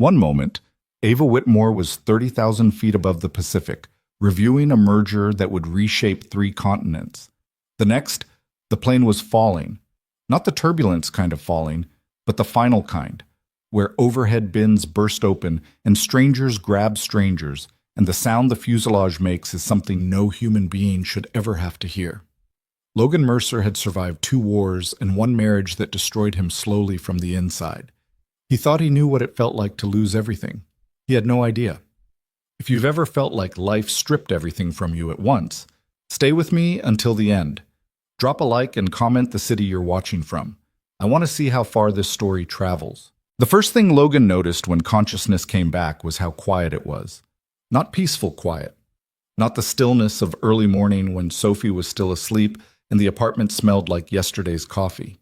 One moment, Ava Whitmore was 30,000 feet above the Pacific, reviewing a merger that would reshape 3 continents. The next, the plane was falling. Not the turbulence kind of falling, but the final kind, where overhead bins burst open and strangers grab strangers, and the sound the fuselage makes is something no human being should ever have to hear. Logan Mercer had survived 2 wars and 1 marriage that destroyed him slowly from the inside. He thought he knew what it felt like to lose everything. He had no idea. If you've ever felt like life stripped everything from you at once, stay with me until the end. Drop a like and comment the city you're watching from. I want to see how far this story travels. The first thing Logan noticed when consciousness came back was how quiet it was. Not peaceful quiet. Not the stillness of early morning when Sophie was still asleep and the apartment smelled like yesterday's coffee.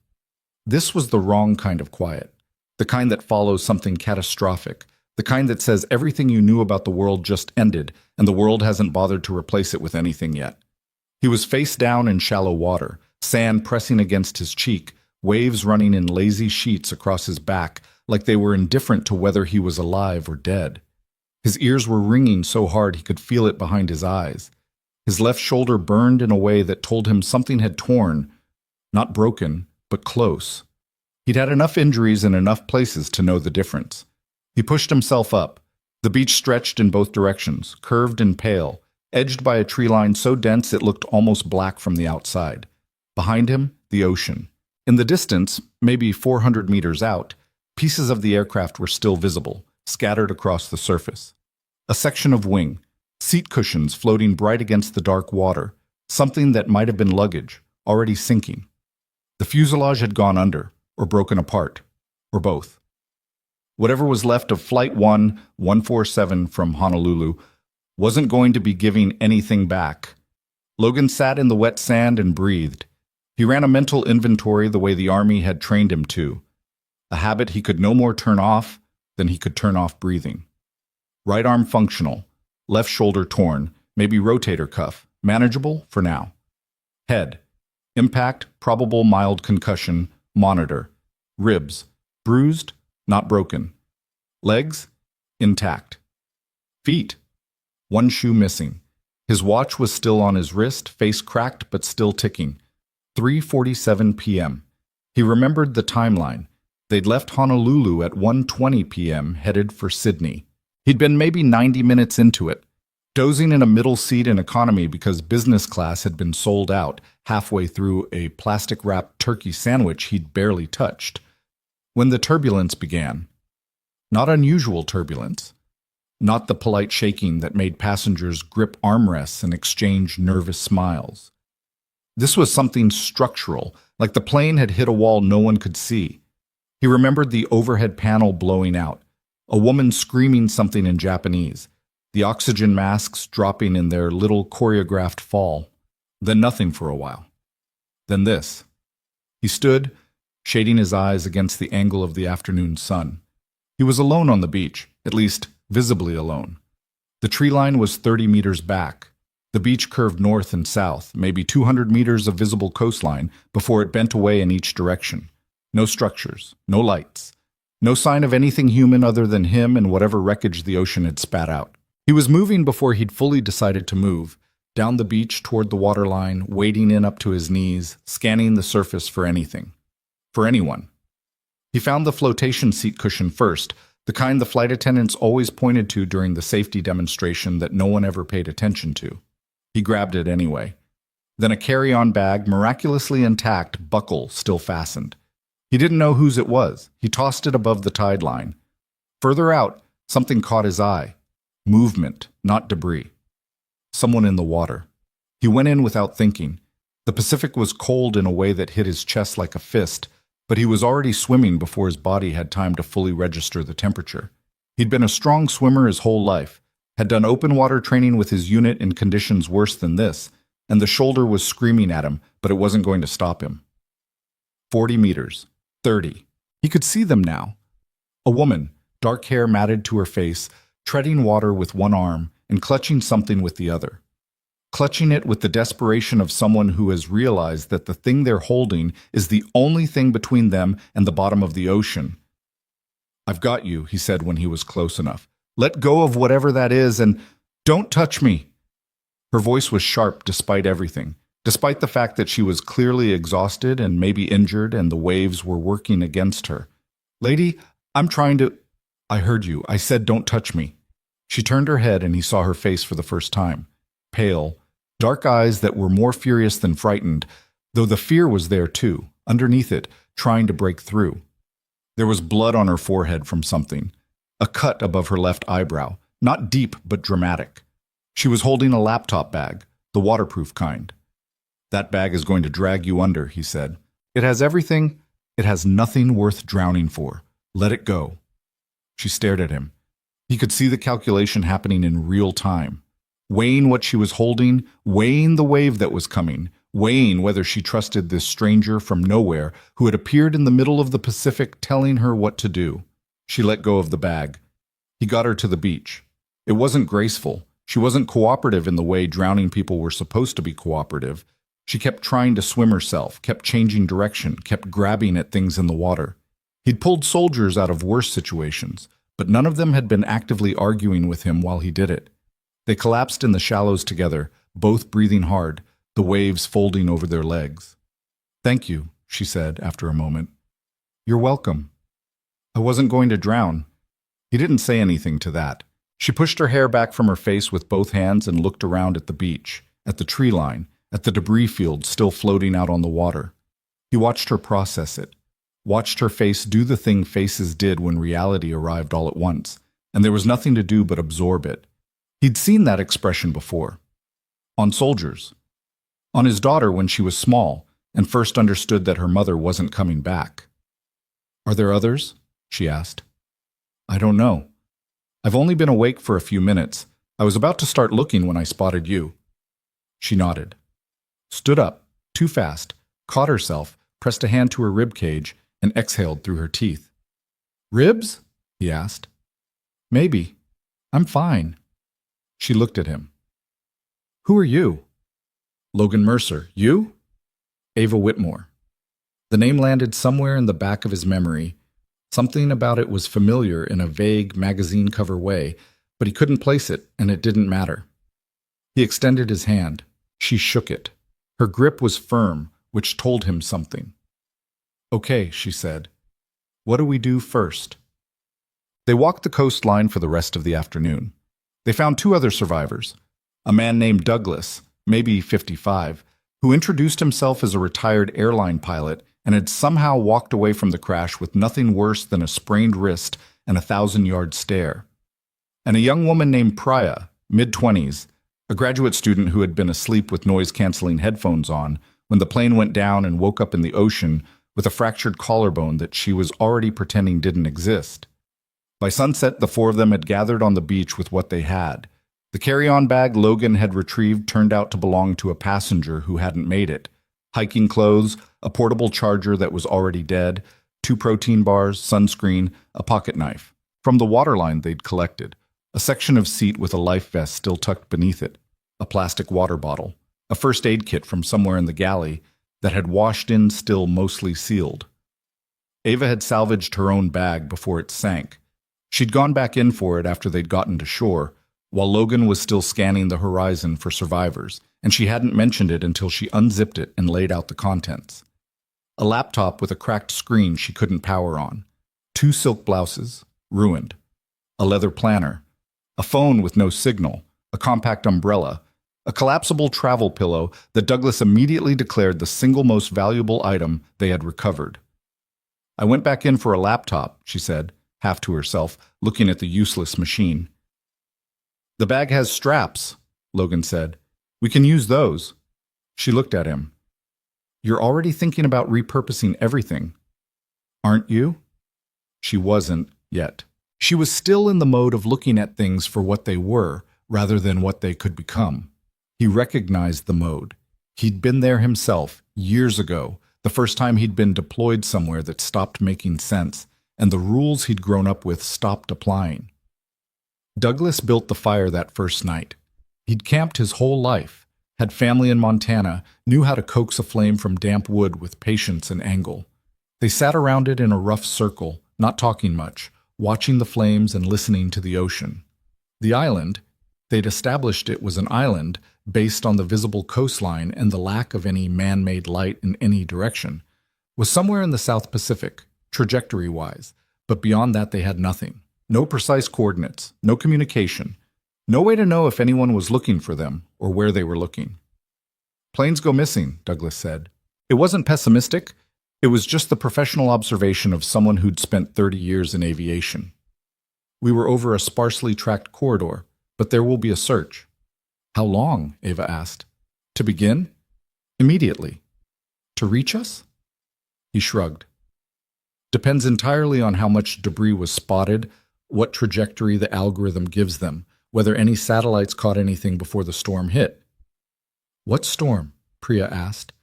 This was the wrong kind of quiet. The kind that follows something catastrophic. The kind that says everything you knew about the world just ended and the world hasn't bothered to replace it with anything yet. He was face down in shallow water, sand pressing against his cheek, waves running in lazy sheets across his back like they were indifferent to whether he was alive or dead. His ears were ringing so hard he could feel it behind his eyes. His left shoulder burned in a way that told him something had torn, not broken, but close. He'd had enough injuries in enough places to know the difference. He pushed himself up. The beach stretched in both directions, curved and pale, edged by a tree line so dense it looked almost black from the outside. Behind him, the ocean. In the distance, maybe 400 meters out, pieces of the aircraft were still visible, scattered across the surface. A section of wing, seat cushions floating bright against the dark water, something that might have been luggage, already sinking. The fuselage had gone under, or broken apart, or both. Whatever was left of Flight 147 from Honolulu wasn't going to be giving anything back. Logan sat in the wet sand and breathed. He ran a mental inventory the way the Army had trained him to, a habit he could no more turn off than he could turn off breathing. Right arm functional, left shoulder torn, maybe rotator cuff, manageable for now. Head, impact, probable mild concussion, monitor. Ribs, bruised, not broken. Legs, intact. Feet, 1 shoe missing. His watch was still on his wrist, face cracked but still ticking. 3:47 p.m. He remembered the timeline. They'd left Honolulu at 1:20 p.m., headed for Sydney. He'd been maybe 90 minutes into it, dozing in a middle seat in economy because business class had been sold out halfway through a plastic-wrapped turkey sandwich he'd barely touched. When the turbulence began. Not unusual turbulence. Not the polite shaking that made passengers grip armrests and exchange nervous smiles. This was something structural, like the plane had hit a wall no one could see. He remembered the overhead panel blowing out, a woman screaming something in Japanese, the oxygen masks dropping in their little choreographed fall. Then nothing for a while. Then this. He stood, shading his eyes against the angle of the afternoon sun. He was alone on the beach, at least visibly alone. The tree line was 30 meters back. The beach curved north and south, maybe 200 meters of visible coastline before it bent away in each direction. No structures, no lights, no sign of anything human other than him and whatever wreckage the ocean had spat out. He was moving before he'd fully decided to move, down the beach toward the waterline, wading in up to his knees, scanning the surface for anything. For anyone. He found the flotation seat cushion first, the kind the flight attendants always pointed to during the safety demonstration that no one ever paid attention to. He grabbed it anyway. Then a carry-on bag, miraculously intact, buckle still fastened. He didn't know whose it was. He tossed it above the tide line. Further out, something caught his eye. Movement, not debris. Someone in the water. He went in without thinking. The Pacific was cold in a way that hit his chest like a fist, but he was already swimming before his body had time to fully register the temperature. He'd been a strong swimmer his whole life, had done open water training with his unit in conditions worse than this, and the shoulder was screaming at him, but it wasn't going to stop him. 40 meters. 30. He could see them now. A woman, dark hair matted to her face, treading water with one arm and clutching something with the other. Clutching it with the desperation of someone who has realized that the thing they're holding is the only thing between them and the bottom of the ocean. I've got you, he said when he was close enough. Let go of whatever that is and don't touch me. Her voice was sharp despite everything, despite the fact that she was clearly exhausted and maybe injured and the waves were working against her. Lady, I'm trying to... I heard you. I said don't touch me. She turned her head and he saw her face for the first time. Pale, dark eyes that were more furious than frightened, though the fear was there too, underneath it, trying to break through. There was blood on her forehead from something, a cut above her left eyebrow, not deep but dramatic. She was holding a laptop bag, the waterproof kind. That bag is going to drag you under, he said. It has everything. It has nothing worth drowning for. Let it go. She stared at him. He could see the calculation happening in real time, weighing what she was holding, weighing the wave that was coming, weighing whether she trusted this stranger from nowhere who had appeared in the middle of the Pacific telling her what to do. She let go of the bag. He got her to the beach. It wasn't graceful. She wasn't cooperative in the way drowning people were supposed to be cooperative. She kept trying to swim herself, kept changing direction, kept grabbing at things in the water. He'd pulled soldiers out of worse situations, but none of them had been actively arguing with him while he did it. They collapsed in the shallows together, both breathing hard, the waves folding over their legs. Thank you, she said after a moment. You're welcome. I wasn't going to drown. He didn't say anything to that. She pushed her hair back from her face with both hands and looked around at the beach, at the tree line, at the debris field still floating out on the water. He watched her process it, watched her face do the thing faces did when reality arrived all at once, and there was nothing to do but absorb it. He'd seen that expression before. On soldiers. On his daughter when she was small and first understood that her mother wasn't coming back. Are there others? She asked. I don't know. I've only been awake for a few minutes. I was about to start looking when I spotted you. She nodded. Stood up, too fast, caught herself, pressed a hand to her rib cage, and exhaled through her teeth. Ribs? He asked. Maybe. I'm fine. She looked at him. Who are you? Logan Mercer. You? Ava Whitmore. The name landed somewhere in the back of his memory. Something about it was familiar in a vague magazine cover way, but he couldn't place it, and it didn't matter. He extended his hand. She shook it. Her grip was firm, which told him something. Okay, she said. What do we do first? They walked the coastline for the rest of the afternoon. They found two other survivors, a man named Douglas, maybe 55, who introduced himself as a retired airline pilot and had somehow walked away from the crash with nothing worse than a sprained wrist and a 1,000-yard stare. And a young woman named Priya, mid-20s, a graduate student who had been asleep with noise-canceling headphones on when the plane went down and woke up in the ocean with a fractured collarbone that she was already pretending didn't exist. By sunset, the four of them had gathered on the beach with what they had. The carry-on bag Logan had retrieved turned out to belong to a passenger who hadn't made it. Hiking clothes, a portable charger that was already dead, 2 protein bars, sunscreen, a pocket knife. From the waterline they'd collected, a section of seat with a life vest still tucked beneath it, a plastic water bottle, a first aid kit from somewhere in the galley that had washed in still mostly sealed. Ava had salvaged her own bag before it sank. She'd gone back in for it after they'd gotten to shore, while Logan was still scanning the horizon for survivors, and she hadn't mentioned it until she unzipped it and laid out the contents. A laptop with a cracked screen she couldn't power on, 2 silk blouses, ruined, a leather planner, a phone with no signal, a compact umbrella, a collapsible travel pillow that Douglas immediately declared the single most valuable item they had recovered. I went back in for a laptop, she said, half to herself, looking at the useless machine. The bag has straps, Logan said. We can use those. She looked at him. You're already thinking about repurposing everything, aren't you? She wasn't yet. She was still in the mode of looking at things for what they were, rather than what they could become. He recognized the mode. He'd been there himself, years ago, the first time he'd been deployed somewhere that stopped making sense, and the rules he'd grown up with stopped applying. Douglas built the fire that first night. He'd camped his whole life, had family in Montana, knew how to coax a flame from damp wood with patience and angle. They sat around it in a rough circle, not talking much, watching the flames and listening to the ocean. The island, they'd established it was an island based on the visible coastline and the lack of any man-made light in any direction, was somewhere in the South Pacific, trajectory-wise, but beyond that they had nothing. No precise coordinates, no communication, no way to know if anyone was looking for them or where they were looking. Planes go missing, Douglas said. It wasn't pessimistic, it was just the professional observation of someone who'd spent 30 years in aviation. We were over a sparsely tracked corridor, but there will be a search. How long? Ava asked. To begin? Immediately. To reach us? He shrugged. Depends entirely on how much debris was spotted, what trajectory the algorithm gives them, whether any satellites caught anything before the storm hit. What storm? Priya asked.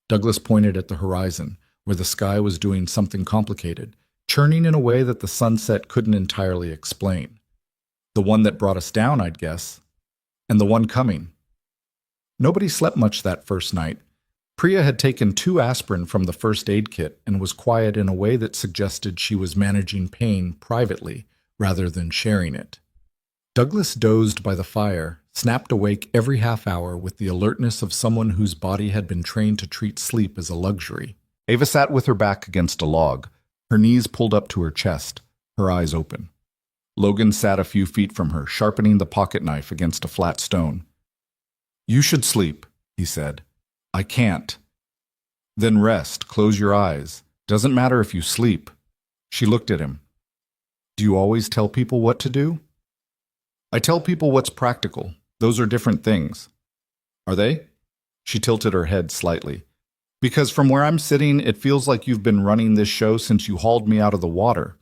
Douglas pointed at the horizon, where the sky was doing something complicated, churning in a way that the sunset couldn't entirely explain. The one that brought us down, I'd guess. And the one coming. Nobody slept much that first night. Priya had taken 2 aspirin from the first aid kit and was quiet in a way that suggested she was managing pain privately rather than sharing it. Douglas dozed by the fire, snapped awake every half hour with the alertness of someone whose body had been trained to treat sleep as a luxury. Ava sat with her back against a log, her knees pulled up to her chest, her eyes open. Logan sat a few feet from her, sharpening the pocket knife against a flat stone. You should sleep, he said. I can't. Then rest, close your eyes. Doesn't matter if you sleep. She looked at him. Do you always tell people what to do? I tell people what's practical. Those are different things. Are they? She tilted her head slightly. Because from where I'm sitting, it feels like you've been running this show since you hauled me out of the water.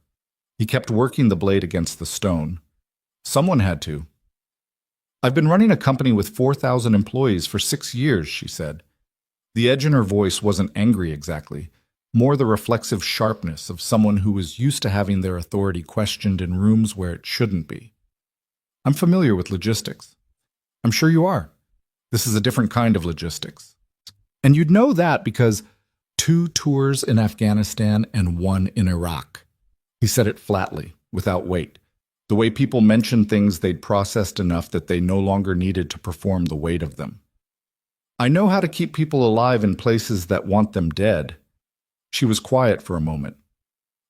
He kept working the blade against the stone. Someone had to. I've been running a company with 4,000 employees for 6 years, she said. The edge in her voice wasn't angry exactly, more the reflexive sharpness of someone who was used to having their authority questioned in rooms where it shouldn't be. I'm familiar with logistics. I'm sure you are. This is a different kind of logistics. And you'd know that because 2 tours in Afghanistan and 1 in Iraq. He said it flatly, without weight, the way people mention things they'd processed enough that they no longer needed to perform the weight of them. I know how to keep people alive in places that want them dead. She was quiet for a moment.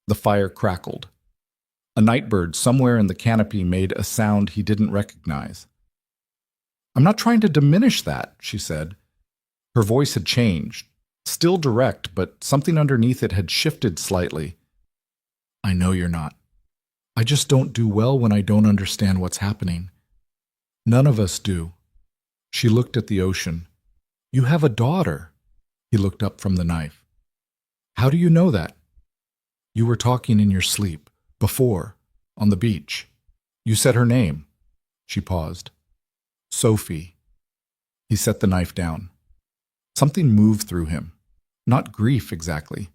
The fire crackled. A nightbird somewhere in the canopy made a sound he didn't recognize. I'm not trying to diminish that, she said. Her voice had changed, still direct, but something underneath it had shifted slightly. I know you're not. I just don't do well when I don't understand what's happening. None of us do. She looked at the ocean. You have a daughter. He looked up from the knife. How do you know that? You were talking in your sleep, before, on the beach. You said her name. She paused. Sophie. He set the knife down. Something moved through him. Not grief exactly.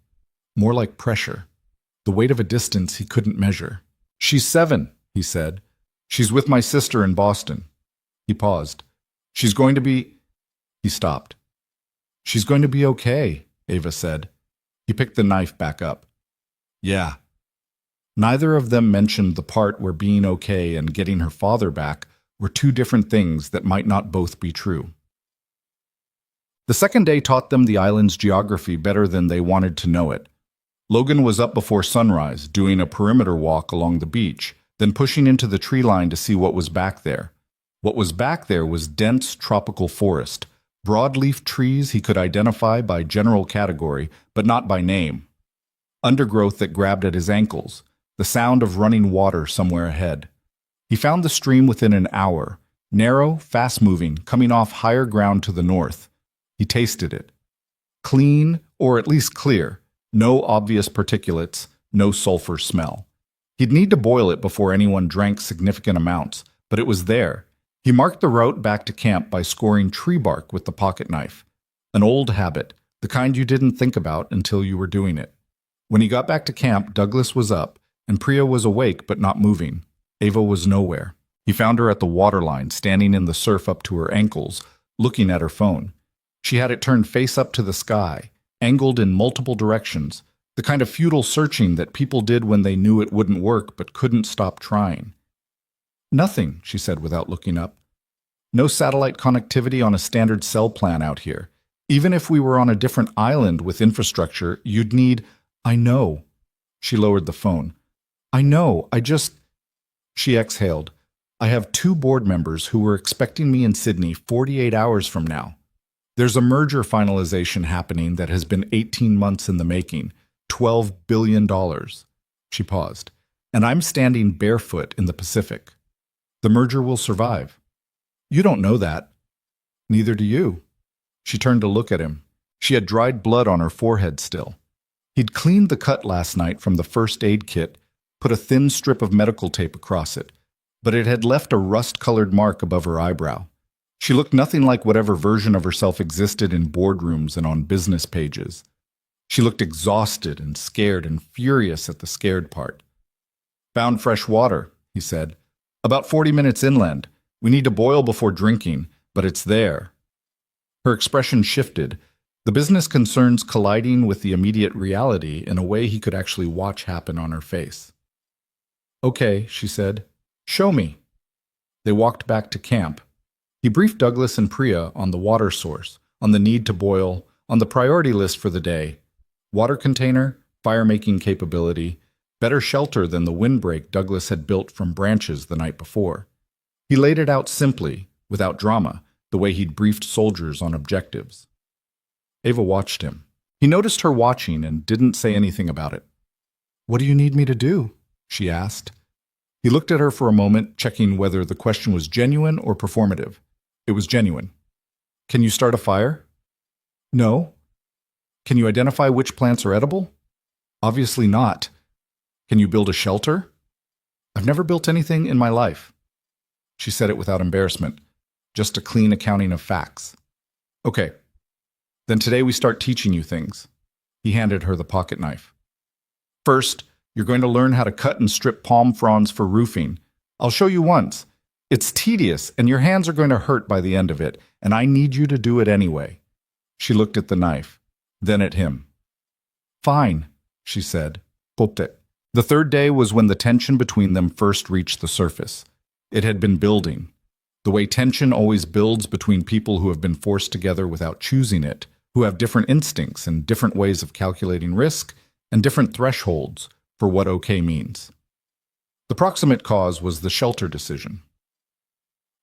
More like pressure. The weight of a distance he couldn't measure. She's 7, he said. She's with my sister in Boston. He paused. She's going to be... He stopped. She's going to be okay, Ava said. He picked the knife back up. Yeah. Neither of them mentioned the part where being okay and getting her father back were 2 different things that might not both be true. The second day taught them the island's geography better than they wanted to know it. Logan was up before sunrise, doing a perimeter walk along the beach, then pushing into the tree line to see what was back there. What was back there was dense tropical forest, broadleaf trees he could identify by general category, but not by name. Undergrowth that grabbed at his ankles, the sound of running water somewhere ahead. He found the stream within an hour, narrow, fast-moving, coming off higher ground to the north. He tasted it. Clean, or at least clear. No obvious particulates, no sulfur smell. He'd need to boil it before anyone drank significant amounts, but it was there. He marked the route back to camp by scoring tree bark with the pocket knife. An old habit, the kind you didn't think about until you were doing it. When he got back to camp, Douglas was up, and Priya was awake but not moving. Ava was nowhere. He found her at the waterline, standing in the surf up to her ankles, looking at her phone. She had it turned face up to the sky, angled in multiple directions, The kind of futile searching that people did when they knew it wouldn't work but couldn't stop trying. Nothing, she said without looking up. No satellite connectivity on a standard cell plan out here. Even if we were on a different island with infrastructure, you'd need... I know. She lowered the phone. I know, She exhaled. I have 2 board members who were expecting me in Sydney 48 hours from now. There's a merger finalization happening that has been 18 months in the making. $12 billion. She paused. And I'm standing barefoot in the Pacific. The merger will survive. You don't know that. Neither do you. She turned to look at him. She had dried blood on her forehead still. He'd cleaned the cut last night from the first aid kit, put a thin strip of medical tape across it, but it had left a rust-colored mark above her eyebrow. She looked nothing like whatever version of herself existed in boardrooms and on business pages. She looked exhausted and scared and furious at the scared part. Found fresh water, he said. About 40 minutes inland. We need to boil before drinking, but it's there. Her expression shifted, the business concerns colliding with the immediate reality in a way he could actually watch happen on her face. Okay, she said. Show me. They walked back to camp. He briefed Douglas and Priya on the water source, on the need to boil, on the priority list for the day. Water container, fire-making capability, better shelter than the windbreak Douglas had built from branches the night before. He laid it out simply, without drama, the way he'd briefed soldiers on objectives. Ava watched him. He noticed her watching and didn't say anything about it. What do you need me to do? She asked. He looked at her for a moment, checking whether the question was genuine or performative. It was genuine. Can you start a fire? No. Can you identify which plants are edible? Obviously not. Can you build a shelter? I've never built anything in my life. She said it without embarrassment, just a clean accounting of facts. Okay. Then today we start teaching you things. He handed her the pocket knife. First, you're going to learn how to cut and strip palm fronds for roofing. I'll show you once. It's tedious, and your hands are going to hurt by the end of it, and I need you to do it anyway. She looked at the knife, then at him. Fine, she said. Popte. The third day was when the tension between them first reached the surface. It had been building. The way tension always builds between people who have been forced together without choosing it, who have different instincts and different ways of calculating risk, and different thresholds for what okay means. The proximate cause was the shelter decision.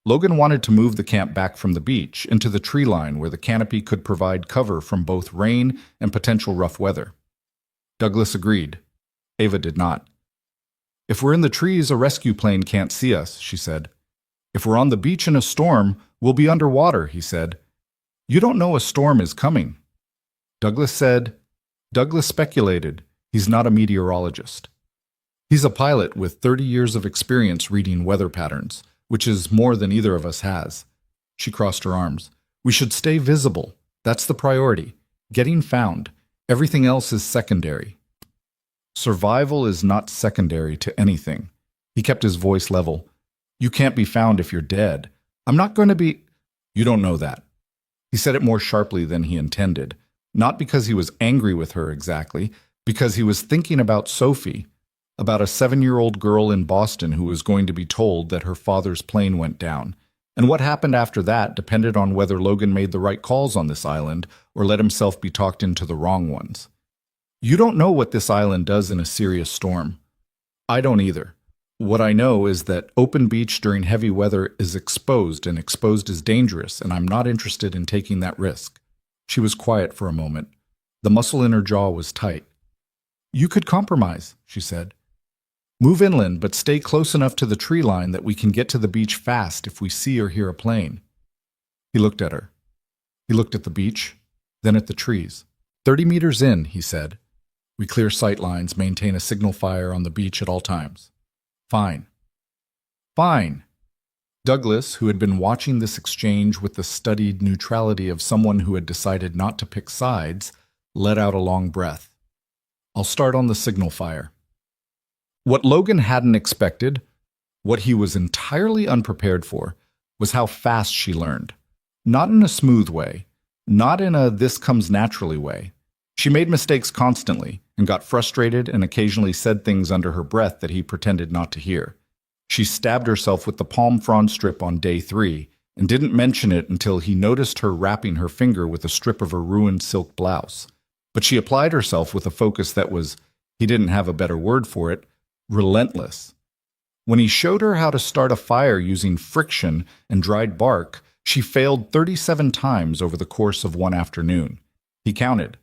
Logan wanted to move the camp back from the beach into the tree line where the canopy could provide cover from both rain and potential rough weather. Douglas agreed. Ava did not. If we're in the trees, a rescue plane can't see us, she said. If we're on the beach in a storm, we'll be underwater, he said. You don't know a storm is coming. Douglas speculated. He's not a meteorologist. He's a pilot with 30 years of experience reading weather patterns, which is more than either of us has. She crossed her arms. We should stay visible. That's the priority. Getting found. Everything else is secondary. Survival is not secondary to anything. He kept his voice level. You can't be found if you're dead. I'm not going to be... You don't know that. He said it more sharply than he intended, not because he was angry with her exactly, because he was thinking about Sophie, about a 7-year-old girl in Boston who was going to be told that her father's plane went down. And what happened after that depended on whether Logan made the right calls on this island or let himself be talked into the wrong ones. You don't know what this island does in a serious storm. I don't either. What I know is that open beach during heavy weather is exposed, and exposed is dangerous, and I'm not interested in taking that risk. She was quiet for a moment. The muscle in her jaw was tight. You could compromise, she said. Move inland, but stay close enough to the tree line that we can get to the beach fast if we see or hear a plane. He looked at her. He looked at the beach, then at the trees. 30 meters in, he said. We clear sight lines, maintain a signal fire on the beach at all times. Fine. Fine. Douglas, who had been watching this exchange with the studied neutrality of someone who had decided not to pick sides, let out a long breath. I'll start on the signal fire. What Logan hadn't expected, what he was entirely unprepared for, was how fast she learned. Not in a smooth way, not in a this comes naturally way. She made mistakes constantly, and got frustrated and occasionally said things under her breath that he pretended not to hear. She stabbed herself with the palm frond strip on day 3 and didn't mention it until he noticed her wrapping her finger with a strip of her ruined silk blouse. But she applied herself with a focus that was, he didn't have a better word for it, relentless. When he showed her how to start a fire using friction and dried bark, she failed 37 times over the course of one afternoon. He counted.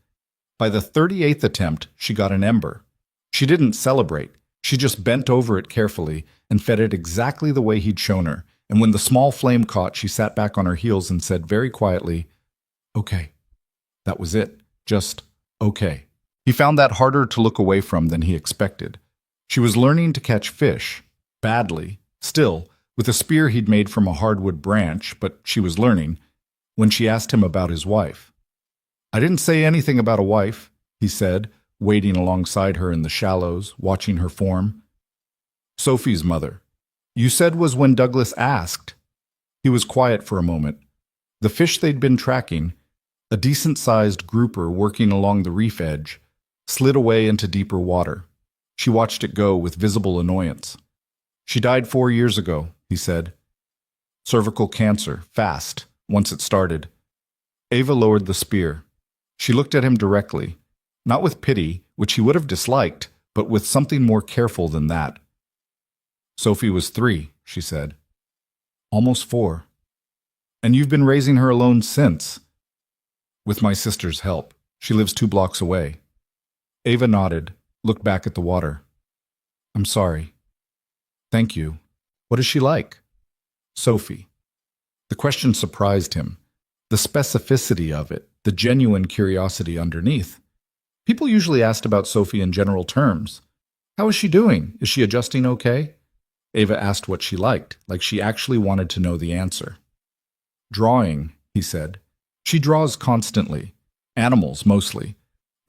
By the 38th attempt, she got an ember. She didn't celebrate. She just bent over it carefully and fed it exactly the way he'd shown her. And when the small flame caught, she sat back on her heels and said very quietly, "Okay." That was it. Just, okay. He found that harder to look away from than he expected. She was learning to catch fish. Badly. Still, with a spear he'd made from a hardwood branch, but she was learning, when she asked him about his wife. "I didn't say anything about a wife," he said, wading alongside her in the shallows, watching her form. "Sophie's mother. You said was when Douglas asked." He was quiet for a moment. The fish they'd been tracking, a decent-sized grouper working along the reef edge, slid away into deeper water. She watched it go with visible annoyance. "She died 4 years ago," he said. "Cervical cancer, fast, once it started." Ava lowered the spear. She looked at him directly, not with pity, which he would have disliked, but with something more careful than that. "Sophie was 3, she said. "Almost 4. "And you've been raising her alone since?" "With my sister's help. She lives 2 blocks away." Ava nodded, looked back at the water. "I'm sorry." "Thank you. What is she like?" "Sophie." The question surprised him. The specificity of it, the genuine curiosity underneath. People usually asked about Sophie in general terms. "How is she doing? Is she adjusting okay?" Ava asked what she liked, like she actually wanted to know the answer. "Drawing," he said. "She draws constantly. Animals, mostly.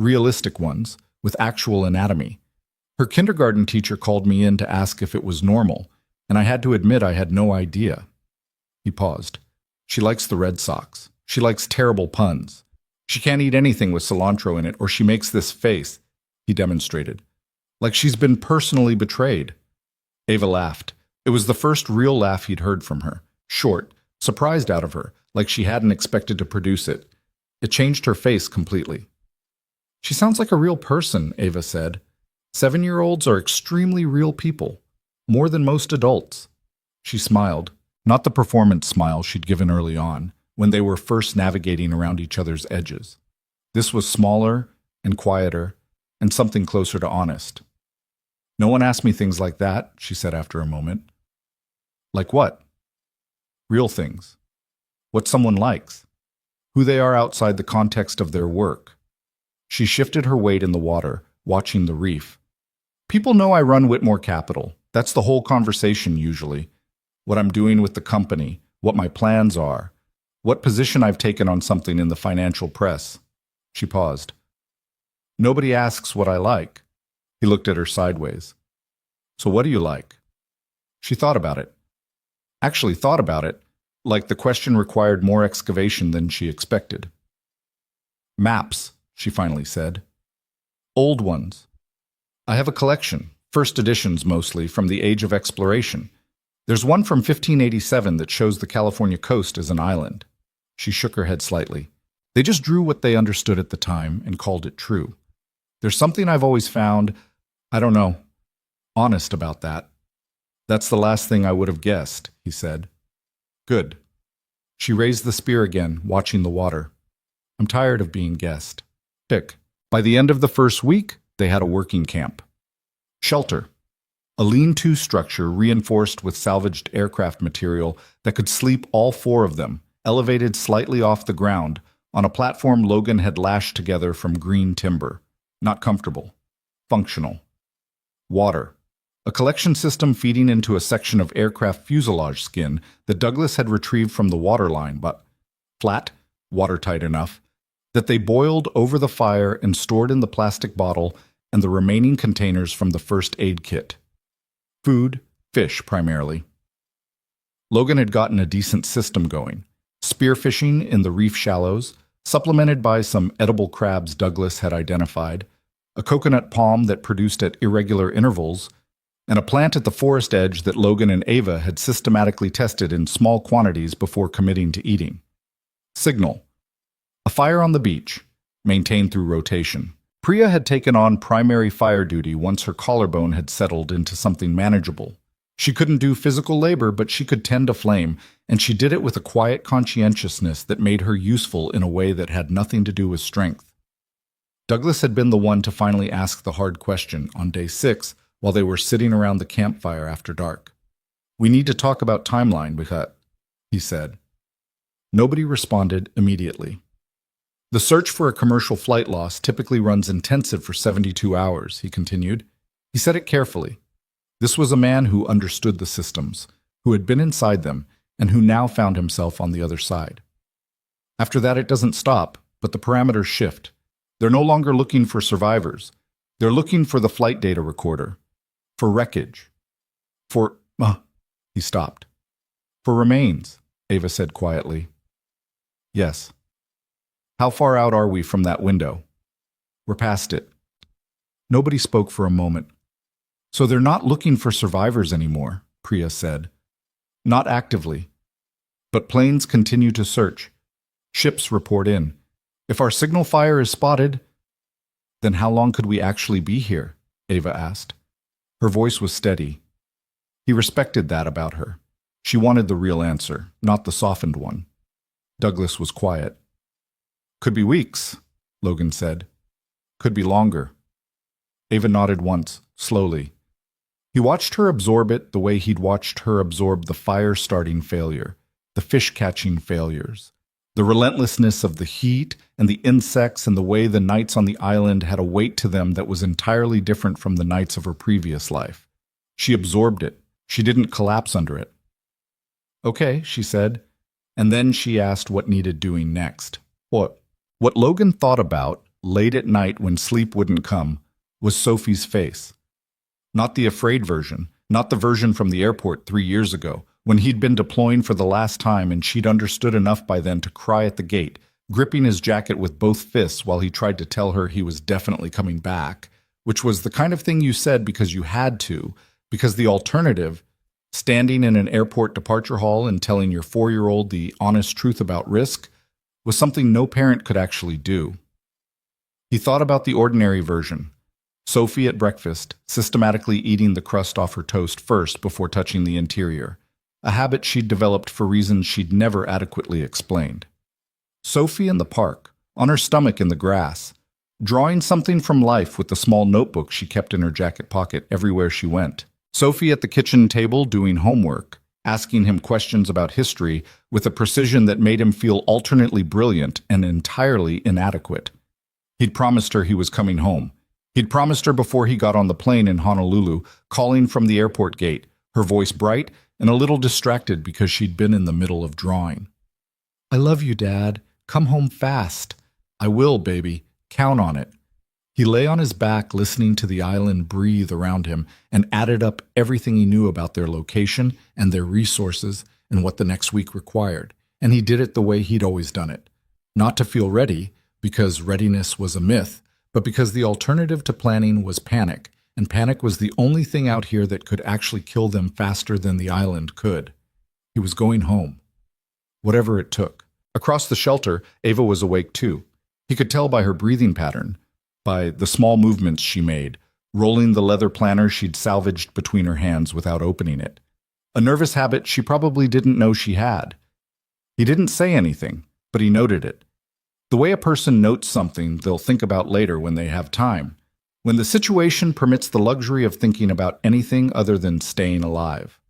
Realistic ones, with actual anatomy. Her kindergarten teacher called me in to ask if it was normal, and I had to admit I had no idea." He paused. "She likes the Red Sox. She likes terrible puns. She can't eat anything with cilantro in it, or she makes this face," he demonstrated. "Like she's been personally betrayed." Ava laughed. It was the first real laugh he'd heard from her. Short, surprised out of her, like she hadn't expected to produce it. It changed her face completely. "She sounds like a real person," Ava said. 7-year-olds are extremely real people, more than most adults." She smiled, not the performance smile she'd given early on, when they were first navigating around each other's edges. This was smaller and quieter, and something closer to honest. "No one asked me things like that," she said after a moment. "Like what?" "Real things. What someone likes. Who they are outside the context of their work." She shifted her weight in the water, watching the reef. "People know I run Whitmore Capital. That's the whole conversation usually. What I'm doing with the company, what my plans are, what position I've taken on something in the financial press." She paused. "Nobody asks what I like." He looked at her sideways. "So what do you like?" She thought about it. Actually thought about it, like the question required more excavation than she expected. "Maps," she finally said. "Old ones. I have a collection, first editions mostly, from the age of exploration. There's one from 1587 that shows the California coast as an island." She shook her head slightly. "They just drew what they understood at the time and called it true. There's something I've always found, I don't know, honest about that." "That's the last thing I would have guessed," he said. "Good." She raised the spear again, watching the water. "I'm tired of being guessed." Pick. By the end of the first week, they had a working camp. Shelter. A lean-to structure reinforced with salvaged aircraft material that could sleep all 4 of them, elevated slightly off the ground, on a platform Logan had lashed together from green timber. Not comfortable. Functional. Water. A collection system feeding into a section of aircraft fuselage skin that Douglas had retrieved from the waterline, but flat, watertight enough, that they boiled over the fire and stored in the plastic bottle and the remaining containers from the first aid kit. Food, fish primarily. Logan had gotten a decent system going. Spearfishing in the reef shallows, supplemented by some edible crabs Douglas had identified, a coconut palm that produced at irregular intervals, and a plant at the forest edge that Logan and Ava had systematically tested in small quantities before committing to eating. Signal: a fire on the beach, maintained through rotation. Priya had taken on primary fire duty once her collarbone had settled into something manageable. She couldn't do physical labor, but she could tend a flame, and she did it with a quiet conscientiousness that made her useful in a way that had nothing to do with strength. Douglas had been the one to finally ask the hard question on day 6 while they were sitting around the campfire after dark. "We need to talk about timeline, Vikat," he said. Nobody responded immediately. "The search for a commercial flight loss typically runs intensive for 72 hours, he continued. He said it carefully. This was a man who understood the systems, who had been inside them, and who now found himself on the other side. After that, it doesn't stop, but the parameters shift. They're no longer looking for survivors. They're looking for the flight data recorder, for wreckage, for... He stopped. "For remains," Ava said quietly. "Yes." "How far out are we from that window?" "We're past it." Nobody spoke for a moment. "So they're not looking for survivors anymore," Priya said. "Not actively. But planes continue to search. Ships report in. If our signal fire is spotted..." "Then how long could we actually be here?" Ava asked. Her voice was steady. He respected that about her. She wanted the real answer, not the softened one. Douglas was quiet. "Could be weeks," Logan said. "Could be longer." Ava nodded once, slowly. He watched her absorb it the way he'd watched her absorb the fire-starting failure, the fish-catching failures, the relentlessness of the heat and the insects, and the way the nights on the island had a weight to them that was entirely different from the nights of her previous life. She absorbed it. She didn't collapse under it. "Okay," she said, and then she asked what needed doing next. What Logan thought about, late at night when sleep wouldn't come, was Sophie's face. Not the afraid version, not the version from the airport 3 years ago, when he'd been deploying for the last time and she'd understood enough by then to cry at the gate, gripping his jacket with both fists while he tried to tell her he was definitely coming back, which was the kind of thing you said because you had to, because the alternative, standing in an airport departure hall and telling your 4-year-old the honest truth about risk, was something no parent could actually do. He thought about the ordinary version. Sophie at breakfast, systematically eating the crust off her toast first before touching the interior, a habit she'd developed for reasons she'd never adequately explained. Sophie in the park, on her stomach in the grass, drawing something from life with the small notebook she kept in her jacket pocket everywhere she went. Sophie at the kitchen table doing homework, asking him questions about history with a precision that made him feel alternately brilliant and entirely inadequate. He'd promised her he was coming home. He'd promised her before he got on the plane in Honolulu, calling from the airport gate, her voice bright and a little distracted because she'd been in the middle of drawing. "I love you, Dad. Come home fast." "I will, baby. Count on it." He lay on his back listening to the island breathe around him and added up everything he knew about their location and their resources and what the next week required. And he did it the way he'd always done it. Not to feel ready, because readiness was a myth, but because the alternative to planning was panic, and panic was the only thing out here that could actually kill them faster than the island could. He was going home. Whatever it took. Across the shelter, Ava was awake too. He could tell by her breathing pattern, by the small movements she made, rolling the leather planner she'd salvaged between her hands without opening it. A nervous habit she probably didn't know she had. He didn't say anything, but he noted it. The way a person notes something they'll think about later when they have time, when the situation permits the luxury of thinking about anything other than staying alive.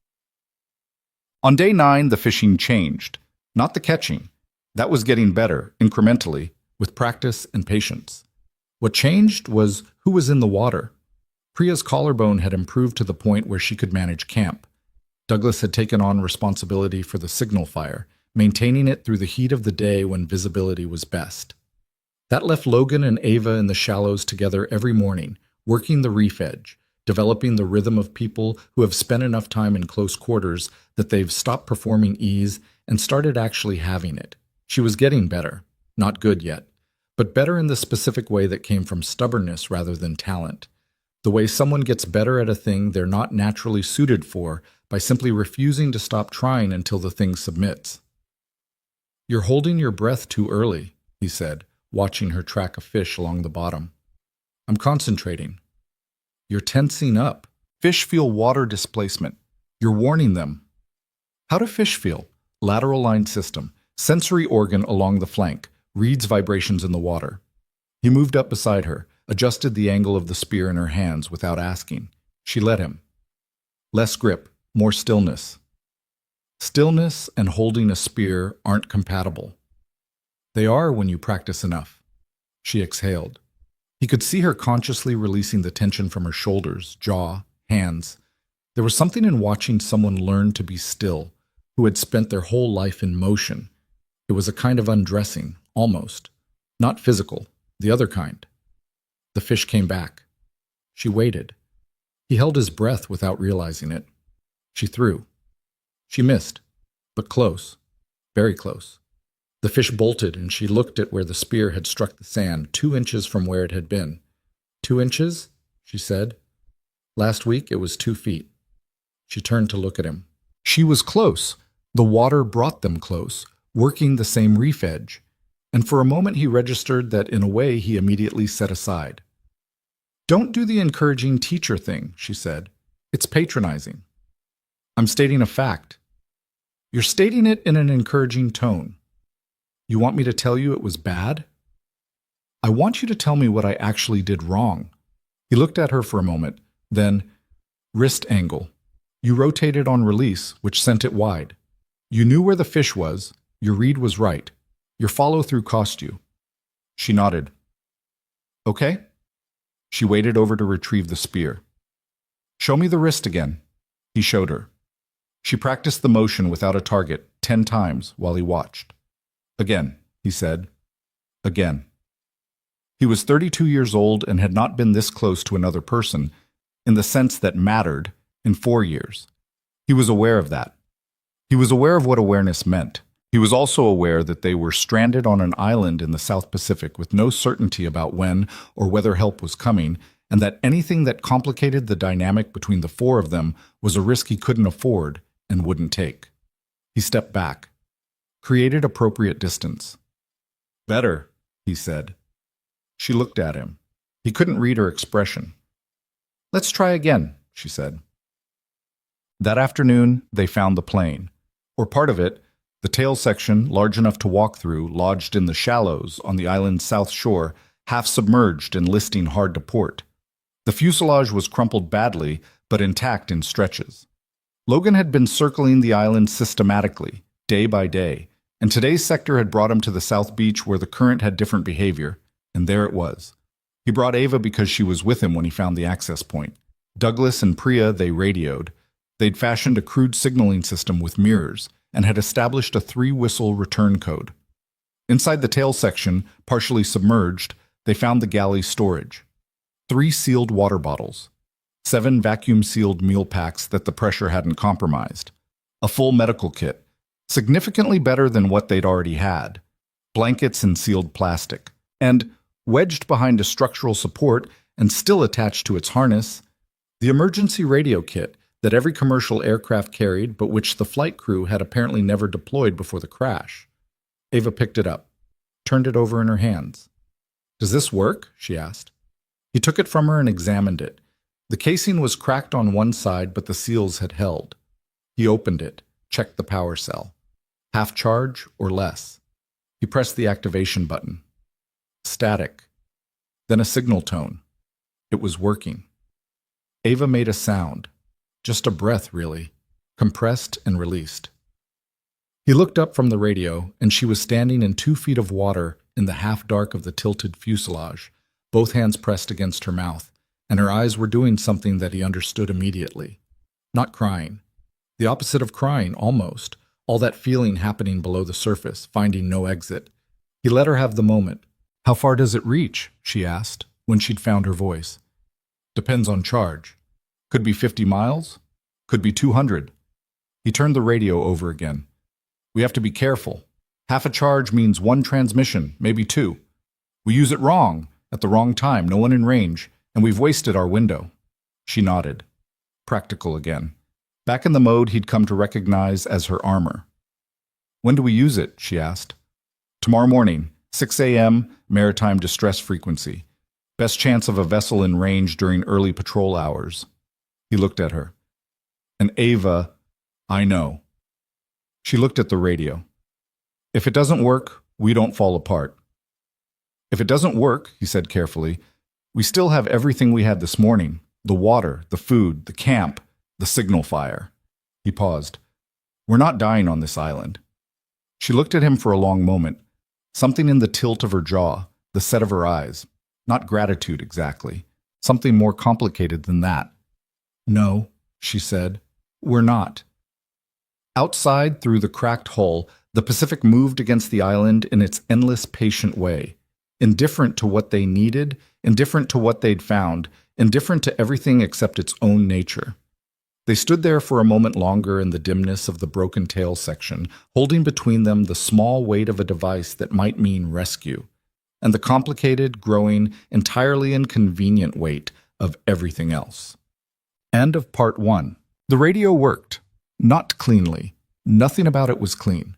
On day 9, the fishing changed, not the catching. That was getting better, incrementally, with practice and patience. What changed was who was in the water. Priya's collarbone had improved to the point where she could manage camp. Douglas had taken on responsibility for the signal fire, maintaining it through the heat of the day when visibility was best. That left Logan and Ava in the shallows together every morning, working the reef edge, developing the rhythm of people who have spent enough time in close quarters that they've stopped performing ease and started actually having it. She was getting better, not good yet, but better in the specific way that came from stubbornness rather than talent. The way someone gets better at a thing they're not naturally suited for by simply refusing to stop trying until the thing submits. "You're holding your breath too early," he said, watching her track a fish along the bottom. "I'm concentrating." "You're tensing up. Fish feel water displacement. You're warning them." How do fish feel? Lateral line system, sensory organ along the flank, reads vibrations in the water. He moved up beside her, adjusted the angle of the spear in her hands without asking. She let him. Less grip, more stillness. Stillness and holding a spear aren't compatible. They are when you practice enough. She exhaled. He could see her consciously releasing the tension from her shoulders, jaw, hands. There was something in watching someone learn to be still, who had spent their whole life in motion. It was a kind of undressing, almost. Not physical, the other kind. The fish came back. She waited. He held his breath without realizing it. She threw. She missed, but close, very close. The fish bolted, and she looked at where the spear had struck the sand, 2 inches from where it had been. 2 inches? She said. Last week it was 2 feet. She turned to look at him. She was close. The water brought them close, working the same reef edge. And for a moment he registered that in a way he immediately set aside. "Don't do the encouraging teacher thing," she said. "It's patronizing." "I'm stating a fact." "You're stating it in an encouraging tone." "You want me to tell you it was bad?" "I want you to tell me what I actually did wrong." He looked at her for a moment, then, wrist angle. "You rotated on release, which sent it wide. You knew where the fish was. Your read was right. Your follow-through cost you." She nodded. "Okay." She waded over to retrieve the spear. "Show me the wrist again." He showed her. She practiced the motion without a target 10 times while he watched. "Again," he said. "Again." He was 32 years old and had not been this close to another person, in the sense that mattered, in 4 years. He was aware of that. He was aware of what awareness meant. He was also aware that they were stranded on an island in the South Pacific with no certainty about when or whether help was coming, and that anything that complicated the dynamic between the 4 of them was a risk he couldn't afford and wouldn't take. He stepped back, created appropriate distance. "Better," he said. She looked at him. He couldn't read her expression. "Let's try again," she said. That afternoon, they found the plane, or part of it, the tail section, large enough to walk through, lodged in the shallows on the island's south shore, half submerged and listing hard to port. The fuselage was crumpled badly, but intact in stretches. Logan had been circling the island systematically, day by day, and today's sector had brought him to the South Beach where the current had different behavior, and there it was. He brought Ava because she was with him when he found the access point. Douglas and Priya they radioed. They'd fashioned a crude signaling system with mirrors and had established a 3-whistle return code. Inside the tail section, partially submerged, they found the galley's storage. 3 sealed water bottles, 7 vacuum-sealed meal packs that the pressure hadn't compromised, a full medical kit, significantly better than what they'd already had, blankets in sealed plastic, and, wedged behind a structural support and still attached to its harness, the emergency radio kit that every commercial aircraft carried but which the flight crew had apparently never deployed before the crash. Ava picked it up, turned it over in her hands. "Does this work?" she asked. He took it from her and examined it. The casing was cracked on one side, but the seals had held. He opened it, checked the power cell. Half charge or less. He pressed the activation button. Static. Then a signal tone. It was working. Ava made a sound. Just a breath, really. Compressed and released. He looked up from the radio, and she was standing in 2 feet of water in the half-dark of the tilted fuselage, both hands pressed against her mouth, and her eyes were doing something that he understood immediately. Not crying. The opposite of crying, almost. All that feeling happening below the surface, finding no exit. He let her have the moment. "How far does it reach?" she asked, when she'd found her voice. "Depends on charge. Could be 50 miles. Could be 200. He turned the radio over again. "We have to be careful. Half a charge means 1 transmission, maybe 2. We use it wrong, at the wrong time, no one in range, and we've wasted our window. She nodded. Practical again. Back in the mode he'd come to recognize as her armor. When do we use it? She asked. Tomorrow morning, 6 a.m., maritime distress frequency. Best chance of a vessel in range during early patrol hours. He looked at her. And Ava, I know. She looked at the radio. If it doesn't work, we don't fall apart. If it doesn't work, he said carefully, we still have everything we had this morning. The water, the food, the camp, the signal fire. He paused. We're not dying on this island. She looked at him for a long moment. Something in the tilt of her jaw, the set of her eyes. Not gratitude exactly. Something more complicated than that. No, she said. We're not. Outside, through the cracked hull, the Pacific moved against the island in its endless, patient way. Indifferent to what they needed, indifferent to what they'd found, indifferent to everything except its own nature. They stood there for a moment longer in the dimness of the broken tail section, holding between them the small weight of a device that might mean rescue, and the complicated, growing, entirely inconvenient weight of everything else. End of part 1. The radio worked. Not cleanly. Nothing about it was clean.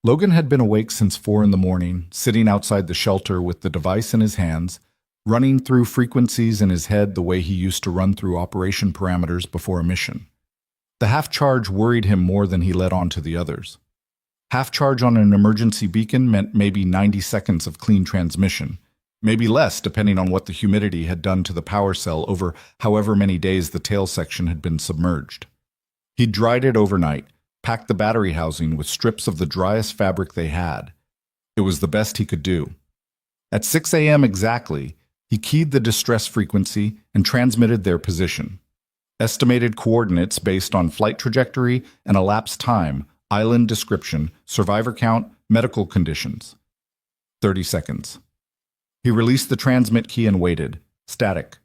Logan had been awake since 4 in the morning, sitting outside the shelter with the device in his hands, running through frequencies in his head the way he used to run through operation parameters before a mission. The half-charge worried him more than he let on to the others. Half-charge on an emergency beacon meant maybe 90 seconds of clean transmission, maybe less depending on what the humidity had done to the power cell over however many days the tail section had been submerged. He'd dried it overnight, packed the battery housing with strips of the driest fabric they had. It was the best he could do. At 6 a.m. exactly, he keyed the distress frequency and transmitted their position. Estimated coordinates based on flight trajectory and elapsed time, island description, survivor count, medical conditions. 30 seconds. He released the transmit key and waited. Static.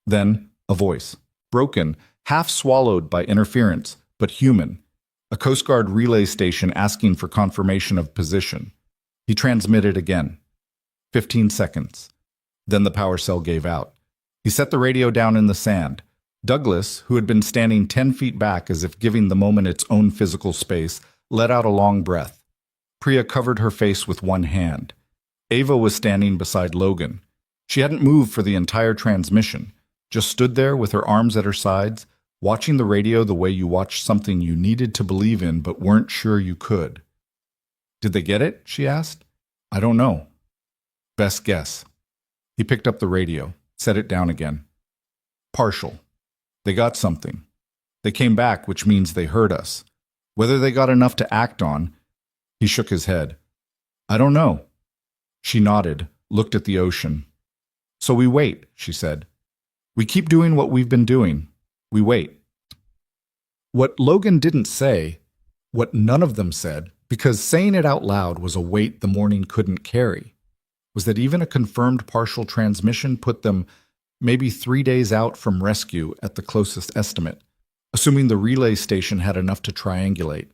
Then, a voice. Broken, half swallowed by interference, but human. A Coast Guard relay station asking for confirmation of position. He transmitted again. 15 seconds. Then the power cell gave out. He set the radio down in the sand. Douglas, who had been standing 10 feet back as if giving the moment its own physical space, let out a long breath. Priya covered her face with one hand. Ava was standing beside Logan. She hadn't moved for the entire transmission, just stood there with her arms at her sides, watching the radio the way you watched something you needed to believe in but weren't sure you could. Did they get it? She asked. I don't know. Best guess. He picked up the radio, set it down again. Partial. They got something. They came back, which means they heard us. Whether they got enough to act on, he shook his head. I don't know. She nodded, looked at the ocean. So we wait, she said. We keep doing what we've been doing. We wait. What Logan didn't say, what none of them said, because saying it out loud was a weight the morning couldn't carry, was that even a confirmed partial transmission put them maybe 3 days out from rescue at the closest estimate, assuming the relay station had enough to triangulate,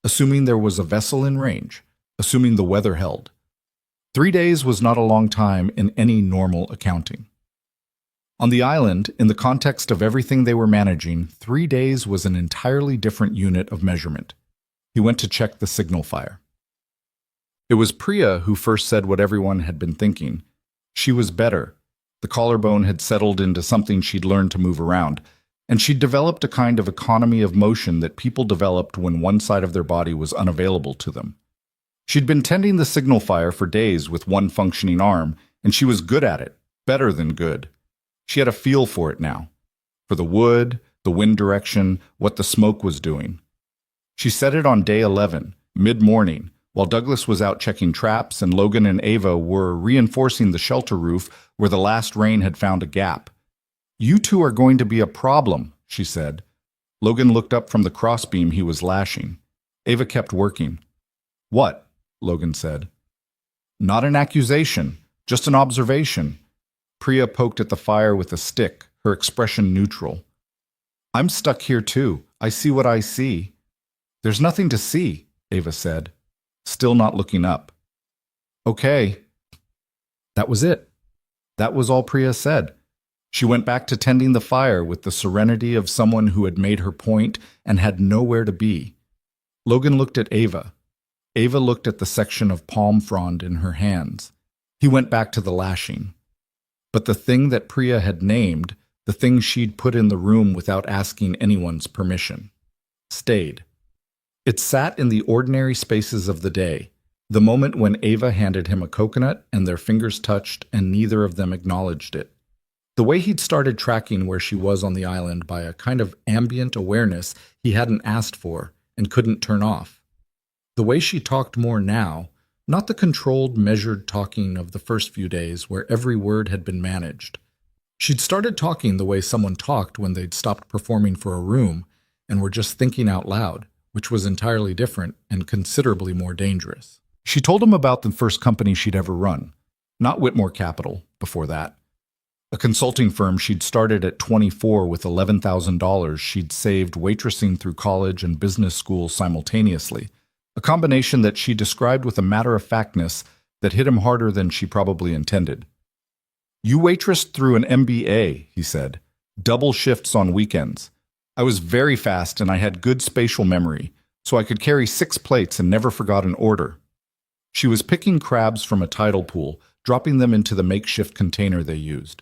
assuming there was a vessel in range, assuming the weather held. 3 days was not a long time in any normal accounting. On the island, in the context of everything they were managing, 3 days was an entirely different unit of measurement. He went to check the signal fire. It was Priya who first said what everyone had been thinking. She was better. The collarbone had settled into something she'd learned to move around, and she'd developed a kind of economy of motion that people developed when one side of their body was unavailable to them. She'd been tending the signal fire for days with one functioning arm, and she was good at it, better than good. She had a feel for it now, for the wood, the wind direction, what the smoke was doing. She set it on day 11, mid-morning, while Douglas was out checking traps and Logan and Ava were reinforcing the shelter roof where the last rain had found a gap. You two are going to be a problem, she said. Logan looked up from the crossbeam he was lashing. Ava kept working. What? Logan said. Not an accusation, just an observation. Priya poked at the fire with a stick, her expression neutral. I'm stuck here too. I see what I see. There's nothing to see, Ava said, still not looking up. Okay. That was it. That was all Priya said. She went back to tending the fire with the serenity of someone who had made her point and had nowhere to be. Logan looked at Ava. Ava looked at the section of palm frond in her hands. He went back to the lashing. But the thing that Priya had named, the thing she'd put in the room without asking anyone's permission, stayed. It sat in the ordinary spaces of the day, the moment when Ava handed him a coconut and their fingers touched and neither of them acknowledged it. The way he'd started tracking where she was on the island by a kind of ambient awareness he hadn't asked for and couldn't turn off. The way she talked more now, not the controlled, measured talking of the first few days where every word had been managed. She'd started talking the way someone talked when they'd stopped performing for a room and were just thinking out loud, which was entirely different and considerably more dangerous. She told him about the first company she'd ever run, not Whitmore Capital, before that. A consulting firm she'd started at 24 with $11,000 she'd saved waitressing through college and business school simultaneously, a combination that she described with a matter-of-factness that hit him harder than she probably intended. "You waitressed through an MBA," he said. "Double shifts on weekends. I was very fast and I had good spatial memory, so I could carry 6 plates and never forgot an order." She was picking crabs from a tidal pool, dropping them into the makeshift container they used.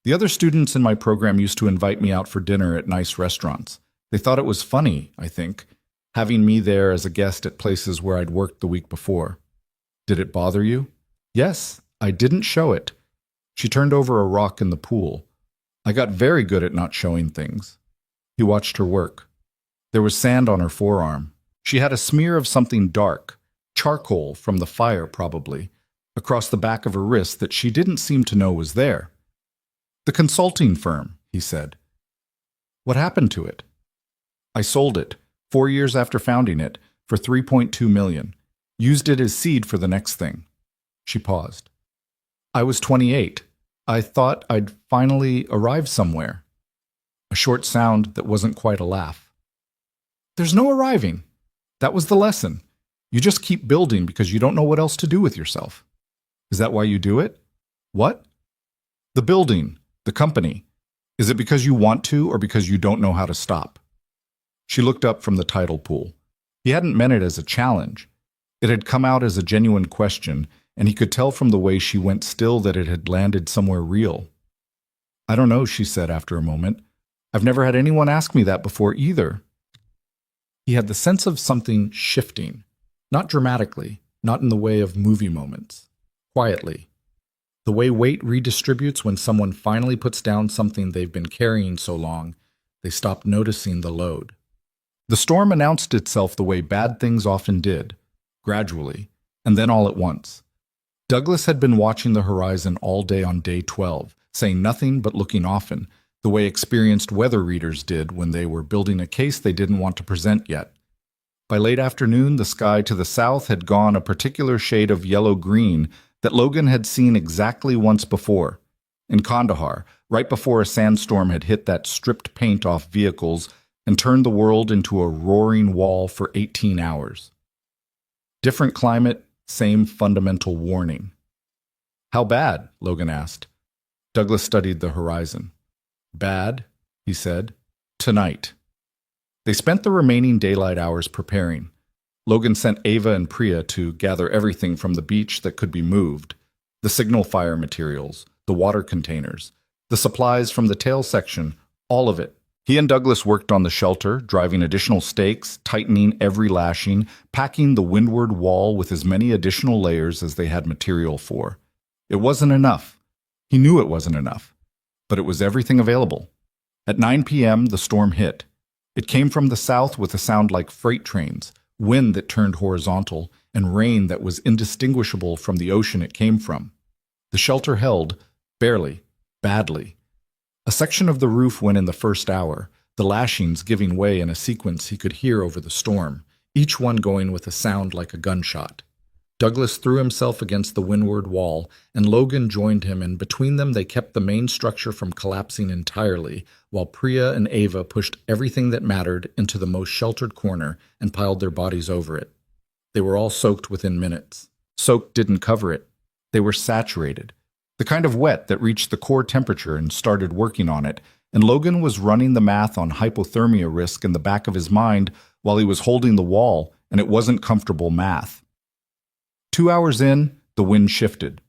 "The other students in my program used to invite me out for dinner at nice restaurants. They thought it was funny, I think, having me there as a guest at places where I'd worked the week before." "Did it bother you?" "Yes, I didn't show it." She turned over a rock in the pool. "I got very good at not showing things." He watched her work. There was sand on her forearm. She had a smear of something dark, charcoal from the fire probably, across the back of her wrist that she didn't seem to know was there. "The consulting firm," he said. "What happened to it?" "I sold it, 4 years after founding it, for $3.2 million. Used it as seed for the next thing." She paused. "I was 28. I thought I'd finally arrived somewhere." A short sound that wasn't quite a laugh. "There's no arriving. That was the lesson. You just keep building because you don't know what else to do with yourself." "Is that why you do it?" "What?" "The building, the company. Is it because you want to or because you don't know how to stop?" She looked up from the tidal pool. He hadn't meant it as a challenge. It had come out as a genuine question, and he could tell from the way she went still that it had landed somewhere real. "I don't know," she said after a moment. "I've never had anyone ask me that before either." He had the sense of something shifting, not dramatically, not in the way of movie moments, quietly. The way weight redistributes when someone finally puts down something they've been carrying so long, they stop noticing the load. The storm announced itself the way bad things often did, gradually, and then all at once. Douglas had been watching the horizon all day on day 12, saying nothing but looking often, the way experienced weather readers did when they were building a case they didn't want to present yet. By late afternoon, the sky to the south had gone a particular shade of yellow-green that Logan had seen exactly once before, in Kandahar, right before a sandstorm had hit that stripped paint off vehicles and turned the world into a roaring wall for 18 hours. Different climate, same fundamental warning. "How bad?" Logan asked. Douglas studied the horizon. "Bad," he said. "Tonight." They spent the remaining daylight hours preparing. Logan sent Ava and Priya to gather everything from the beach that could be moved, the signal fire materials, the water containers, the supplies from the tail section, all of it. He and Douglas worked on the shelter, driving additional stakes, tightening every lashing, packing the windward wall with as many additional layers as they had material for. It wasn't enough. He knew it wasn't enough. But it was everything available. At 9 p.m., the storm hit. It came from the south with a sound like freight trains, wind that turned horizontal, and rain that was indistinguishable from the ocean it came from. The shelter held, barely, badly. A section of the roof went in the first hour, the lashings giving way in a sequence he could hear over the storm, each one going with a sound like a gunshot. Douglas threw himself against the windward wall, and Logan joined him, and between them they kept the main structure from collapsing entirely, while Priya and Ava pushed everything that mattered into the most sheltered corner and piled their bodies over it. They were all soaked within minutes. Soaked didn't cover it. They were saturated, The kind of wet that reached the core temperature and started working on it, and Logan was running the math on hypothermia risk in the back of his mind while he was holding the wall, and it wasn't comfortable math. 2 hours in, the wind shifted.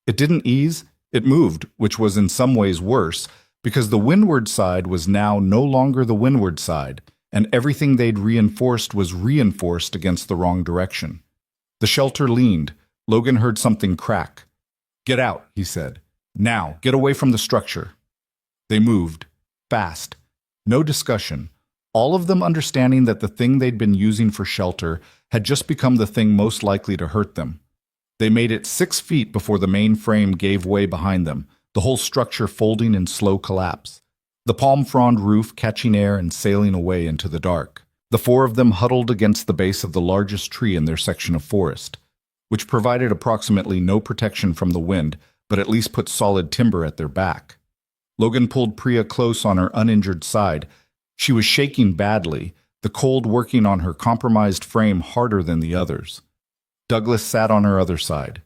It didn't ease, it moved, which was in some ways worse, because the windward side was now no longer the windward side, and everything they'd reinforced was reinforced against the wrong direction. The shelter leaned. Logan heard something crack. "Get out," he said. "Now, get away from the structure." They moved. Fast. No discussion. All of them understanding that the thing they'd been using for shelter had just become the thing most likely to hurt them. They made it 6 feet before the main frame gave way behind them, the whole structure folding in slow collapse. The palm frond roof catching air and sailing away into the dark. The 4 of them huddled against the base of the largest tree in their section of forest, which provided approximately no protection from the wind, but at least put solid timber at their back. Logan pulled Priya close on her uninjured side. She was shaking badly, the cold working on her compromised frame harder than the others. Douglas sat on her other side.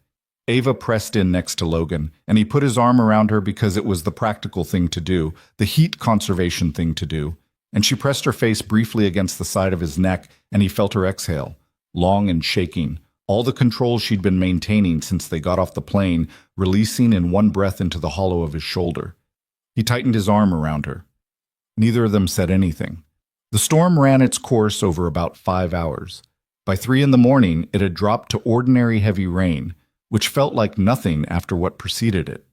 Ava pressed in next to Logan, and he put his arm around her because it was the practical thing to do, the heat conservation thing to do, and she pressed her face briefly against the side of his neck, and he felt her exhale, long and shaking, all the control she'd been maintaining since they got off the plane, releasing in one breath into the hollow of his shoulder. He tightened his arm around her. Neither of them said anything. The storm ran its course over about 5 hours. By 3 in the morning, it had dropped to ordinary heavy rain, which felt like nothing after what preceded it.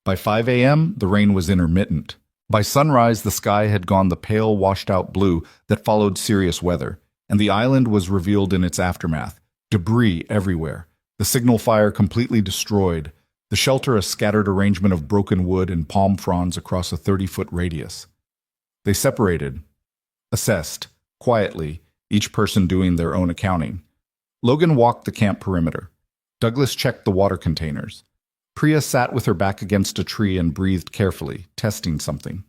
By 5 a.m., the rain was intermittent. By sunrise, the sky had gone the pale, washed-out blue that followed serious weather, and the island was revealed in its aftermath. Debris everywhere, the signal fire completely destroyed, the shelter a scattered arrangement of broken wood and palm fronds across a 30-foot radius. They separated, assessed, quietly, each person doing their own accounting. Logan walked the camp perimeter. Douglas checked the water containers. Priya sat with her back against a tree and breathed carefully, testing something.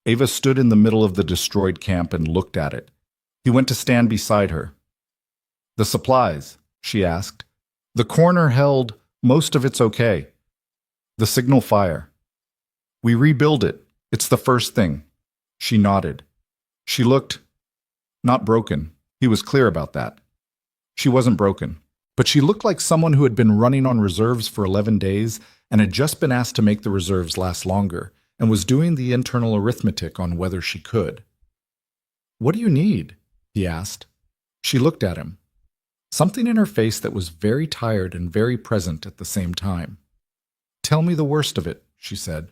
Ava stood in the middle of the destroyed camp and looked at it. He went to stand beside her. "The supplies?" she asked. "The corner held, most of it's okay." "The signal fire?" "We rebuild it. It's the first thing." She nodded. She looked not broken. He was clear about that. She wasn't broken. But she looked like someone who had been running on reserves for 11 days and had just been asked to make the reserves last longer, and was doing the internal arithmetic on whether she could. "What do you need?" he asked. She looked at him. Something in her face that was very tired and very present at the same time. "Tell me the worst of it," she said.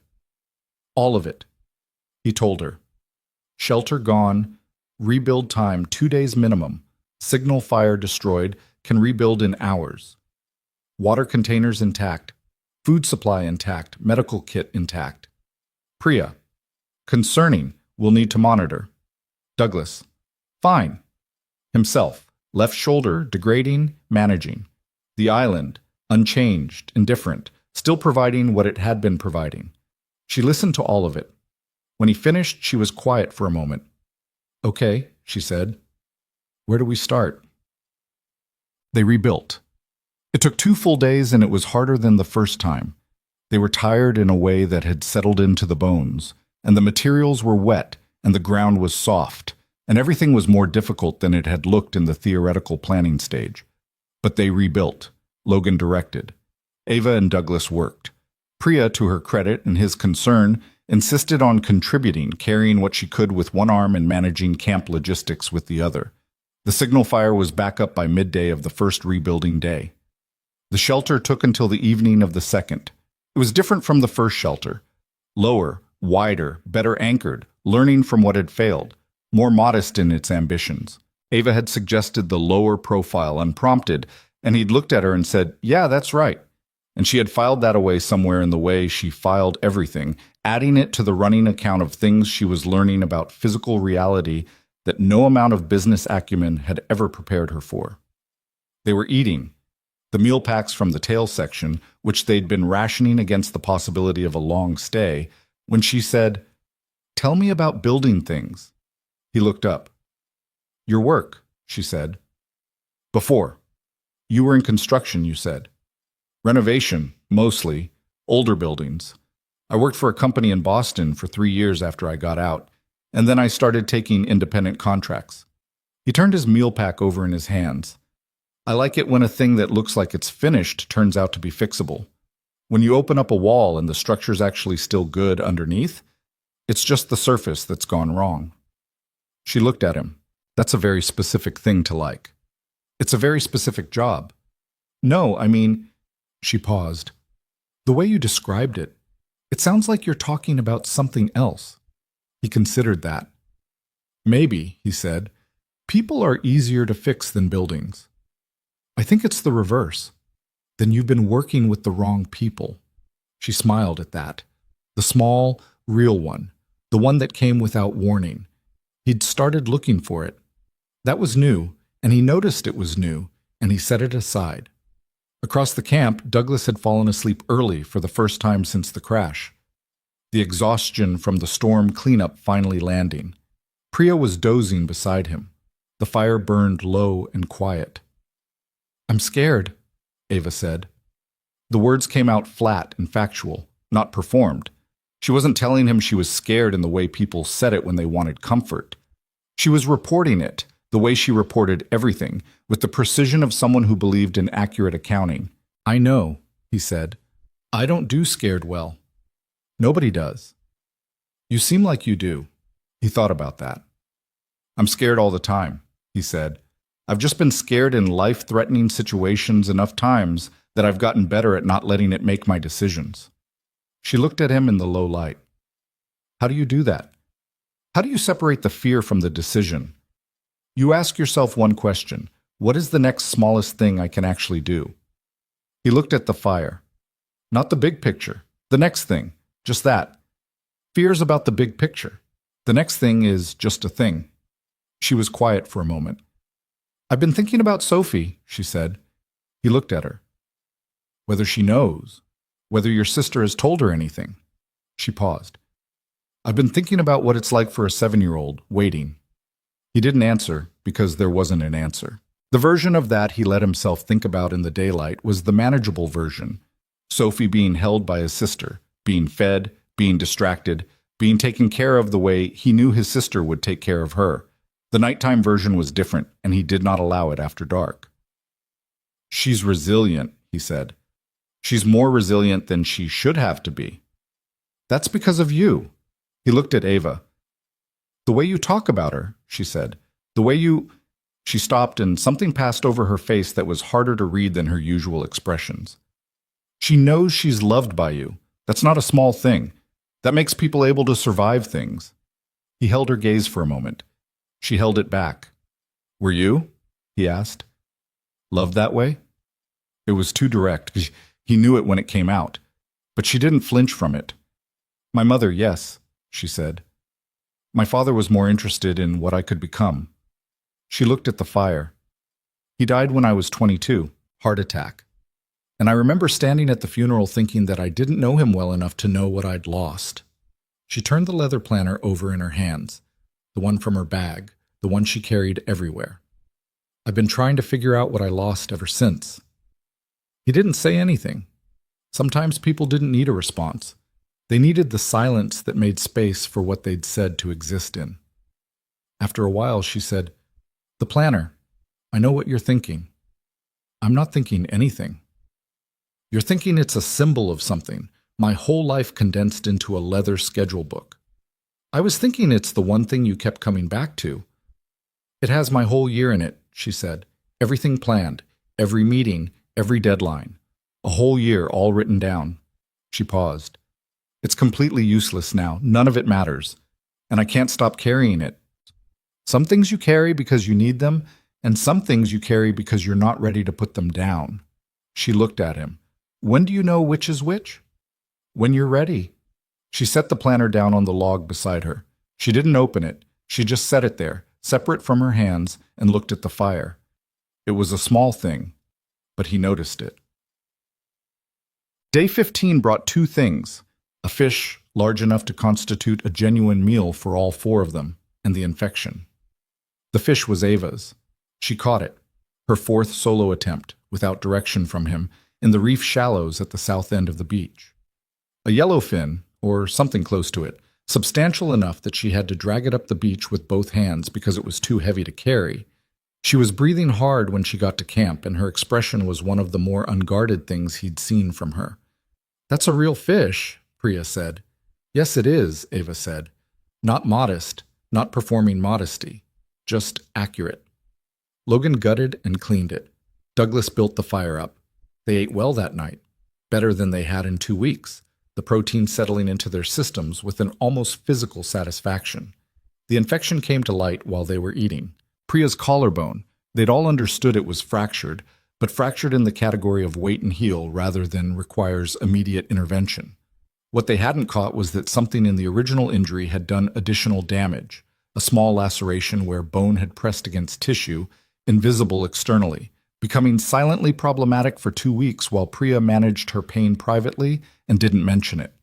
"All of it." He told her. Shelter gone, rebuild time 2 days minimum, signal fire destroyed, can rebuild in hours. Water containers intact, food supply intact, medical kit intact. Priya: "Concerning, we'll need to monitor." Douglas: "Fine." Himself: "Left shoulder, degrading, managing." The island: unchanged, indifferent, still providing what it had been providing. She listened to all of it. When he finished, she was quiet for a moment. "Okay," she said. "Where do we start?" They rebuilt. It took 2 full days, and it was harder than the first time. They were tired in a way that had settled into the bones, and the materials were wet, and the ground was soft, and everything was more difficult than it had looked in the theoretical planning stage. But they rebuilt. Logan directed. Ava and Douglas worked. Priya, to her credit and his concern, insisted on contributing, carrying what she could with one arm and managing camp logistics with the other. The signal fire was back up by midday of the first rebuilding day. The shelter took until the evening of the second. It was different from the first shelter. Lower, wider, better anchored, learning from what had failed, more modest in its ambitions. Ava had suggested the lower profile unprompted, and he'd looked at her and said, "Yeah, that's right." And she had filed that away somewhere in the way she filed everything, adding it to the running account of things she was learning about physical reality that no amount of business acumen had ever prepared her for. They were eating. The meal packs from the tail section, which they'd been rationing against the possibility of a long stay, when she said, "Tell me about building things." He looked up. "Your work," she said. "Before. You were in construction, you said." "Renovation, mostly. older buildings. I worked for a company in Boston for 3 years after I got out, and then I started taking independent contracts. He turned his meal pack over in his hands. I like it when a thing that looks like it's finished turns out to be fixable. When you open up a wall and the structure's actually still good underneath, it's just the surface that's gone wrong. She looked at him. That's a very specific thing to like. It's a very specific job. No, I mean, she paused. The way you described it, it sounds like you're talking about something else. He considered that. Maybe, he said, people are easier to fix than buildings. I think it's the reverse. Then you've been working with the wrong people. She smiled at that. The small, real one. The one that came without warning. He'd started looking for it. That was new, and he noticed it was new, and he set it aside. Across the camp, Douglas had fallen asleep early for the first time since the crash. The exhaustion from the storm cleanup finally landing. Priya was dozing beside him. The fire burned low and quiet. I'm scared, Ava said. The words came out flat and factual, not performed. She wasn't telling him she was scared in the way people said it when they wanted comfort. She was reporting it, the way she reported everything, with the precision of someone who believed in accurate accounting. I know, he said. I don't do scared well. Nobody does. You seem like you do. He thought about that. I'm scared all the time, he said. I've just been scared in life-threatening situations enough times that I've gotten better at not letting it make my decisions. She looked at him in the low light. How do you do that? How do you separate the fear from the decision? You ask yourself one question. What is the next smallest thing I can actually do? He looked at the fire. Not the big picture. The next thing. Just that. Fear's about the big picture. The next thing is just a thing. She was quiet for a moment. I've been thinking about Sophie, she said. He looked at her. Whether she knows, whether your sister has told her anything. She paused. I've been thinking about what it's like for a 7-year-old, waiting. He didn't answer because there wasn't an answer. The version of that he let himself think about in the daylight was the manageable version. Sophie being held by his sister, being fed, being distracted, being taken care of the way he knew his sister would take care of her. The nighttime version was different, and he did not allow it after dark. She's resilient, he said. She's more resilient than she should have to be. That's because of you. He looked at Ava. The way you talk about her, she said. The way you... She stopped and something passed over her face that was harder to read than her usual expressions. She knows she's loved by you. That's not a small thing. That makes people able to survive things. He held her gaze for a moment. She held it back. Were you? He asked. Loved that way? It was too direct. He knew it when it came out. But she didn't flinch from it. My mother, yes, she said. My father was more interested in what I could become. She looked at the fire. He died when I was 22, heart attack. And I remember standing at the funeral thinking that I didn't know him well enough to know what I'd lost. She turned the leather planner over in her hands, the one from her bag, the one she carried everywhere. I've been trying to figure out what I lost ever since. He didn't say anything. Sometimes people didn't need a response. They needed the silence that made space for what they'd said to exist in. After a while, she said, The planner. I know what you're thinking. I'm not thinking anything. You're thinking it's a symbol of something, my whole life condensed into a leather schedule book. I was thinking it's the one thing you kept coming back to. It has my whole year in it, she said. Everything planned, every meeting, every deadline. A whole year all written down. She paused. It's completely useless now. None of it matters. And I can't stop carrying it. Some things you carry because you need them, and some things you carry because you're not ready to put them down. She looked at him. When do you know which is which? When you're ready. She set the planner down on the log beside her. She didn't open it. She just set it there, separate from her hands, and looked at the fire. It was a small thing, but he noticed it. Day 15 brought 2 things. A fish large enough to constitute a genuine meal for all 4 of them, and the infection. The fish was Ava's. She caught it, her 4th solo attempt, without direction from him, in the reef shallows at the south end of the beach. A yellowfin, or something close to it, substantial enough that she had to drag it up the beach with both hands because it was too heavy to carry. She was breathing hard when she got to camp, and her expression was one of the more unguarded things he'd seen from her. "That's a real fish," Priya said. "Yes, it is," Ava said. "Not modest, not performing modesty, just accurate." Logan gutted and cleaned it. Douglas built the fire up. They ate well that night, better than they had in 2 weeks, the protein settling into their systems with an almost physical satisfaction. The infection came to light while they were eating. Priya's collarbone, they'd all understood it was fractured, but fractured in the category of wait and heal rather than requires immediate intervention. What they hadn't caught was that something in the original injury had done additional damage, a small laceration where bone had pressed against tissue, invisible externally, becoming silently problematic for 2 weeks while Priya managed her pain privately and didn't mention it.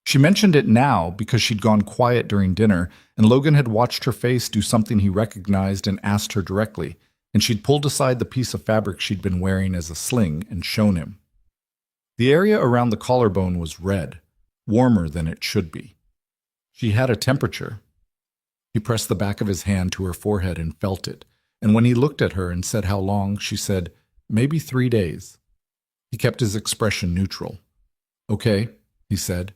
She mentioned it now because she'd gone quiet during dinner, and Logan had watched her face do something he recognized and asked her directly, and she'd pulled aside the piece of fabric she'd been wearing as a sling and shown him. The area around the collarbone was red, warmer than it should be. She had a temperature. He pressed the back of his hand to her forehead and felt it, and when he looked at her and said how long, she said, "Maybe 3 days." He kept his expression neutral. "Okay," he said.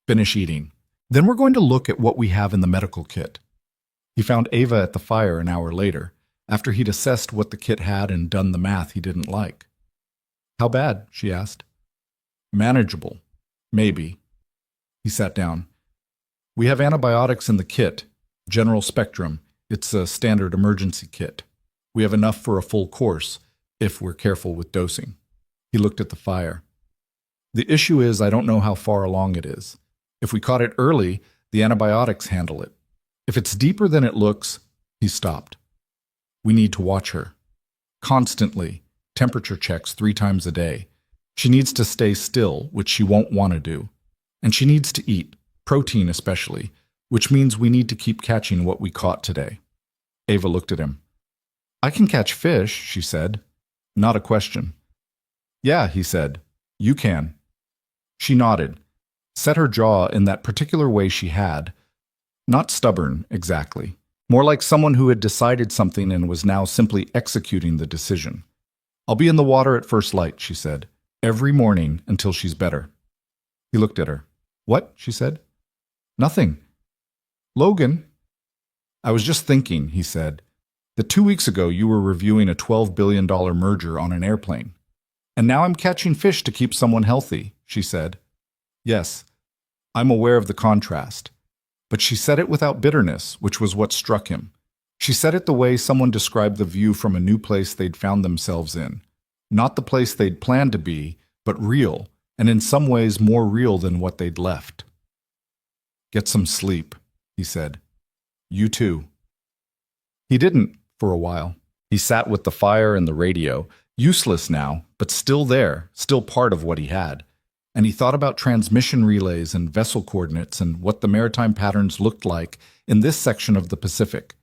"Finish eating. Then we're going to look at what we have in the medical kit." He found Ava at the fire an hour later, after he'd assessed what the kit had and done the math he didn't like. "How bad?" she asked. "Manageable. Maybe." He sat down. "We have antibiotics in the kit, general spectrum. It's a standard emergency kit. We have enough for a full course, if we're careful with dosing." He looked at the fire. "The issue is I don't know how far along it is. If we caught it early, the antibiotics handle it. If it's deeper than it looks..." He stopped. "We need to watch her. Constantly, temperature checks 3 times a day. She needs to stay still, which she won't want to do. And she needs to eat, protein especially, which means we need to keep catching what we caught today." Ava looked at him. "I can catch fish," she said. Not a question. "Yeah," he said. "You can." She nodded, set her jaw in that particular way she had. Not stubborn, exactly. More like someone who had decided something and was now simply executing the decision. "I'll be in the water at first light," she said. "Every morning until she's better." He looked at her. "What?" she said. "Nothing." "Logan." "I was just thinking," he said, "that 2 weeks ago you were reviewing a $12 billion merger on an airplane. And now I'm catching fish to keep someone healthy," she said. "Yes, I'm aware of the contrast." But she said it without bitterness, which was what struck him. She said it the way someone described the view from a new place they'd found themselves in. Not the place they'd planned to be, but real, and in some ways more real than what they'd left. "Get some sleep," he said. "You too." He didn't, for a while. He sat with the fire and the radio, useless now, but still there, still part of what he had. And he thought about transmission relays and vessel coordinates and what the maritime patterns looked like in this section of the Pacific.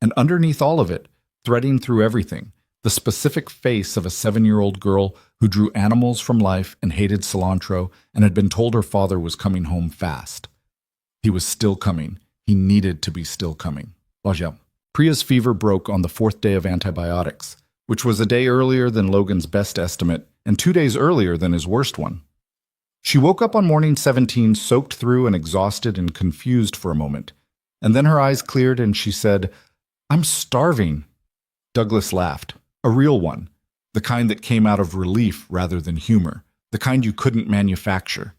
And underneath all of it, threading through everything, the specific face of a 7-year-old girl who drew animals from life and hated cilantro and had been told her father was coming home fast. He was still coming. He needed to be still coming. Priya's fever broke on the 4th day of antibiotics, which was a day earlier than Logan's best estimate and 2 days earlier than his worst one. She woke up on morning 17 soaked through and exhausted and confused for a moment, and then her eyes cleared and she said, "I'm starving." Douglas laughed, a real one, the kind that came out of relief rather than humor, the kind you couldn't manufacture.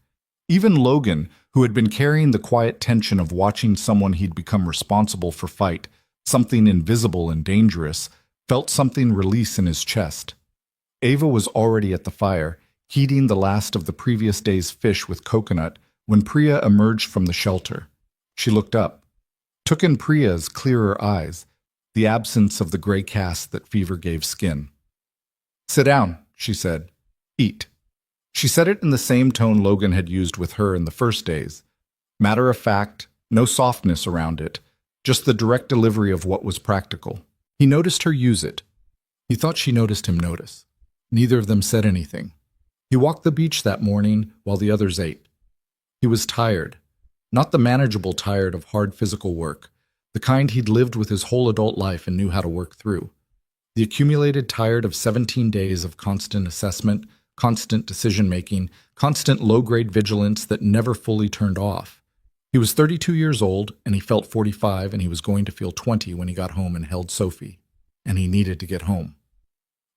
Even Logan, who had been carrying the quiet tension of watching someone he'd become responsible for fight, something invisible and dangerous, felt something release in his chest. Ava was already at the fire, heating the last of the previous day's fish with coconut when Priya emerged from the shelter. She looked up, took in Priya's clearer eyes, the absence of the gray cast that fever gave skin. "Sit down," she said. "Eat." She said it in the same tone Logan had used with her in the first days. Matter of fact, no softness around it, just the direct delivery of what was practical. He noticed her use it. He thought she noticed him notice. Neither of them said anything. He walked the beach that morning while the others ate. He was tired. Not the manageable tired of hard physical work, the kind he'd lived with his whole adult life and knew how to work through. The accumulated tired of 17 days of constant assessment, constant decision-making, constant low-grade vigilance that never fully turned off. He was 32 years old, and he felt 45, and he was going to feel 20 when he got home and held Sophie. And he needed to get home.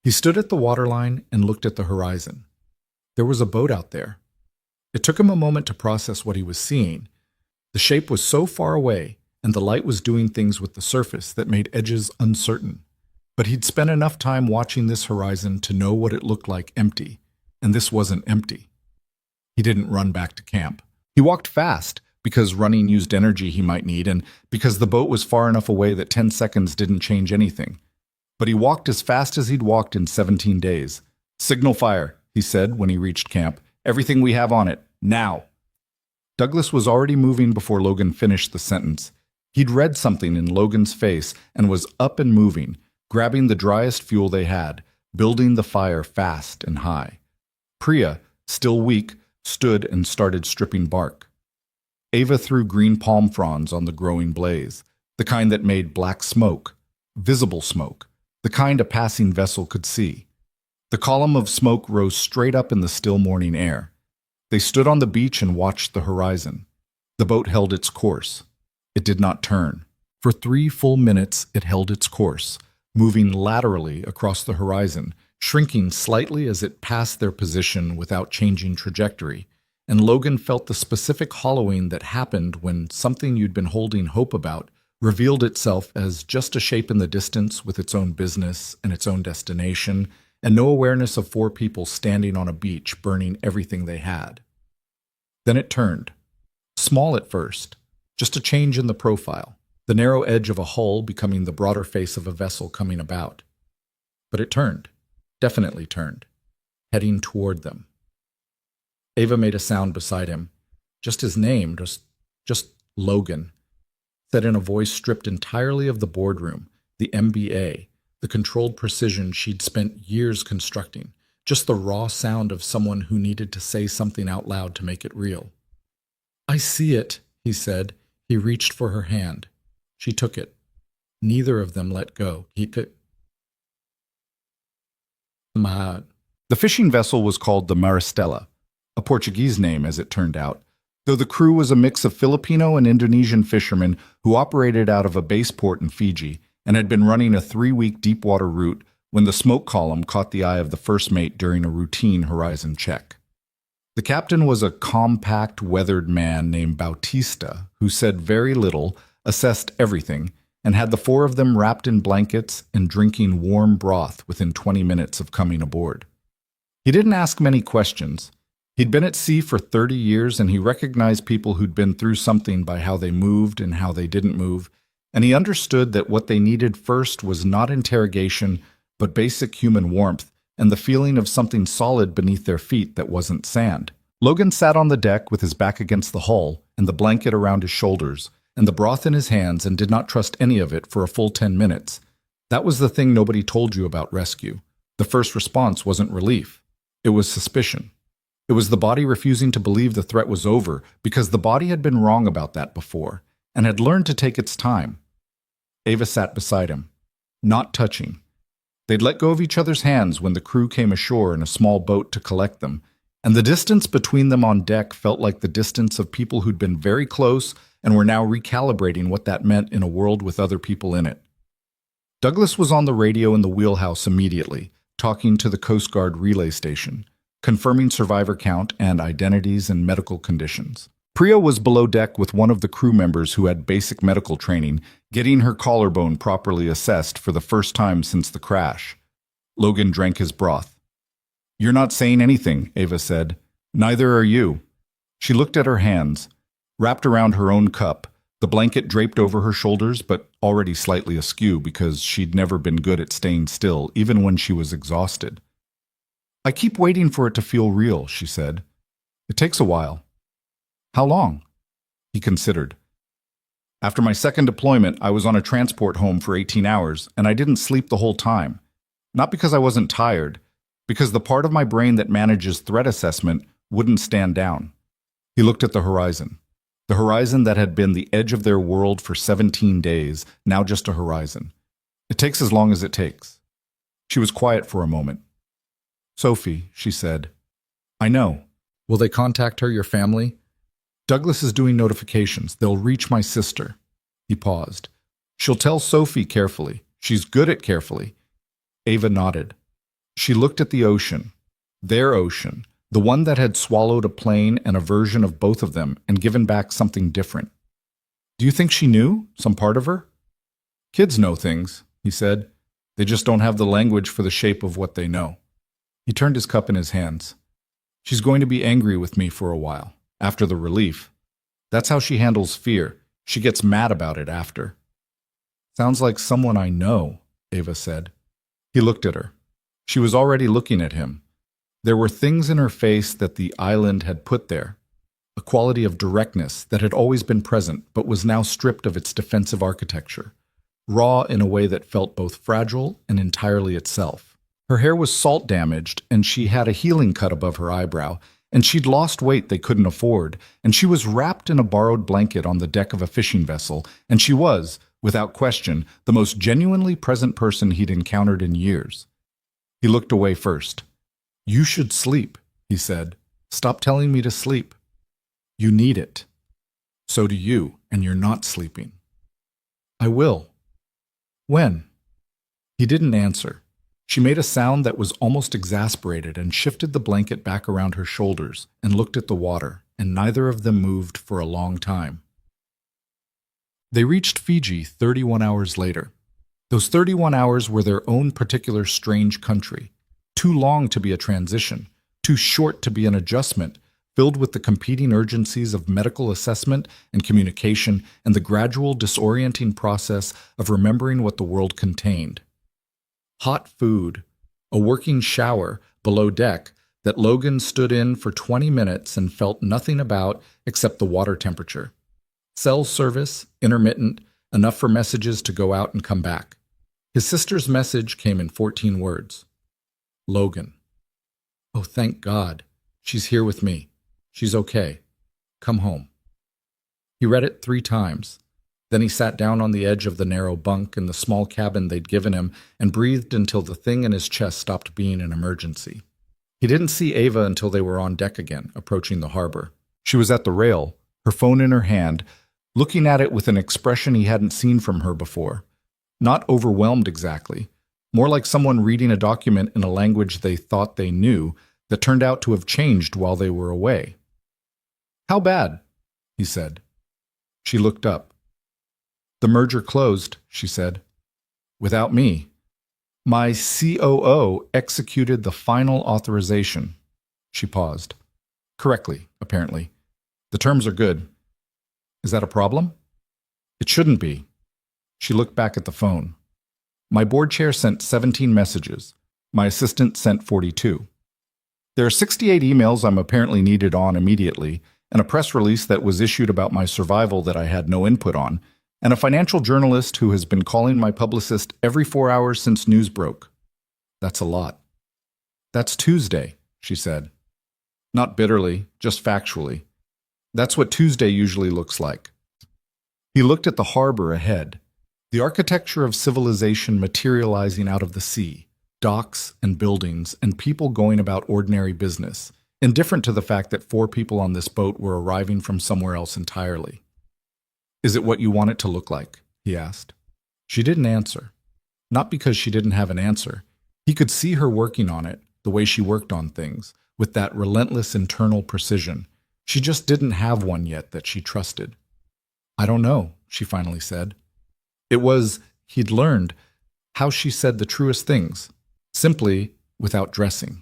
He stood at the waterline and looked at the horizon. There was a boat out there. It took him a moment to process what he was seeing. The shape was so far away, and the light was doing things with the surface that made edges uncertain. But he'd spent enough time watching this horizon to know what it looked like empty, and this wasn't empty. He didn't run back to camp. He walked fast, because running used energy he might need, and because the boat was far enough away that 10 seconds didn't change anything. But he walked as fast as he'd walked in 17 days. "Signal fire," he said when he reached camp. "Everything we have on it, now." Douglas was already moving before Logan finished the sentence. He'd read something in Logan's face and was up and moving, grabbing the driest fuel they had, building the fire fast and high. Priya, still weak, stood and started stripping bark. Ava threw green palm fronds on the growing blaze, the kind that made black smoke, visible smoke, the kind a passing vessel could see. The column of smoke rose straight up in the still morning air. They stood on the beach and watched the horizon. The boat held its course. It did not turn. For 3 full minutes it held its course, moving laterally across the horizon, shrinking slightly as it passed their position without changing trajectory, and Logan felt the specific hollowing that happened when something you'd been holding hope about revealed itself as just a shape in the distance with its own business and its own destination, and no awareness of 4 people standing on a beach burning everything they had. Then it turned. Small at first, just a change in the profile, the narrow edge of a hull becoming the broader face of a vessel coming about. But it turned, definitely turned, heading toward them. Ava made a sound beside him, just his name, just Logan, said in a voice stripped entirely of the boardroom, the MBA, the controlled precision she'd spent years constructing, just the raw sound of someone who needed to say something out loud to make it real. "I see it," he said. He reached for her hand. She took it. Neither of them let go. The fishing vessel was called the Maristela, a Portuguese name as it turned out, though the crew was a mix of Filipino and Indonesian fishermen who operated out of a base port in Fiji and had been running a 3-week deep-water route when the smoke column caught the eye of the first mate during a routine horizon check. The captain was a compact, weathered man named Bautista who said very little, assessed everything, and had the 4 of them wrapped in blankets and drinking warm broth within 20 minutes of coming aboard. He didn't ask many questions. He'd been at sea for 30 years, and he recognized people who'd been through something by how they moved and how they didn't move, and he understood that what they needed first was not interrogation, but basic human warmth and the feeling of something solid beneath their feet that wasn't sand. Logan sat on the deck with his back against the hull and the blanket around his shoulders and the broth in his hands and did not trust any of it for a full 10 minutes. That was the thing nobody told you about rescue. The first response wasn't relief. It was suspicion. It was the body refusing to believe the threat was over because the body had been wrong about that before and had learned to take its time. Ava sat beside him, not touching. They'd let go of each other's hands when the crew came ashore in a small boat to collect them, and the distance between them on deck felt like the distance of people who'd been very close and were now recalibrating what that meant in a world with other people in it. Douglas was on the radio in the wheelhouse immediately, talking to the Coast Guard relay station, confirming survivor count and identities and medical conditions. Priya was below deck with one of the crew members who had basic medical training, getting her collarbone properly assessed for the first time since the crash. Logan drank his broth. "You're not saying anything," Ava said. "Neither are you." She looked at her hands, wrapped around her own cup, the blanket draped over her shoulders but already slightly askew because she'd never been good at staying still, even when she was exhausted. "I keep waiting for it to feel real," she said. "It takes a while." "How long?" He considered. "After my second deployment, I was on a transport home for 18 hours, and I didn't sleep the whole time. Not because I wasn't tired, because the part of my brain that manages threat assessment wouldn't stand down. He looked at the horizon. The horizon that had been the edge of their world for 17 days, now just a horizon. It takes as long as it takes. She was quiet for a moment. Sophie, she said. I know. Will they contact her, your family? Douglas is doing notifications. They'll reach my sister. He paused. She'll tell Sophie carefully. She's good at carefully. Ava nodded. She looked at the ocean. Their ocean. The one that had swallowed a plane and a version of both of them and given back something different. Do you think she knew? Some part of her? Kids know things, he said. They just don't have the language for the shape of what they know. He turned his cup in his hands. She's going to be angry with me for a while, after the relief. That's how she handles fear. She gets mad about it after. Sounds like someone I know, Ava said. He looked at her. She was already looking at him. There were things in her face that the island had put there, a quality of directness that had always been present but was now stripped of its defensive architecture, raw in a way that felt both fragile and entirely itself. Her hair was salt damaged, and she had a healing cut above her eyebrow, and she'd lost weight they couldn't afford, and she was wrapped in a borrowed blanket on the deck of a fishing vessel, and she was, without question, the most genuinely present person he'd encountered in years. He looked away first. You should sleep, he said. Stop telling me to sleep. You need it. So do you, and you're not sleeping. I will. When? He didn't answer. She made a sound that was almost exasperated and shifted the blanket back around her shoulders and looked at the water, and neither of them moved for a long time. They reached Fiji 31 hours later. Those 31 hours were their own particular strange country, too long to be a transition, too short to be an adjustment, filled with the competing urgencies of medical assessment and communication and the gradual disorienting process of remembering what the world contained. Hot food, a working shower below deck that Logan stood in for 20 minutes and felt nothing about except the water temperature. Cell service, intermittent, enough for messages to go out and come back. His sister's message came in 14 words. Logan. Oh, thank God. She's here with me. She's okay. Come home. He read it 3 times. Then he sat down on the edge of the narrow bunk in the small cabin they'd given him and breathed until the thing in his chest stopped being an emergency. He didn't see Ava until they were on deck again, approaching the harbor. She was at the rail, her phone in her hand, looking at it with an expression he hadn't seen from her before. Not overwhelmed exactly, more like someone reading a document in a language they thought they knew that turned out to have changed while they were away. How bad? He said. She looked up. The merger closed, she said. Without me. My COO executed the final authorization. She paused. Correctly, apparently. The terms are good. Is that a problem? It shouldn't be. She looked back at the phone. My board chair sent 17 messages. My assistant sent 42. There are 68 emails I'm apparently needed on immediately, and a press release that was issued about my survival that I had no input on, and a financial journalist who has been calling my publicist every 4 hours since news broke. That's a lot. That's Tuesday, she said. Not bitterly, just factually. That's what Tuesday usually looks like. He looked at the harbor ahead, the architecture of civilization materializing out of the sea, docks and buildings and people going about ordinary business, indifferent to the fact that 4 people on this boat were arriving from somewhere else entirely. Is it what you want it to look like? He asked. She didn't answer. Not because she didn't have an answer. He could see her working on it, the way she worked on things, with that relentless internal precision. She just didn't have one yet that she trusted. I don't know, she finally said. It was, he'd learned, how she said the truest things, simply without dressing.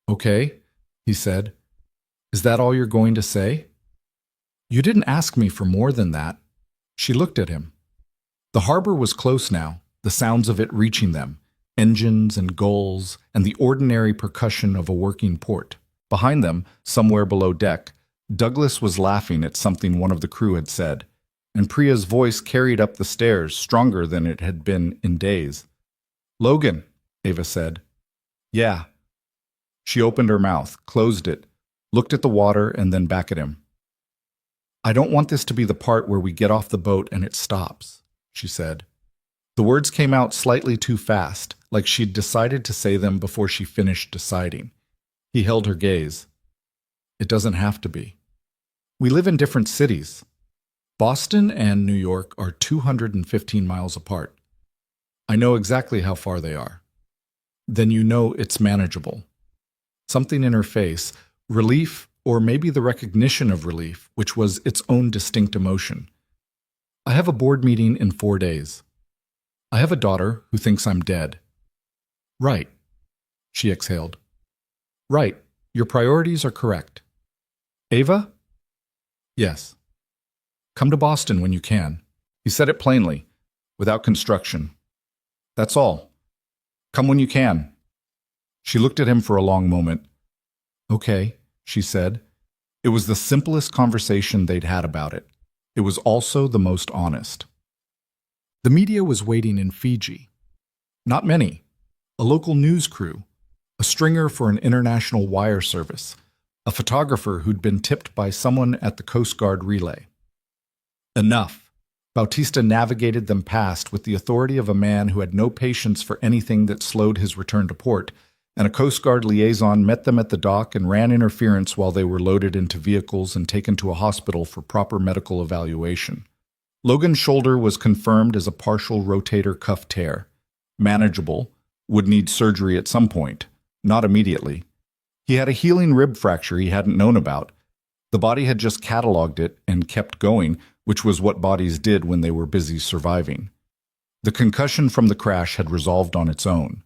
Okay, he said. Is that all you're going to say? You didn't ask me for more than that. She looked at him. The harbor was close now, the sounds of it reaching them, engines and gulls and the ordinary percussion of a working port. Behind them, somewhere below deck, Douglas was laughing at something one of the crew had said, and Priya's voice carried up the stairs stronger than it had been in days. Logan, Ava said. Yeah. She opened her mouth, closed it, looked at the water, and then back at him. "I don't want this to be the part where we get off the boat and it stops," she said. The words came out slightly too fast, like she'd decided to say them before she finished deciding. He held her gaze. "It doesn't have to be. We live in different cities. Boston and New York are 215 miles apart. I know exactly how far they are. Then you know it's manageable." Something in her face, relief, or maybe the recognition of relief, which was its own distinct emotion. "I have a board meeting in 4 days. I have a daughter who thinks I'm dead." "Right," she exhaled. "Right, your priorities are correct." "Ava?" "Yes." "Come to Boston when you can." He said it plainly, without construction. "That's all. Come when you can." She looked at him for a long moment. "Okay," she said. It was the simplest conversation they'd had about it. It was also the most honest. The media was waiting in Fiji. Not many. A local news crew, a stringer for an international wire service, a photographer who'd been tipped by someone at the Coast Guard relay. Enough. Bautista navigated them past with the authority of a man who had no patience for anything that slowed his return to port, and a Coast Guard liaison met them at the dock and ran interference while they were loaded into vehicles and taken to a hospital for proper medical evaluation. Logan's shoulder was confirmed as a partial rotator cuff tear. Manageable, would need surgery at some point, not immediately. He had a healing rib fracture he hadn't known about. The body had just cataloged it and kept going, which was what bodies did when they were busy surviving. The concussion from the crash had resolved on its own.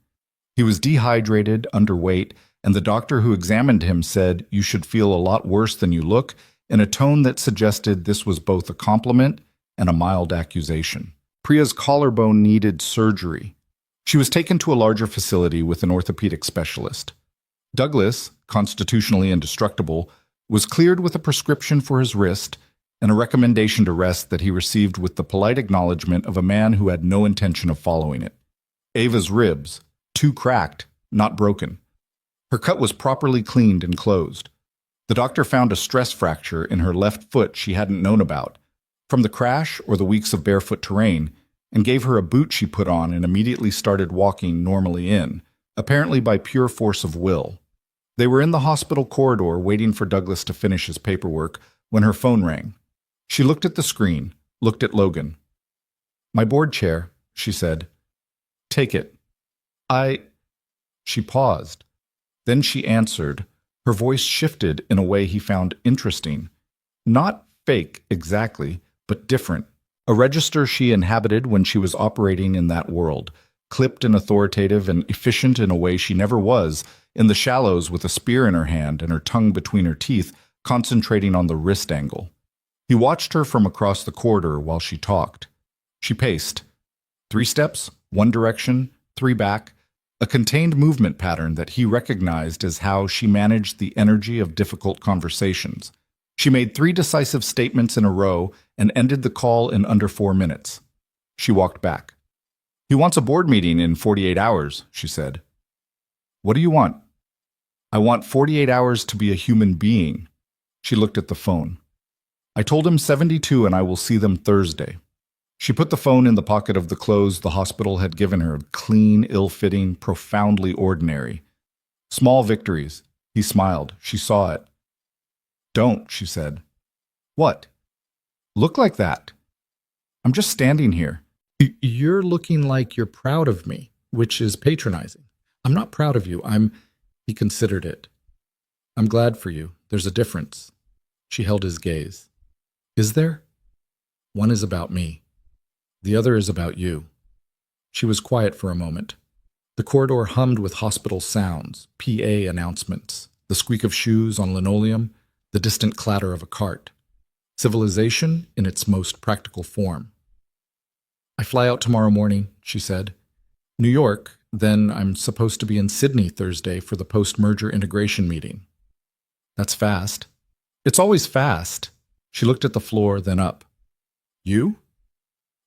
He was dehydrated, underweight, and the doctor who examined him said, "You should feel a lot worse than you look," in a tone that suggested this was both a compliment and a mild accusation. Priya's collarbone needed surgery. She was taken to a larger facility with an orthopedic specialist. Douglas, constitutionally indestructible, was cleared with a prescription for his wrist and a recommendation to rest that he received with the polite acknowledgement of a man who had no intention of following it. Ava's ribs, too cracked, not broken. Her cut was properly cleaned and closed. The doctor found a stress fracture in her left foot she hadn't known about, from the crash or the weeks of barefoot terrain, and gave her a boot she put on and immediately started walking normally in, apparently by pure force of will. They were in the hospital corridor waiting for Douglas to finish his paperwork when her phone rang. She looked at the screen, looked at Logan. "My board chair," she said. "Take it." She paused. Then she answered. Her voice shifted in a way he found interesting. Not fake exactly, but different. A register she inhabited when she was operating in that world, clipped and authoritative and efficient in a way she never was, in the shallows with a spear in her hand and her tongue between her teeth, concentrating on the wrist angle. He watched her from across the corridor while she talked. She paced. 3 steps, 1 direction, 3 back, a contained movement pattern that he recognized as how she managed the energy of difficult conversations. She made 3 decisive statements in a row and ended the call in under 4 minutes. She walked back. "He wants a board meeting in 48 hours, she said. "What do you want?" "I want 48 hours to be a human being." She looked at the phone. "I told him 72 and I will see them Thursday." She put the phone in the pocket of the clothes the hospital had given her, clean, ill-fitting, profoundly ordinary. Small victories. He smiled. She saw it. "Don't," she said. "What?" "Look like that." "I'm just standing here." "You're looking like you're proud of me, which is patronizing." "I'm not proud of you. He considered it. "I'm glad for you. There's a difference." She held his gaze. "Is there?" "One is about me. The other is about you." She was quiet for a moment. The corridor hummed with hospital sounds, PA announcements, the squeak of shoes on linoleum, the distant clatter of a cart. Civilization in its most practical form. "I fly out tomorrow morning," she said. "New York, then I'm supposed to be in Sydney Thursday for the post-merger integration meeting." "That's fast." "It's always fast." She looked at the floor, then up. "You?"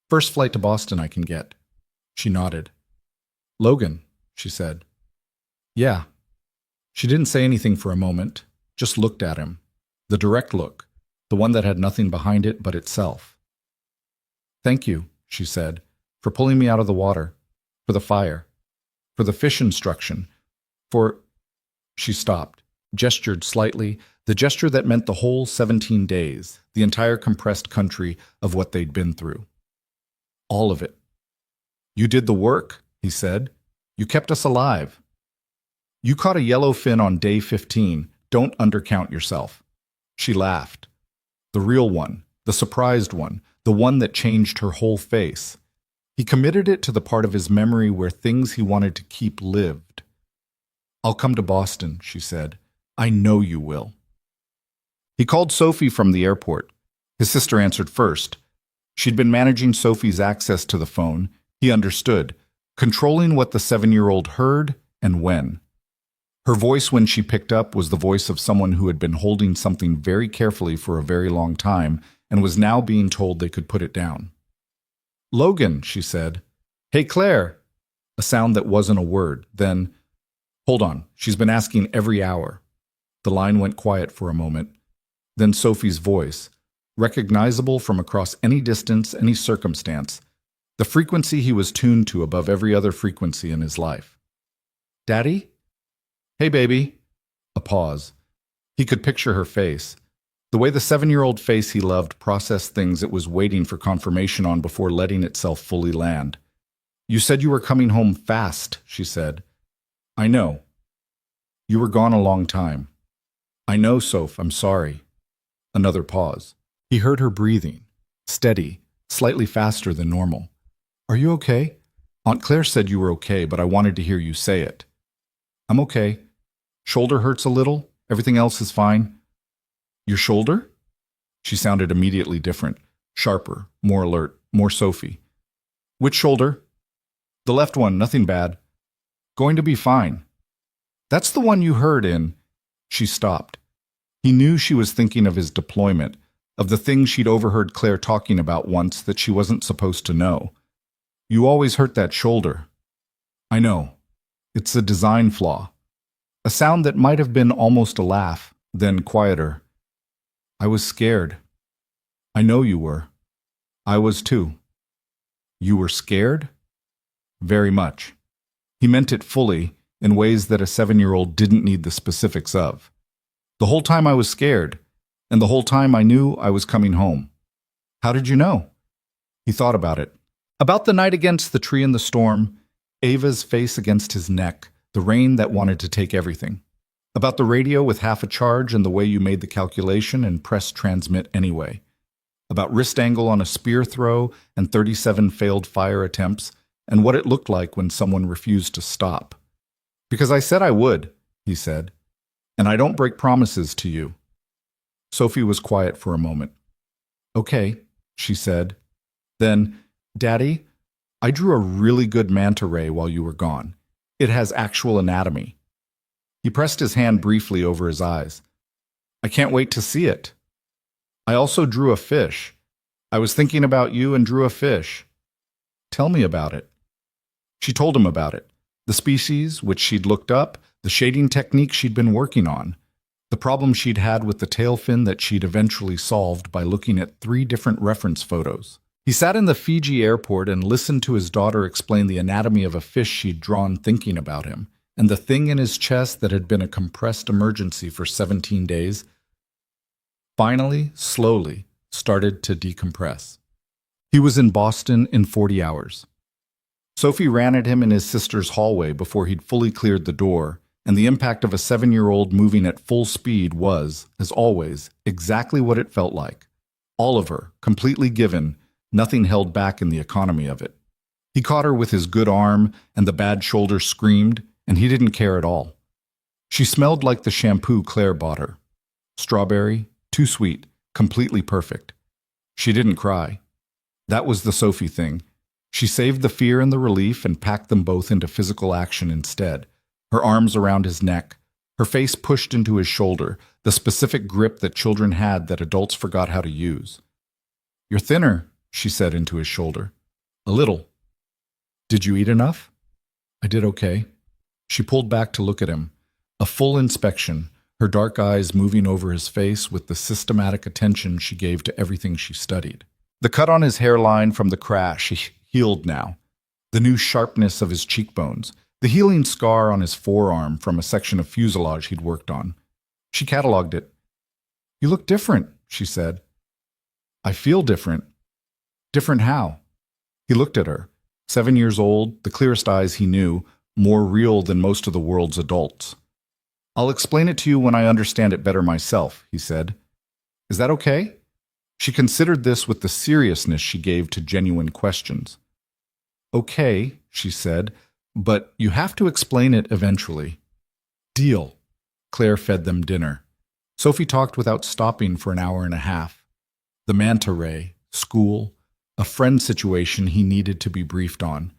"First flight to Boston I can get." She nodded. "Logan," she said. "Yeah." She didn't say anything for a moment. just looked at him. The direct look, the one that had nothing behind it but itself. "Thank you," she said, "for pulling me out of the water, for the fire, for the fish instruction, for—" She stopped, gestured slightly, the gesture that meant the whole 17 days, the entire compressed country of what they'd been through. All of it. "You did the work," he said. "You kept us alive. You caught a yellowfin on day 15. Don't undercount yourself." She laughed. The real one, the surprised one, the one that changed her whole face. He committed it to the part of his memory where things he wanted to keep lived. "I'll come to Boston," she said. "I know you will." He called Sophie from the airport. His sister answered first. She'd been managing Sophie's access to the phone. He understood, controlling what the 7-year-old heard and when. Her voice when she picked up was the voice of someone who had been holding something very carefully for a very long time and was now being told they could put it down. "Logan," she said. "Hey, Claire." A sound that wasn't a word. Then, "Hold on, she's been asking every hour." The line went quiet for a moment. Then Sophie's voice, recognizable from across any distance, any circumstance, the frequency he was tuned to above every other frequency in his life. "Daddy?" "Hey, baby." A pause. He could picture her face. The way the 7-year-old face he loved processed things it was waiting for confirmation on before letting itself fully land. "You said you were coming home fast," she said. "I know. You were gone a long time." "I know, Soph, I'm sorry." Another pause. He heard her breathing, steady, slightly faster than normal. "Are you okay? Aunt Claire said you were okay, but I wanted to hear you say it." "I'm okay. Shoulder hurts a little. Everything else is fine." "Your shoulder?" She sounded immediately different, sharper, more alert, more Sophie. "Which shoulder?" "The left one, nothing bad." "Going to be fine." "That's the one you heard in—" She stopped. He knew she was thinking of his deployment, of the things she'd overheard Claire talking about once that she wasn't supposed to know. "You always hurt that shoulder." "I know. It's a design flaw." A sound that might have been almost a laugh, then quieter. "I was scared." "I know you were. I was too." "You were scared?" "Very much." He meant it fully, in ways that a 7-year-old didn't need the specifics of. "The whole time I was scared, and the whole time I knew I was coming home." "How did you know?" He thought about it. About the night against the tree in the storm, Ava's face against his neck, the rain that wanted to take everything. About the radio with half a charge and the way you made the calculation and pressed transmit anyway. About wrist angle on a spear throw and 37 failed fire attempts, and what it looked like when someone refused to stop. "Because I said I would," he said. "And I don't break promises to you." Sophie was quiet for a moment. "Okay," she said. Then, "Daddy, I drew a really good manta ray while you were gone. It has actual anatomy." He pressed his hand briefly over his eyes. "I can't wait to see it." "I also drew a fish. I was thinking about you and drew a fish." "Tell me about it." She told him about it. The species, which she'd looked up, the shading technique she'd been working on, the problem she'd had with the tail fin that she'd eventually solved by looking at 3 different reference photos. He sat in the Fiji airport and listened to his daughter explain the anatomy of a fish she'd drawn thinking about him, and the thing in his chest that had been a compressed emergency for 17 days, finally, slowly, started to decompress. He was in Boston in 40 hours. Sophie ran at him in his sister's hallway before he'd fully cleared the door, and the impact of a 7-year-old moving at full speed was, as always, exactly what it felt like. All of her, completely given, nothing held back in the economy of it. He caught her with his good arm, and the bad shoulder screamed, and he didn't care at all. She smelled like the shampoo Claire bought her. Strawberry, too sweet, completely perfect. She didn't cry. That was the Sophie thing. She saved the fear and the relief and packed them both into physical action instead, her arms around his neck, her face pushed into his shoulder, the specific grip that children had that adults forgot how to use. "You're thinner," she said into his shoulder. "A little." "Did you eat enough?" "I did okay." She pulled back to look at him. A full inspection, her dark eyes moving over his face with the systematic attention she gave to everything she studied. The cut on his hairline from the crash healed now, the new sharpness of his cheekbones, the healing scar on his forearm from a section of fuselage he'd worked on. She cataloged it. "You look different," she said. "I feel different." "Different how?" He looked at her. 7 years old, the clearest eyes he knew, more real than most of the world's adults. "I'll explain it to you when I understand it better myself," he said. "Is that okay?" She considered this with the seriousness she gave to genuine questions. "Okay," she said, "but you have to explain it eventually." "Deal." Claire fed them dinner. Sophie talked without stopping for an hour and a half. The manta ray, school, a friend situation he needed to be briefed on,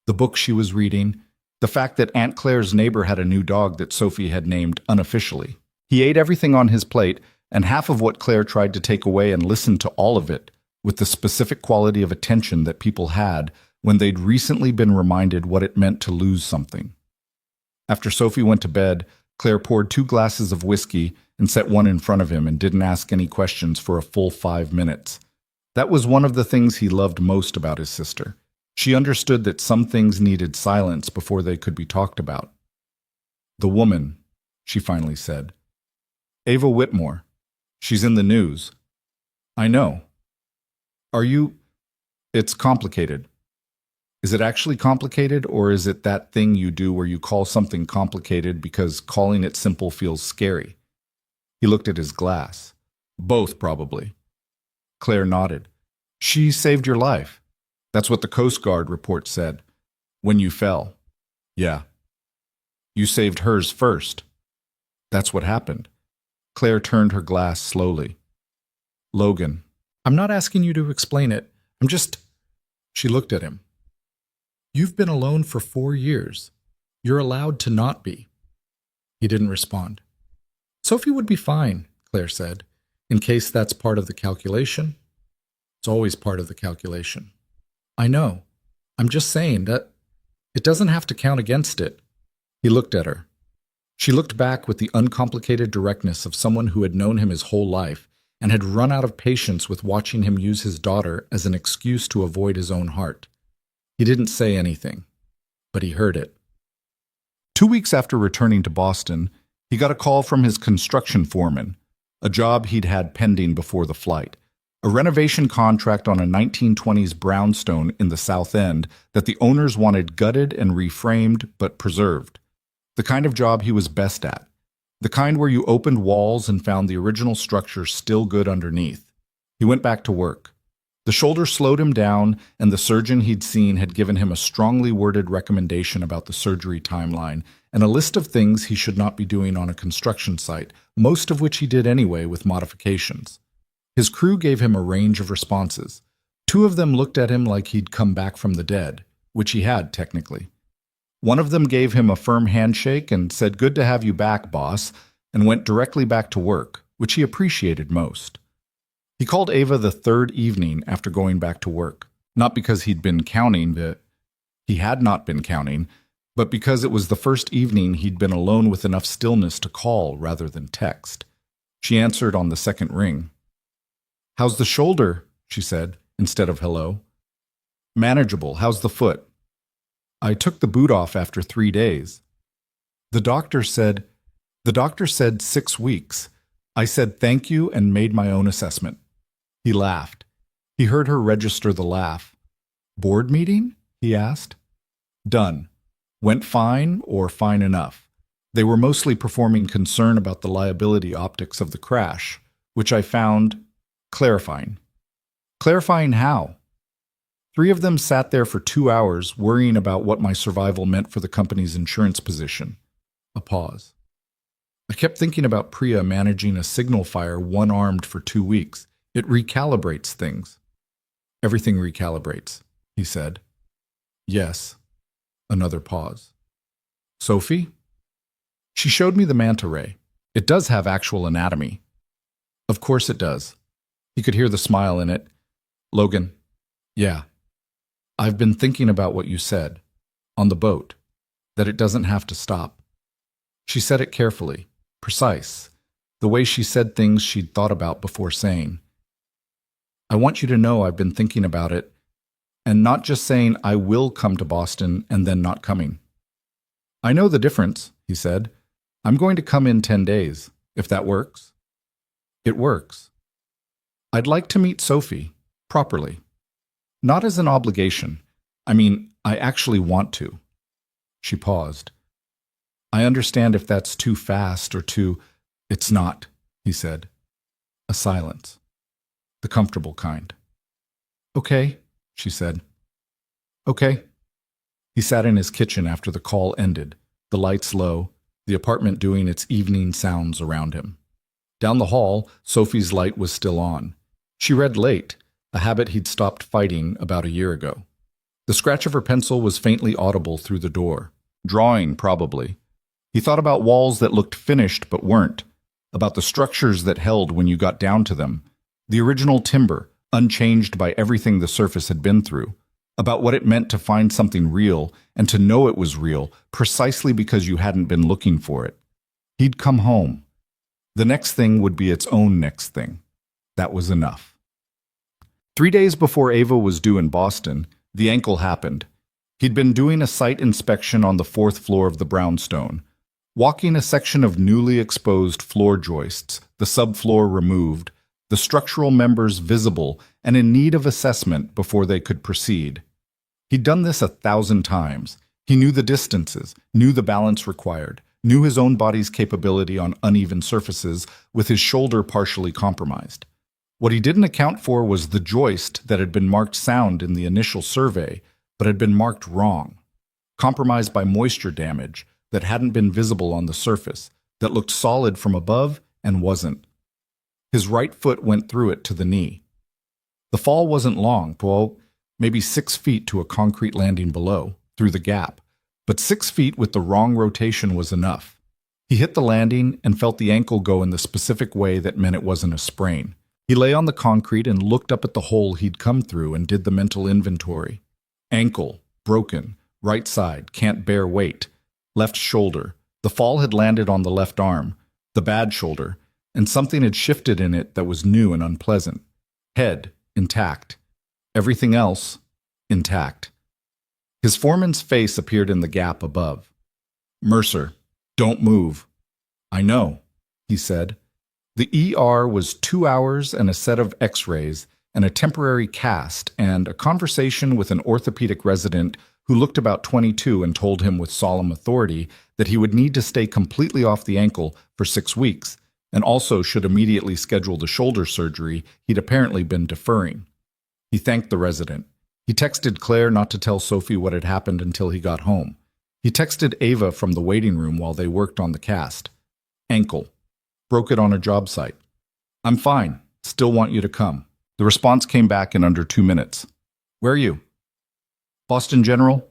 the book she was reading, the fact that Aunt Claire's neighbor had a new dog that Sophie had named unofficially. He ate everything on his plate, and half of what Claire tried to take away and listened to all of it, with the specific quality of attention that people had when they'd recently been reminded what it meant to lose something. After Sophie went to bed, Claire poured 2 glasses of whiskey and set one in front of him and didn't ask any questions for a full 5 minutes. That was one of the things he loved most about his sister. She understood that some things needed silence before they could be talked about. "The woman," she finally said. "Ava Whitmore. She's in the news." "I know." "Are you—" "It's complicated." "Is it actually complicated, or is it that thing you do where you call something complicated because calling it simple feels scary?" He looked at his glass. "Both, probably." Claire nodded. "She saved your life. That's what the Coast Guard report said. When you fell." "Yeah." "You saved hers first." "That's what happened." Claire turned her glass slowly. "Logan, I'm not asking you to explain it. I'm just—" She looked at him. "You've been alone for 4 years. You're allowed to not be." He didn't respond. "Sophie would be fine," Claire said. "In case that's part of the calculation." "It's always part of the calculation." "I know. I'm just saying that it doesn't have to count against it." He looked at her. She looked back with the uncomplicated directness of someone who had known him his whole life and had run out of patience with watching him use his daughter as an excuse to avoid his own heart. He didn't say anything, but he heard it. 2 weeks after returning to Boston, he got a call from his construction foreman, a job he'd had pending before the flight, a renovation contract on a 1920s brownstone in the South End that the owners wanted gutted and reframed but preserved. The kind of job he was best at, the kind where you opened walls and found the original structure still good underneath. He went back to work. The shoulder slowed him down, and the surgeon he'd seen had given him a strongly worded recommendation about the surgery timeline and a list of things he should not be doing on a construction site, most of which he did anyway with modifications. His crew gave him a range of responses. 2 of them looked at him like he'd come back from the dead, which he had technically. One of them gave him a firm handshake and said, "Good to have you back, boss," and went directly back to work, which he appreciated most. He called Ava the 3rd evening after going back to work, not because he had not been counting, but because it was the first evening he'd been alone with enough stillness to call rather than text. She answered on the 2nd ring. "How's the shoulder?" she said, instead of hello. "Manageable. How's the foot?" "I took the boot off after 3 days." The doctor said 6 weeks. I said thank you and made my own assessment." He laughed. He heard her register the laugh. "Board meeting?" he asked. "Done. Went fine or fine enough. They were mostly performing concern about the liability optics of the crash, which I found clarifying." "Clarifying how?" 3 of them sat there for 2 hours worrying about what my survival meant for the company's insurance position. A pause. "I kept thinking about Priya managing a signal fire one-armed for 2 weeks. It recalibrates things." "Everything recalibrates," he said. "Yes." Another pause. "Sophie?" "She showed me the manta ray. It does have actual anatomy." "Of course it does." He could hear the smile in it. "Logan." "Yeah. I've been thinking about what you said. On the boat. That it doesn't have to stop." She said it carefully, precise, the way she said things she'd thought about before saying. I want you to know I've been thinking about it, and not just saying I will come to Boston and then not coming. I know the difference, he said. I'm going to come in 10 days, if that works. It works. I'd like to meet Sophie, properly. Not as an obligation. I actually want to. She paused. I understand if that's too fast or too... It's not, he said. A silence. The comfortable kind. Okay, she said. Okay. He sat in his kitchen after the call ended, the lights low, the apartment doing its evening sounds around him. Down the hall, Sophie's light was still on. She read late, a habit he'd stopped fighting about a year ago. The scratch of her pencil was faintly audible through the door. Drawing, probably. He thought about walls that looked finished but weren't, about the structures that held when you got down to them, the original timber, unchanged by everything the surface had been through, about what it meant to find something real and to know it was real precisely because you hadn't been looking for it. He'd come home. The next thing would be its own next thing. That was enough. 3 days before Ava was due in Boston, the ankle happened. He'd been doing a site inspection on the 4th floor of the brownstone, walking a section of newly exposed floor joists, the subfloor removed, the structural members visible and in need of assessment before they could proceed. He'd done this 1,000 times. He knew the distances, knew the balance required, knew his own body's capability on uneven surfaces with his shoulder partially compromised. What he didn't account for was the joist that had been marked sound in the initial survey, but had been marked wrong. Compromised by moisture damage that hadn't been visible on the surface, that looked solid from above and wasn't. His right foot went through it to the knee. The fall wasn't long, maybe 6 feet to a concrete landing below, through the gap, but 6 feet with the wrong rotation was enough. He hit the landing and felt the ankle go in the specific way that meant it wasn't a sprain. He lay on the concrete and looked up at the hole he'd come through and did the mental inventory. Ankle, broken, right side, can't bear weight, left shoulder. The fall had landed on the left arm, the bad shoulder, and something had shifted in it that was new and unpleasant. Head, intact. Everything else, intact. His foreman's face appeared in the gap above. Mercer, don't move. I know, he said. The ER was 2 hours and a set of x-rays and a temporary cast and a conversation with an orthopedic resident who looked about 22 and told him with solemn authority that he would need to stay completely off the ankle for 6 weeks and also should immediately schedule the shoulder surgery he'd apparently been deferring. He thanked the resident. He texted Claire not to tell Sophie what had happened until he got home. He texted Ava from the waiting room while they worked on the cast. Ankle. Broke it on a job site. I'm fine. Still want you to come. The response came back in under 2 minutes. Where are you? Boston General?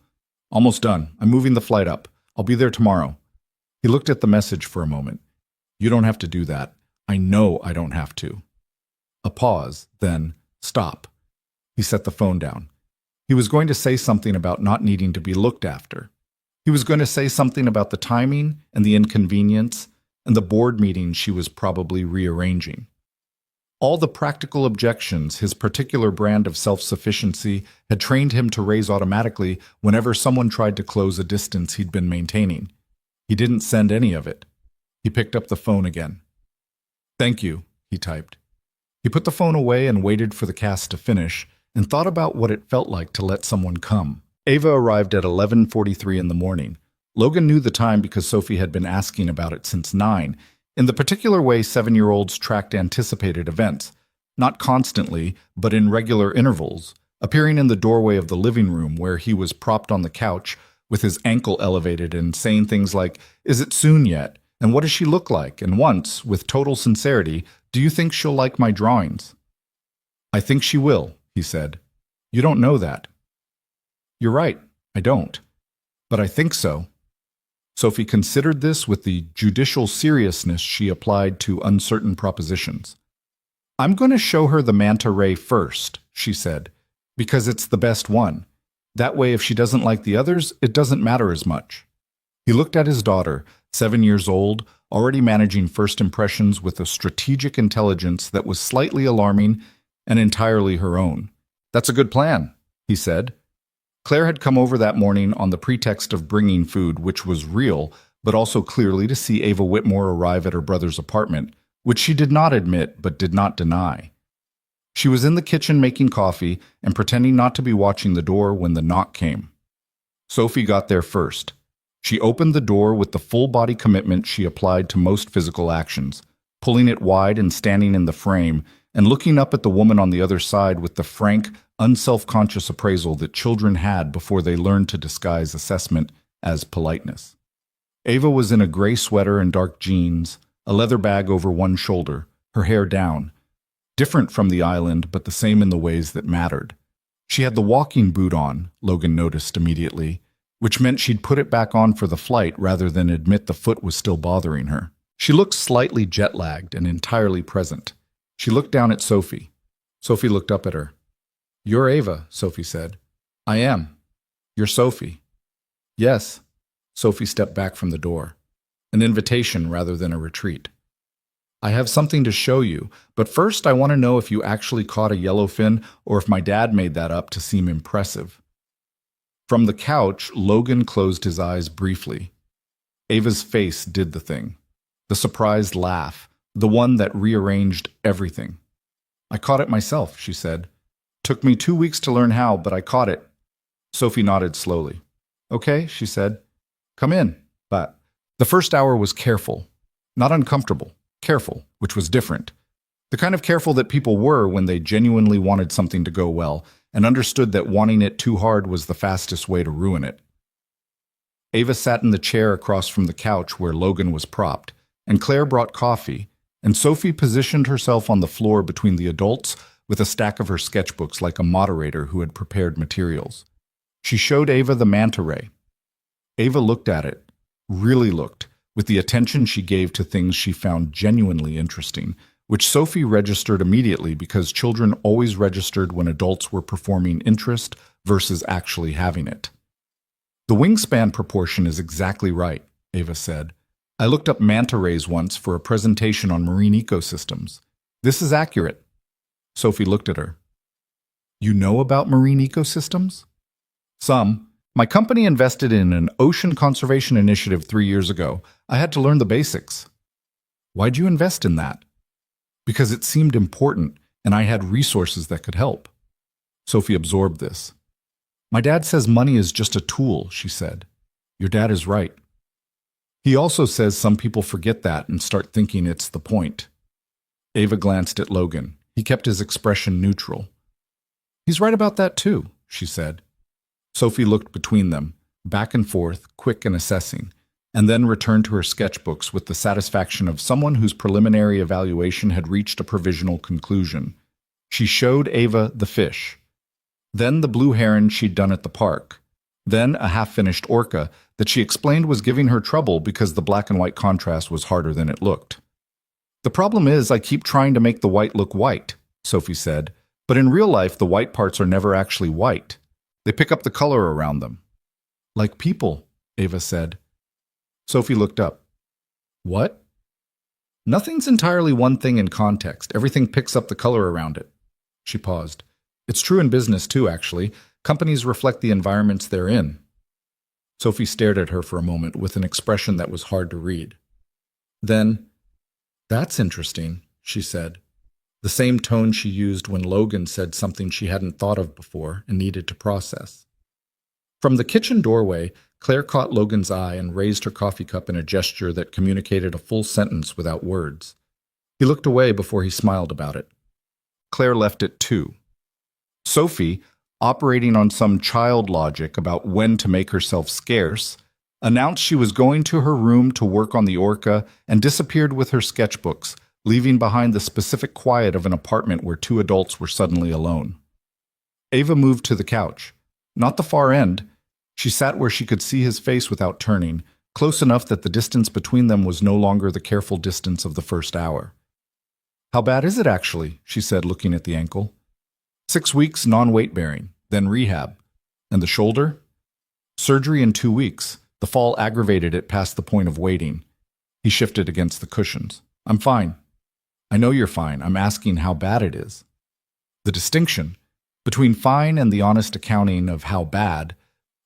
Almost done. I'm moving the flight up. I'll be there tomorrow. He looked at the message for a moment. You don't have to do that. I know I don't have to. A pause, then, stop. He set the phone down. He was going to say something about not needing to be looked after. He was going to say something about the timing and the inconvenience and the board meeting she was probably rearranging. All the practical objections his particular brand of self-sufficiency had trained him to raise automatically whenever someone tried to close a distance he'd been maintaining. He didn't send any of it. He picked up the phone again. Thank you, he typed. He put the phone away and waited for the cast to finish and thought about what it felt like to let someone come. Ava arrived at 11:43 in the morning. Logan knew the time because Sophie had been asking about it since 9, in the particular way 7-year-olds tracked anticipated events, not constantly, but in regular intervals, appearing in the doorway of the living room where he was propped on the couch with his ankle elevated and saying things like, "Is it soon yet? And what does she look like?" And once, with total sincerity, "Do you think she'll like my drawings?" "I think she will," he said. "You don't know that." "You're right, I don't. But I think so." Sophie considered this with the judicial seriousness she applied to uncertain propositions. "I'm going to show her the manta ray first," she said, "because it's the best one. That way, if she doesn't like the others, it doesn't matter as much." He looked at his daughter, 7 years old, already managing first impressions with a strategic intelligence that was slightly alarming and entirely her own. "That's a good plan," he said. Claire had come over that morning on the pretext of bringing food, which was real, but also clearly to see Ava Whitmore arrive at her brother's apartment, which she did not admit but did not deny. She was in the kitchen making coffee and pretending not to be watching the door when the knock came. Sophie got there first. She opened the door with the full-body commitment she applied to most physical actions, pulling it wide and standing in the frame, and looking up at the woman on the other side with the frank, unself-conscious appraisal that children had before they learned to disguise assessment as politeness. Ava was in a gray sweater and dark jeans, a leather bag over one shoulder, her hair down. Different from the island, but the same in the ways that mattered. She had the walking boot on, Logan noticed immediately, which meant she'd put it back on for the flight rather than admit the foot was still bothering her. She looked slightly jet-lagged and entirely present. She looked down at Sophie. Sophie looked up at her. "You're Ava," Sophie said. "I am. You're Sophie." "Yes." Sophie stepped back from the door. An invitation rather than a retreat. "I have something to show you, but first I want to know if you actually caught a yellowfin or if my dad made that up to seem impressive." From the couch, Logan closed his eyes briefly. Ava's face did the thing. The surprised laugh, the one that rearranged everything. "I caught it myself," she said. "Took me 2 weeks to learn how, but I caught it." Sophie nodded slowly. "Okay," she said. "Come in." But the first hour was careful, not uncomfortable, careful, which was different. The kind of careful that people were when they genuinely wanted something to go well and understood that wanting it too hard was the fastest way to ruin it. Ava sat in the chair across from the couch where Logan was propped, and Claire brought coffee, and Sophie positioned herself on the floor between the adults with a stack of her sketchbooks like a moderator who had prepared materials. She showed Ava the manta ray. Ava looked at it, really looked, with the attention she gave to things she found genuinely interesting, which Sophie registered immediately because children always registered when adults were performing interest versus actually having it. "The wingspan proportion is exactly right," Ava said. "I looked up manta rays once for a presentation on marine ecosystems. This is accurate." Sophie looked at her. "You know about marine ecosystems?" "Some. My company invested in an ocean conservation initiative 3 years ago. I had to learn the basics." "Why'd you invest in that?" "Because it seemed important, and I had resources that could help." Sophie absorbed this. "My dad says money is just a tool," she said. "Your dad is right. He also says some people forget that and start thinking it's the point." Ava glanced at Logan. He kept his expression neutral. "He's right about that too," she said. Sophie looked between them, back and forth, quick and assessing, and then returned to her sketchbooks with the satisfaction of someone whose preliminary evaluation had reached a provisional conclusion. She showed Ava the fish, then the blue heron she'd done at the park, then a half-finished orca that she explained was giving her trouble because the black and white contrast was harder than it looked. "The problem is I keep trying to make the white look white," Sophie said, "but in real life the white parts are never actually white. They pick up the color around them." "Like people," Ava said. Sophie looked up. "What?" "Nothing's entirely one thing in context. Everything picks up the color around it." She paused. "It's true in business too, actually. Companies reflect the environments they're in." Sophie stared at her for a moment with an expression that was hard to read. Then, "That's interesting," she said, the same tone she used when Logan said something she hadn't thought of before and needed to process. From the kitchen doorway, Claire caught Logan's eye and raised her coffee cup in a gesture that communicated a full sentence without words. He looked away before he smiled about it. Claire left it too. Sophie, operating on some child logic about when to make herself scarce, announced she was going to her room to work on the orca and disappeared with her sketchbooks, leaving behind the specific quiet of an apartment where 2 adults were suddenly alone. Ava moved to the couch. Not the far end. She sat where she could see his face without turning, close enough that the distance between them was no longer the careful distance of the first hour. "How bad is it actually?" she said, looking at the ankle. 6 weeks non-weight bearing, then rehab. And the shoulder? Surgery in 2 weeks. The fall aggravated it past the point of waiting. He shifted against the cushions. I'm fine. I know you're fine. I'm asking how bad it is. The distinction between fine and the honest accounting of how bad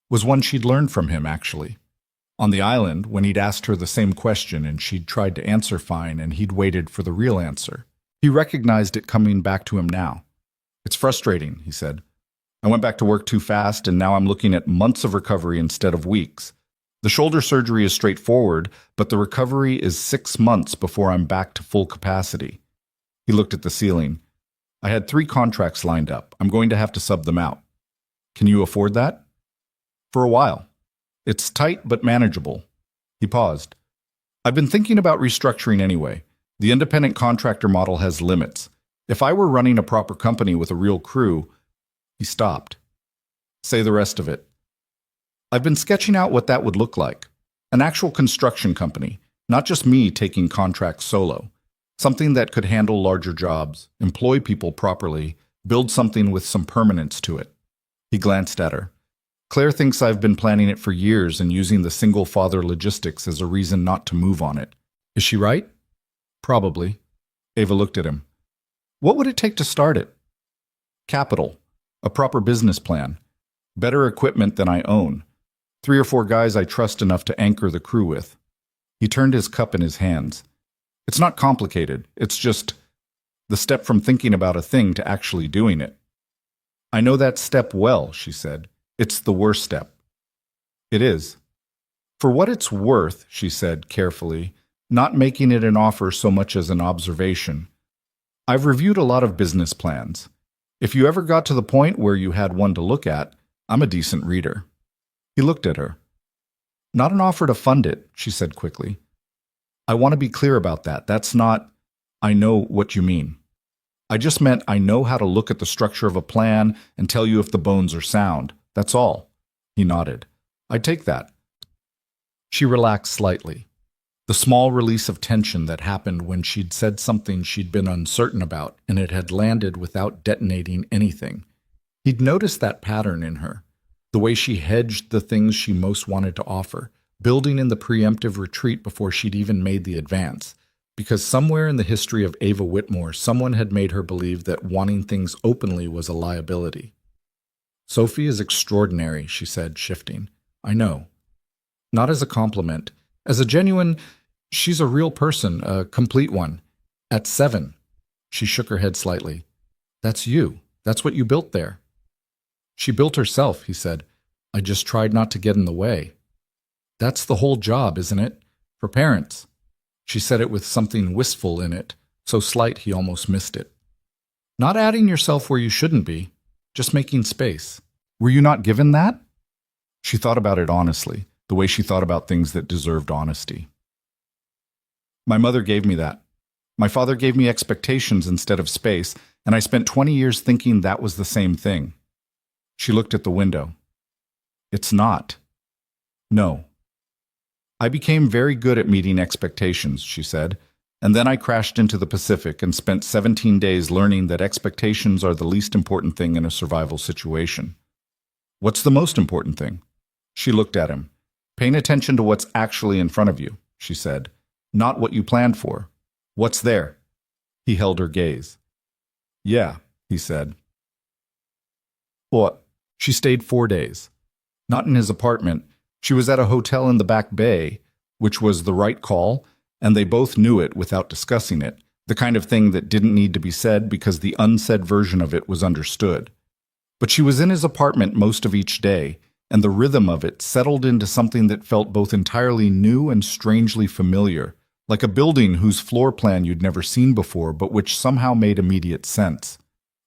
was one she'd learned from him, actually. On the island, when he'd asked her the same question and she'd tried to answer fine and he'd waited for the real answer, he recognized it coming back to him now. It's frustrating, he said. I went back to work too fast and now I'm looking at months of recovery instead of weeks. The shoulder surgery is straightforward, but the recovery is 6 months before I'm back to full capacity. He looked at the ceiling. I had 3 contracts lined up. I'm going to have to sub them out. Can you afford that? For a while. It's tight but manageable. He paused. I've been thinking about restructuring anyway. The independent contractor model has limits. If I were running a proper company with a real crew... He stopped. Say the rest of it. I've been sketching out what that would look like. An actual construction company, not just me taking contracts solo. Something that could handle larger jobs, employ people properly, build something with some permanence to it. He glanced at her. Claire thinks I've been planning it for years and using the single father logistics as a reason not to move on it. Is she right? Probably. Ava looked at him. What would it take to start it? Capital. A proper business plan. Better equipment than I own. 3 or 4 guys I trust enough to anchor the crew with. He turned his cup in his hands. It's not complicated. It's just the step from thinking about a thing to actually doing it. I know that step well, she said. It's the worst step. It is. For what it's worth, she said carefully, not making it an offer so much as an observation. I've reviewed a lot of business plans. If you ever got to the point where you had one to look at, I'm a decent reader. He looked at her. Not an offer to fund it, she said quickly. I want to be clear about that. That's not, I know what you mean. I just meant I know how to look at the structure of a plan and tell you if the bones are sound. That's all. He nodded. I take that. She relaxed slightly. The small release of tension that happened when she'd said something she'd been uncertain about and it had landed without detonating anything. He'd noticed that pattern in her. The way she hedged the things she most wanted to offer, building in the preemptive retreat before she'd even made the advance. Because somewhere in the history of Ava Whitmore, someone had made her believe that wanting things openly was a liability. Sophie is extraordinary, she said, shifting. I know. Not as a compliment. As a genuine, she's a real person, a complete one. At 7. She shook her head slightly. That's you. That's what you built there. She built herself, he said. I just tried not to get in the way. That's the whole job, isn't it? For parents. She said it with something wistful in it, so slight he almost missed it. Not adding yourself where you shouldn't be, just making space. Were you not given that? She thought about it honestly, the way she thought about things that deserved honesty. My mother gave me that. My father gave me expectations instead of space, and I spent 20 years thinking that was the same thing. She looked at the window. It's not. No. I became very good at meeting expectations, she said, and then I crashed into the Pacific and spent 17 days learning that expectations are the least important thing in a survival situation. What's the most important thing? She looked at him. Paying attention to what's actually in front of you, she said, not what you planned for. What's there? He held her gaze. Yeah, he said. What? She stayed 4 days. Not in his apartment. She was at a hotel in the Back Bay, which was the right call, and they both knew it without discussing it, the kind of thing that didn't need to be said because the unsaid version of it was understood. But she was in his apartment most of each day, and the rhythm of it settled into something that felt both entirely new and strangely familiar, like a building whose floor plan you'd never seen before but which somehow made immediate sense.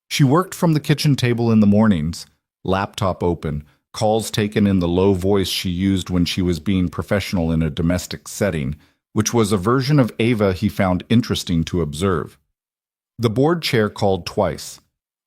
She worked from the kitchen table in the mornings, laptop open, calls taken in the low voice she used when she was being professional in a domestic setting, which was a version of Ava he found interesting to observe. The board chair called twice.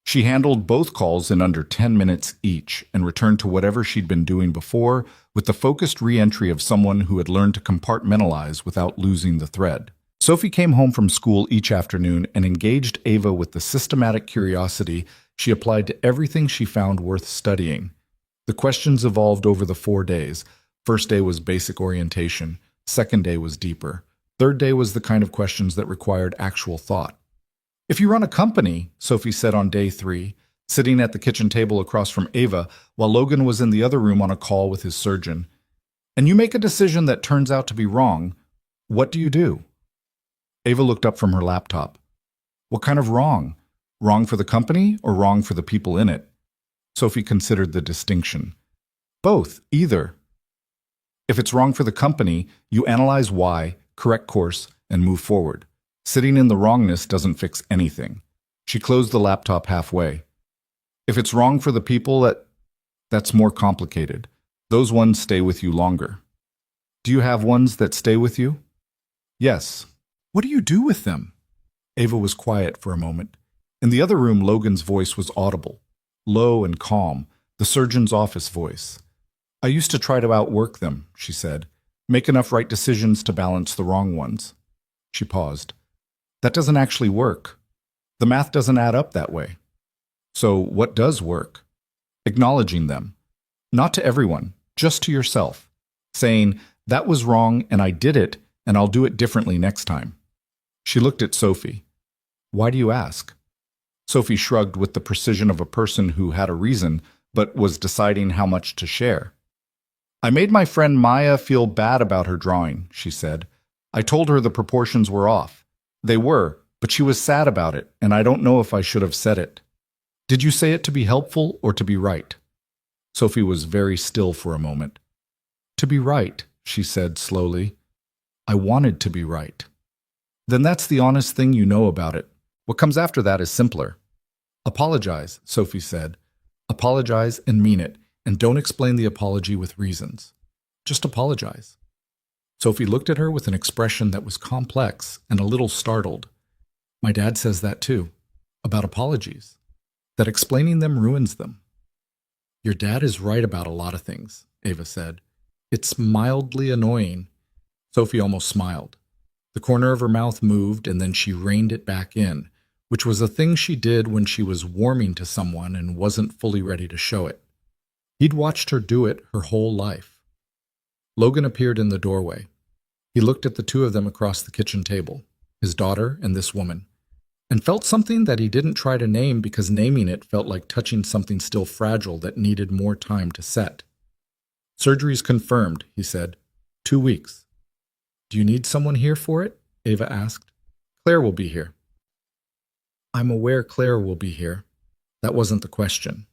She handled both calls in under 10 minutes each and returned to whatever she'd been doing before with the focused re-entry of someone who had learned to compartmentalize without losing the thread. Sophie came home from school each afternoon and engaged Ava with the systematic curiosity she applied to everything she found worth studying. The questions evolved over the 4 days. First day was basic orientation. Second day was deeper. Third day was the kind of questions that required actual thought. If you run a company, Sophie said on day 3, sitting at the kitchen table across from Ava while Logan was in the other room on a call with his surgeon, and you make a decision that turns out to be wrong, what do you do? Ava looked up from her laptop. What kind of wrong? Wrong for the company or wrong for the people in it? Sophie considered the distinction. Both, either. If it's wrong for the company, you analyze why, correct course, and move forward. Sitting in the wrongness doesn't fix anything. She closed the laptop halfway. If it's wrong for the people, that's more complicated. Those ones stay with you longer. Do you have ones that stay with you? Yes. What do you do with them? Ava was quiet for a moment. In the other room, Logan's voice was audible, low and calm, the surgeon's office voice. I used to try to outwork them, she said. Make enough right decisions to balance the wrong ones. She paused. That doesn't actually work. The math doesn't add up that way. So what does work? Acknowledging them. Not to everyone, just to yourself. Saying, that was wrong and I did it and I'll do it differently next time. She looked at Sophie. Why do you ask? Sophie shrugged with the precision of a person who had a reason but was deciding how much to share. I made my friend Maya feel bad about her drawing, she said. I told her the proportions were off. They were, but she was sad about it, and I don't know if I should have said it. Did you say it to be helpful or to be right? Sophie was very still for a moment. To be right, she said slowly. I wanted to be right. Then that's the honest thing you know about it. What comes after that is simpler. Apologize, Sophie said. Apologize and mean it, and don't explain the apology with reasons. Just apologize. Sophie looked at her with an expression that was complex and a little startled. My dad says that too, about apologies, that explaining them ruins them. Your dad is right about a lot of things, Ava said. It's mildly annoying. Sophie almost smiled. The corner of her mouth moved and then she reined it back in, which was a thing she did when she was warming to someone and wasn't fully ready to show it. He'd watched her do it her whole life. Logan appeared in the doorway. He looked at the two of them across the kitchen table, his daughter and this woman, and felt something that he didn't try to name because naming it felt like touching something still fragile that needed more time to set. Surgery's confirmed, he said. 2 weeks. Do you need someone here for it? Ava asked. Claire will be here. I'm aware Claire will be here. That wasn't the question.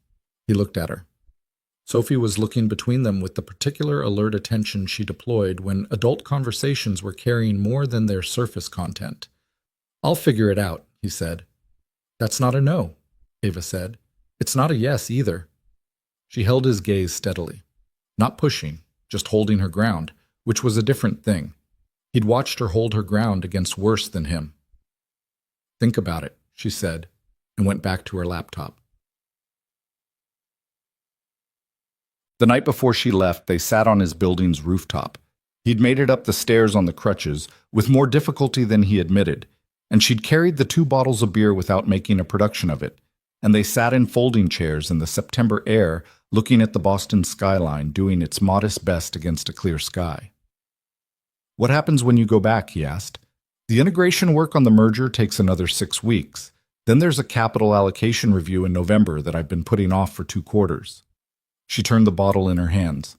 He looked at her. Sophie was looking between them with the particular alert attention she deployed when adult conversations were carrying more than their surface content. I'll figure it out, he said. That's not a no, Ava said. It's not a yes either. She held his gaze steadily. Not pushing, just holding her ground, which was a different thing. He'd watched her hold her ground against worse than him. Think about it, she said, and went back to her laptop. The night before she left, they sat on his building's rooftop. He'd made it up the stairs on the crutches, with more difficulty than he admitted, and she'd carried the 2 bottles of beer without making a production of it, and they sat in folding chairs in the September air, looking at the Boston skyline doing its modest best against a clear sky. What happens when you go back, he asked. The integration work on the merger takes another 6 weeks. Then there's a capital allocation review in November that I've been putting off for 2 quarters. She turned the bottle in her hands.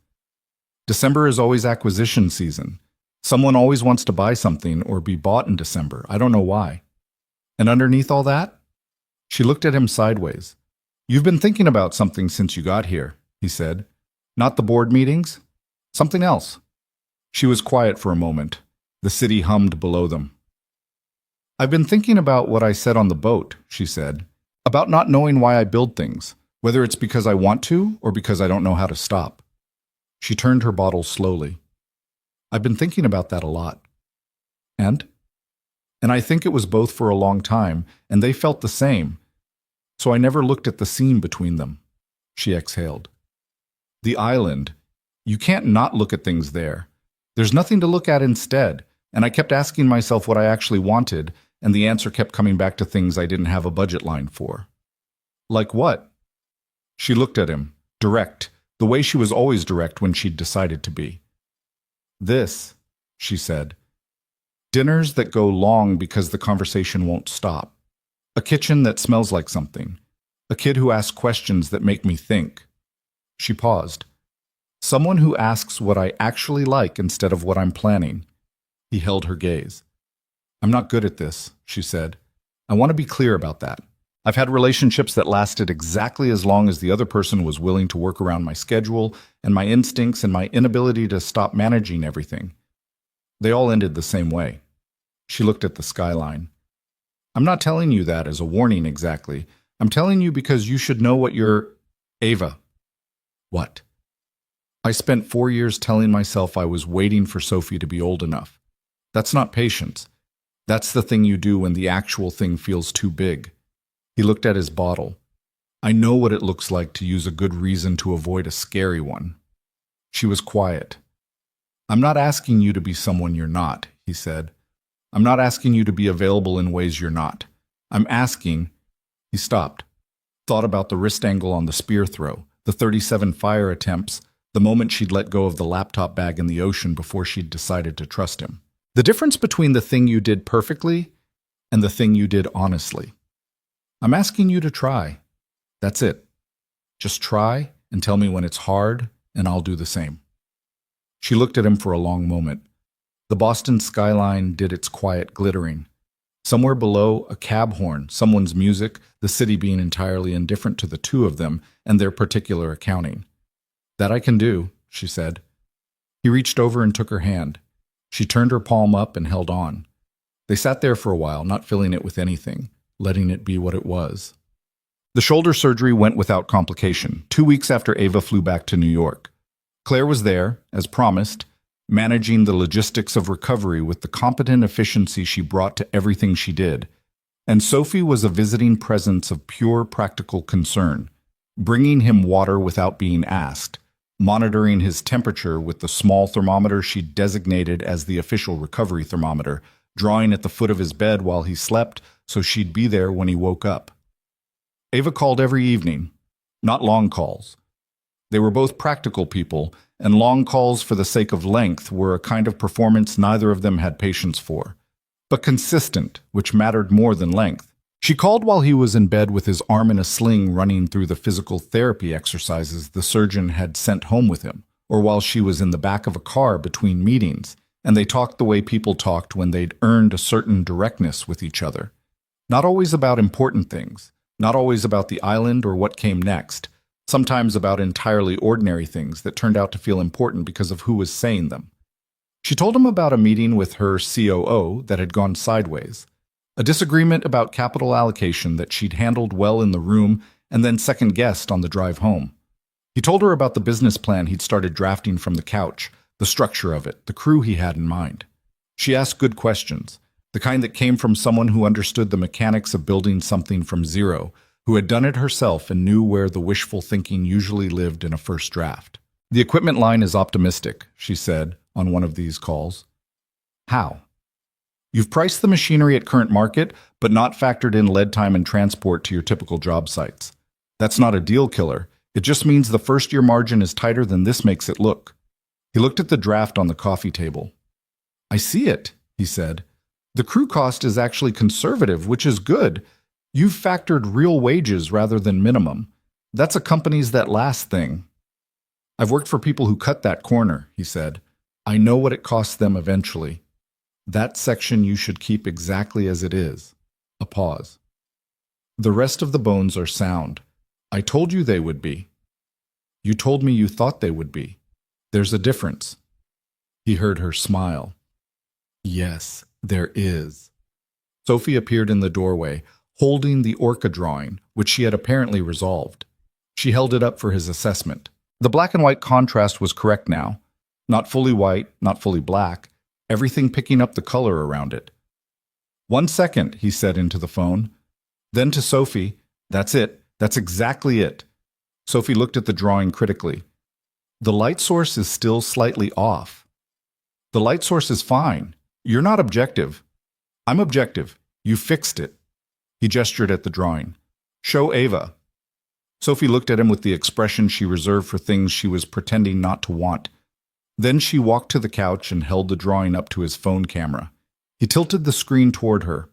December is always acquisition season. Someone always wants to buy something or be bought in December. I don't know why. And underneath all that? She looked at him sideways. You've been thinking about something since you got here, he said. Not the board meetings? Something else. She was quiet for a moment. The city hummed below them. I've been thinking about what I said on the boat, she said. About not knowing why I build things. Whether it's because I want to or because I don't know how to stop. She turned her bottle slowly. I've been thinking about that a lot. And I think it was both for a long time, and they felt the same. So I never looked at the scene between them. She exhaled. The island. You can't not look at things there. There's nothing to look at instead, and I kept asking myself what I actually wanted, and the answer kept coming back to things I didn't have a budget line for. Like what? She looked at him, direct, the way she was always direct when she'd decided to be. This, she said. Dinners that go long because the conversation won't stop. A kitchen that smells like something. A kid who asks questions that make me think. She paused. Someone who asks what I actually like instead of what I'm planning. He held her gaze. I'm not good at this, she said. I want to be clear about that. I've had relationships that lasted exactly as long as the other person was willing to work around my schedule and my instincts and my inability to stop managing everything. They all ended the same way. She looked at the skyline. I'm not telling you that as a warning exactly. I'm telling you because you should know what you're... Ava. What? I spent 4 years telling myself I was waiting for Sophie to be old enough. That's not patience. That's the thing you do when the actual thing feels too big. He looked at his bottle. I know what it looks like to use a good reason to avoid a scary one. She was quiet. I'm not asking you to be someone you're not, he said. I'm not asking you to be available in ways you're not. I'm asking... He stopped, thought about the wrist angle on the spear throw, the 37 fire attempts, the moment she'd let go of the laptop bag in the ocean before she'd decided to trust him. The difference between the thing you did perfectly and the thing you did honestly. I'm asking you to try. That's it. Just try and tell me when it's hard, and I'll do the same. She looked at him for a long moment. The Boston skyline did its quiet glittering. Somewhere below, a cab horn, someone's music, the city being entirely indifferent to the two of them and their particular accounting. That I can do, she said. He reached over and took her hand. She turned her palm up and held on. They sat there for a while, not filling it with anything, letting it be what it was. The shoulder surgery went without complication, 2 weeks after Ava flew back to New York. Claire was there, as promised, managing the logistics of recovery with the competent efficiency she brought to everything she did. And Sophie was a visiting presence of pure practical concern, bringing him water without being asked, monitoring his temperature with the small thermometer she designated as the official recovery thermometer, drawing at the foot of his bed while he slept so she'd be there when he woke up. Ava called every evening, not long calls. They were both practical people, and long calls for the sake of length were a kind of performance neither of them had patience for. But consistent, which mattered more than length. She called while he was in bed with his arm in a sling running through the physical therapy exercises the surgeon had sent home with him, or while she was in the back of a car between meetings, and they talked the way people talked when they'd earned a certain directness with each other. Not always about important things, not always about the island or what came next, sometimes about entirely ordinary things that turned out to feel important because of who was saying them. She told him about a meeting with her COO that had gone sideways, a disagreement about capital allocation that she'd handled well in the room and then second-guessed on the drive home. He told her about the business plan he'd started drafting from the couch, the structure of it, the crew he had in mind. She asked good questions, the kind that came from someone who understood the mechanics of building something from zero, who had done it herself and knew where the wishful thinking usually lived in a first draft. The equipment line is optimistic, she said on one of these calls. How? You've priced the machinery at current market, but not factored in lead time and transport to your typical job sites. That's not a deal killer. It just means the first-year margin is tighter than this makes it look. He looked at the draft on the coffee table. I see it, he said. The crew cost is actually conservative, which is good. You've factored real wages rather than minimum. That's a companies that last thing. I've worked for people who cut that corner, he said. I know what it costs them eventually. That section you should keep exactly as it is. A pause. The rest of the bones are sound. I told you they would be. You told me you thought they would be. There's a difference. He heard her smile. Yes, there is. Sophie appeared in the doorway, holding the orca drawing, which she had apparently resolved. She held it up for his assessment. The black and white contrast was correct now. Not fully white, not fully black, everything picking up the color around it. 1 second, he said into the phone. Then to Sophie, that's it, that's exactly it. Sophie looked at the drawing critically. The light source is still slightly off. The light source is fine. You're not objective. I'm objective. You fixed it. He gestured at the drawing. Show Ava. Sophie looked at him with the expression she reserved for things she was pretending not to want. Then she walked to the couch and held the drawing up to his phone camera. He tilted the screen toward her.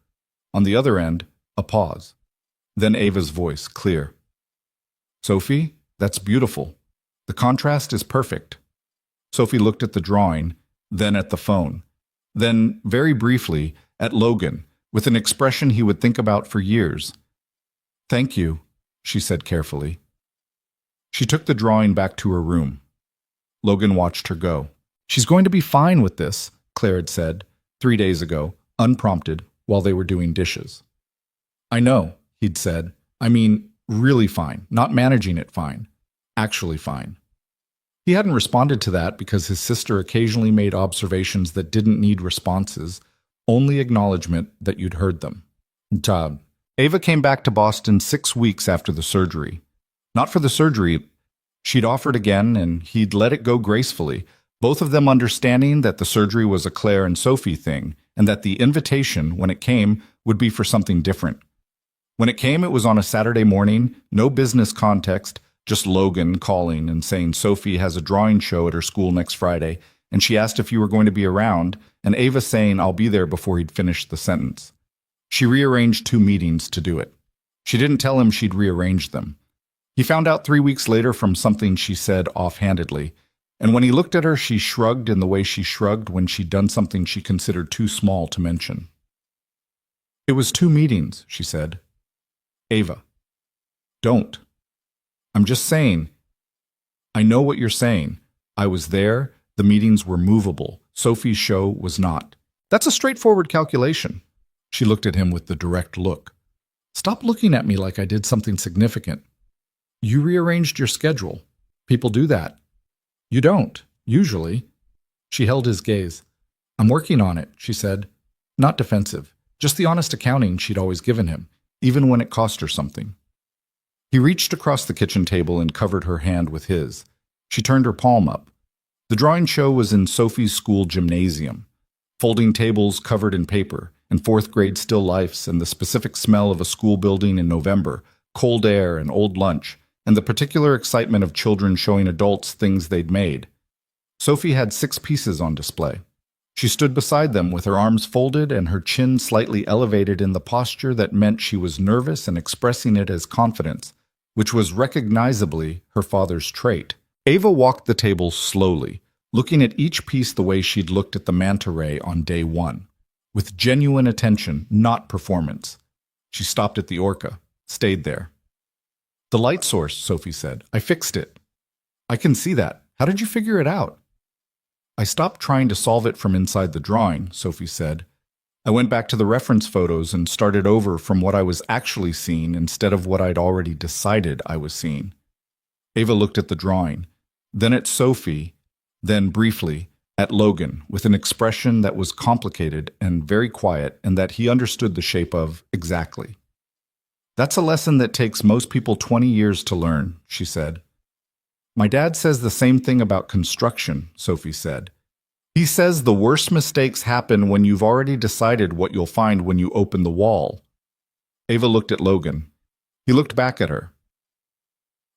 On the other end, a pause. Then Ava's voice, clear. Sophie, that's beautiful. The contrast is perfect. Sophie looked at the drawing, then at the phone, then, very briefly, at Logan, with an expression he would think about for years. Thank you, she said carefully. She took the drawing back to her room. Logan watched her go. She's going to be fine with this, Claire had said, 3 days ago, unprompted, while they were doing dishes. I know, he'd said. I mean, really fine, not managing it fine. Actually fine. He hadn't responded to that because his sister occasionally made observations that didn't need responses, only acknowledgement that you'd heard them. Todd. Ava came back to Boston 6 weeks after the surgery. Not for the surgery. She'd offered again, and he'd let it go gracefully, both of them understanding that the surgery was a Claire and Sophie thing, and that the invitation, when it came, would be for something different. When it came, it was on a Saturday morning, no business context, just Logan calling and saying Sophie has a drawing show at her school next Friday, and she asked if you were going to be around, and Ava saying I'll be there before he'd finished the sentence. She rearranged 2 meetings to do it. She didn't tell him she'd rearranged them. He found out 3 weeks later from something she said offhandedly, and when he looked at her, she shrugged in the way she shrugged when she'd done something she considered too small to mention. It was 2 meetings, she said. Ava. Don't. I'm just saying. I know what you're saying. I was there. The meetings were movable. Sophie's show was not. That's a straightforward calculation. She looked at him with the direct look. Stop looking at me like I did something significant. You rearranged your schedule. People do that. You don't, usually. She held his gaze. I'm working on it, she said. Not defensive. Just the honest accounting she'd always given him, even when it cost her something. He reached across the kitchen table and covered her hand with his. She turned her palm up. The drawing show was in Sophie's school gymnasium. Folding tables covered in paper, and 4th-grade still lifes, and the specific smell of a school building in November, cold air and old lunch, and the particular excitement of children showing adults things they'd made. Sophie had 6 pieces on display. She stood beside them with her arms folded and her chin slightly elevated in the posture that meant she was nervous and expressing it as confidence, which was recognizably her father's trait. Ava walked the table slowly, looking at each piece the way she'd looked at the manta ray on day 1, with genuine attention, not performance. She stopped at the orca, stayed there. The light source, Sophie said. I fixed it. I can see that. How did you figure it out? I stopped trying to solve it from inside the drawing, Sophie said. I went back to the reference photos and started over from what I was actually seeing instead of what I'd already decided I was seeing. Ava looked at the drawing, then at Sophie, then briefly at Logan with an expression that was complicated and very quiet and that he understood the shape of exactly. That's a lesson that takes most people 20 years to learn, she said. My dad says the same thing about construction, Sophie said. He says the worst mistakes happen when you've already decided what you'll find when you open the wall. Ava looked at Logan. He looked back at her.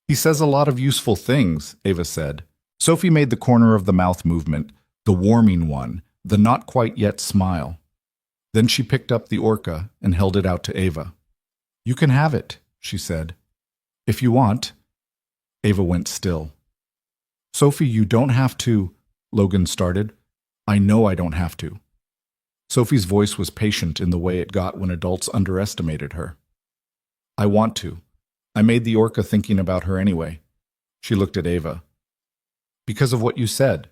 He says a lot of useful things, Ava said. Sophie made the corner of the mouth movement, the warming one, the not quite yet smile. Then she picked up the orca and held it out to Ava. You can have it, she said. If you want. Ava went still. Sophie, you don't have to, Logan started. I know I don't have to. Sophie's voice was patient in the way it got when adults underestimated her. I want to. I made the orca thinking about her anyway. She looked at Ava. Because of what you said.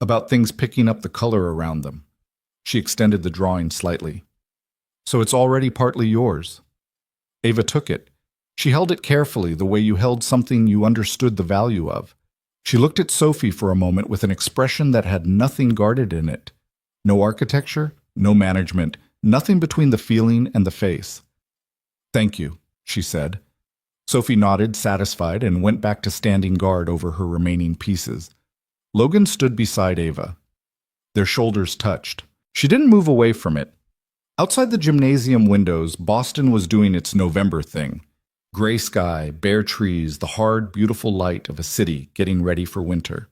About things picking up the color around them. She extended the drawing slightly. So it's already partly yours. Ava took it. She held it carefully, the way you held something you understood the value of. She looked at Sophie for a moment with an expression that had nothing guarded in it. No architecture, no management, nothing between the feeling and the face. Thank you, she said. Sophie nodded, satisfied, and went back to standing guard over her remaining pieces. Logan stood beside Ava. Their shoulders touched. She didn't move away from it. Outside the gymnasium windows, Boston was doing its November thing. Gray sky, bare trees, the hard, beautiful light of a city getting ready for winter.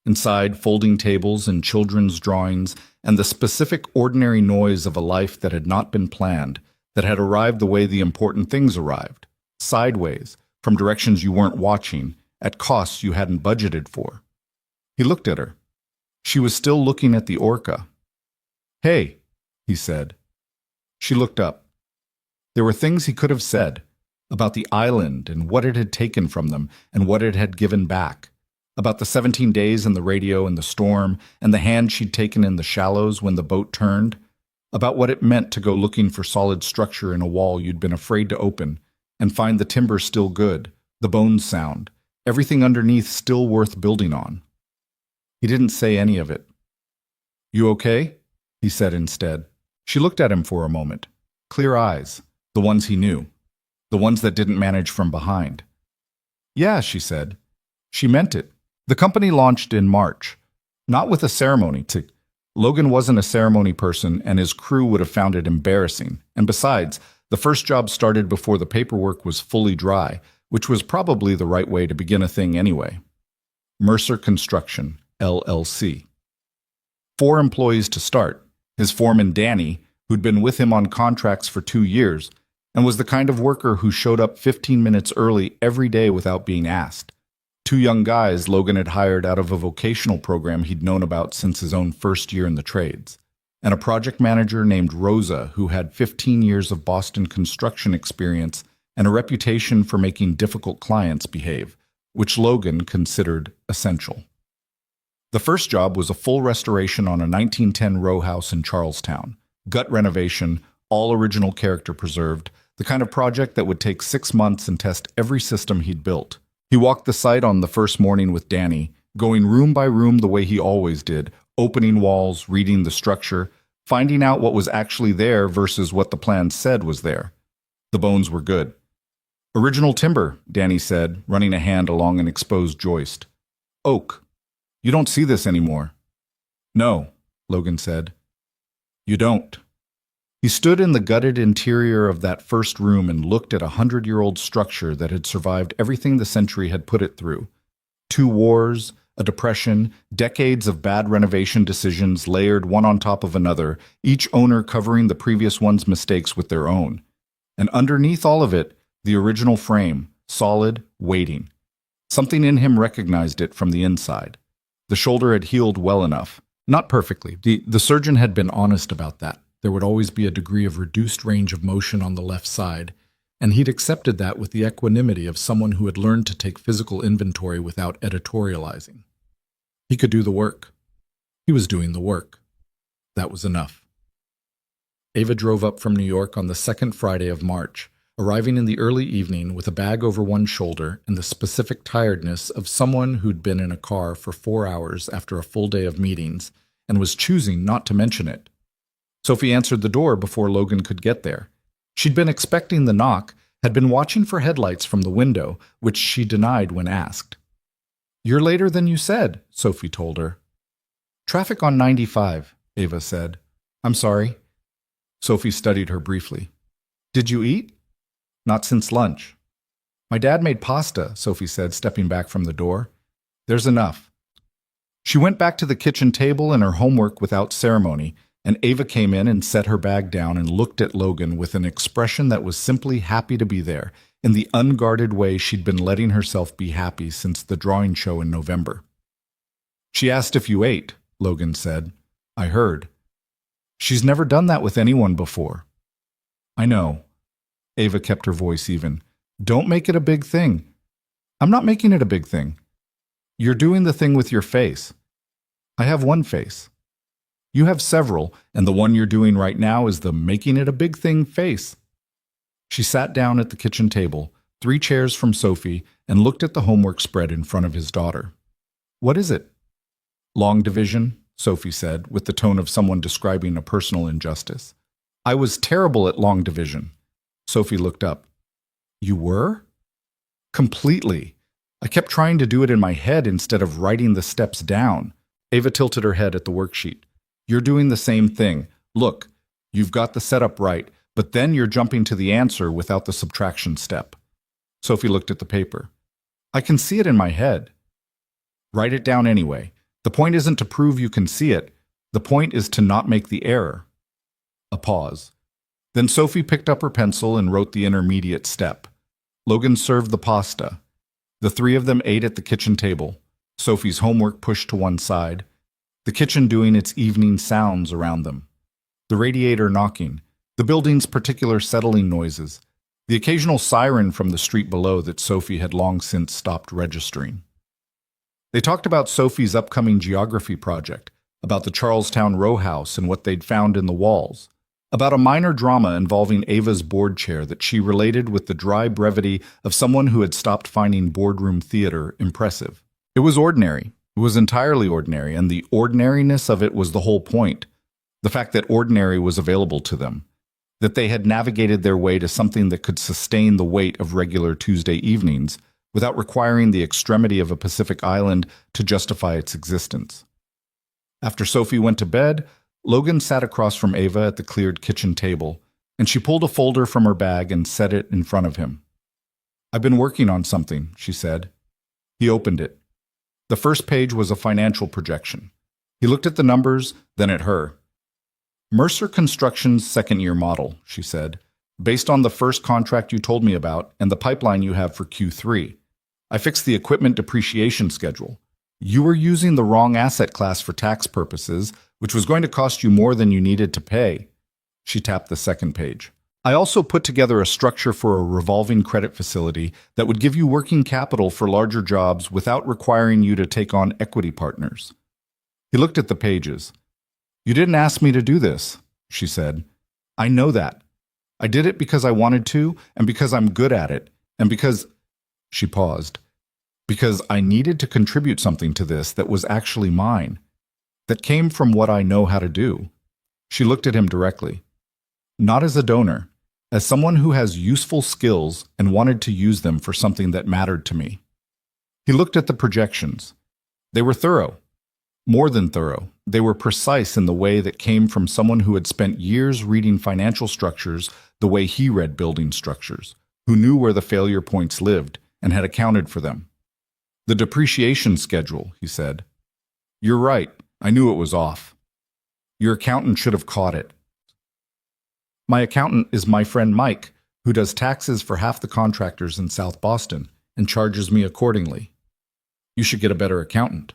Inside, folding tables and children's drawings and the specific ordinary noise of a life that had not been planned, that had arrived the way the important things arrived, sideways, from directions you weren't watching, at costs you hadn't budgeted for. He looked at her. She was still looking at the orca. "Hey," he said. She looked up. There were things he could have said about the island and what it had taken from them and what it had given back, about the 17 days and the radio and the storm and the hand she'd taken in the shallows when the boat turned, about what it meant to go looking for solid structure in a wall you'd been afraid to open and find the timber still good, the bones sound, everything underneath still worth building on. He didn't say any of it. "You okay?" he said instead. She looked at him for a moment. Clear eyes, the ones he knew, the ones that didn't manage from behind. "Yeah," she said. She meant it. The company launched in March, not with a ceremony. Logan wasn't a ceremony person, and his crew would have found it embarrassing. And besides, the first job started before the paperwork was fully dry, which was probably the right way to begin a thing anyway. Mercer Construction, LLC. 4 employees to start. His foreman, Danny, who'd been with him on contracts for 2 years, and was the kind of worker who showed up 15 minutes early every day without being asked. 2 young guys Logan had hired out of a vocational program he'd known about since his own first year in the trades, and a project manager named Rosa who had 15 years of Boston construction experience and a reputation for making difficult clients behave, which Logan considered essential. The first job was a full restoration on a 1910 row house in Charlestown. Gut renovation, all original character preserved, the kind of project that would take 6 months and test every system he'd built. He walked the site on the first morning with Danny, going room by room the way he always did, opening walls, reading the structure, finding out what was actually there versus what the plan said was there. The bones were good. "Original timber," Danny said, running a hand along an exposed joist. "Oak. You don't see this anymore." "No," Logan said. "You don't." He stood in the gutted interior of that first room and looked at a 100-year-old structure that had survived everything the century had put it through. 2 wars, a depression, decades of bad renovation decisions layered one on top of another, each owner covering the previous one's mistakes with their own. And underneath all of it, the original frame, solid, waiting. Something in him recognized it from the inside. The shoulder had healed well enough. Not perfectly. The surgeon had been honest about that. There would always be a degree of reduced range of motion on the left side, and he'd accepted that with the equanimity of someone who had learned to take physical inventory without editorializing. He could do the work. He was doing the work. That was enough. Ava drove up from New York on the second Friday of March, arriving in the early evening with a bag over one shoulder and the specific tiredness of someone who'd been in a car for 4 hours after a full day of meetings and was choosing not to mention it. Sophie answered the door before Logan could get there. She'd been expecting the knock, had been watching for headlights from the window, which she denied when asked. "You're later than you said," Sophie told her. "Traffic on 95, Ava said. "I'm sorry." Sophie studied her briefly. "Did you eat?" "Not since lunch." "My dad made pasta," Sophie said, stepping back from the door. "There's enough." She went back to the kitchen table and her homework without ceremony, and Ava came in and set her bag down and looked at Logan with an expression that was simply happy to be there, in the unguarded way she'd been letting herself be happy since the drawing show in November. "She asked if you ate," Logan said. "I heard." "She's never done that with anyone before." "I know." Ava kept her voice even. "Don't make it a big thing." "I'm not making it a big thing." "You're doing the thing with your face." "I have one face." "You have several, and the one you're doing right now is the making it a big thing face." She sat down at the kitchen table, 3 chairs from Sophie, and looked at the homework spread in front of his daughter. "What is it?" "Long division," Sophie said, with the tone of someone describing a personal injustice. "I was terrible at long division." Sophie looked up. "You were?" "Completely. I kept trying to do it in my head instead of writing the steps down." Ava tilted her head at the worksheet. "You're doing the same thing. Look, you've got the setup right, but then you're jumping to the answer without the subtraction step." Sophie looked at the paper. "I can see it in my head." "Write it down anyway. The point isn't to prove you can see it. The point is to not make the error. A pause. Then Sophie picked up her pencil and wrote the intermediate step. Logan served the pasta. The three of them ate at the kitchen table, Sophie's homework pushed to one side, the kitchen doing its evening sounds around them. The radiator knocking, the building's particular settling noises, the occasional siren from the street below that Sophie had long since stopped registering. They talked about Sophie's upcoming geography project, about the Charlestown row house and what they'd found in the walls, about a minor drama involving Ava's board chair that she related with the dry brevity of someone who had stopped finding boardroom theater impressive. It was ordinary. It was entirely ordinary, and the ordinariness of it was the whole point. The fact that ordinary was available to them, that they had navigated their way to something that could sustain the weight of regular Tuesday evenings without requiring the extremity of a Pacific island to justify its existence. After Sophie went to bed, Logan sat across from Ava at the cleared kitchen table, and she pulled a folder from her bag and set it in front of him. "I've been working on something," she said. He opened it. The first page was a financial projection. He looked at the numbers, then at her. "Mercer Construction's second-year model," she said, "based on the first contract you told me about and the pipeline you have for Q3. I fixed the equipment depreciation schedule. You were using the wrong asset class for tax purposes, which was going to cost you more than you needed to pay." She tapped the second page. "I also put together a structure for a revolving credit facility that would give you working capital for larger jobs without requiring you to take on equity partners." He looked at the pages. "You didn't ask me to do this," she said. "I know that. I did it because I wanted to, and because I'm good at it, and because—" She paused. "Because I needed to contribute something to this that was actually mine, that came from what I know how to do." She looked at him directly. "Not as a donor, as someone who has useful skills and wanted to use them for something that mattered to me." He looked at the projections. They were thorough. More than thorough. They were precise in the way that came from someone who had spent years reading financial structures the way he read building structures, who knew where the failure points lived and had accounted for them. "The depreciation schedule," he said. "You're right. I knew it was off. Your accountant should have caught it." "My accountant is my friend Mike, who does taxes for half the contractors in South Boston and charges me accordingly. You should get a better accountant."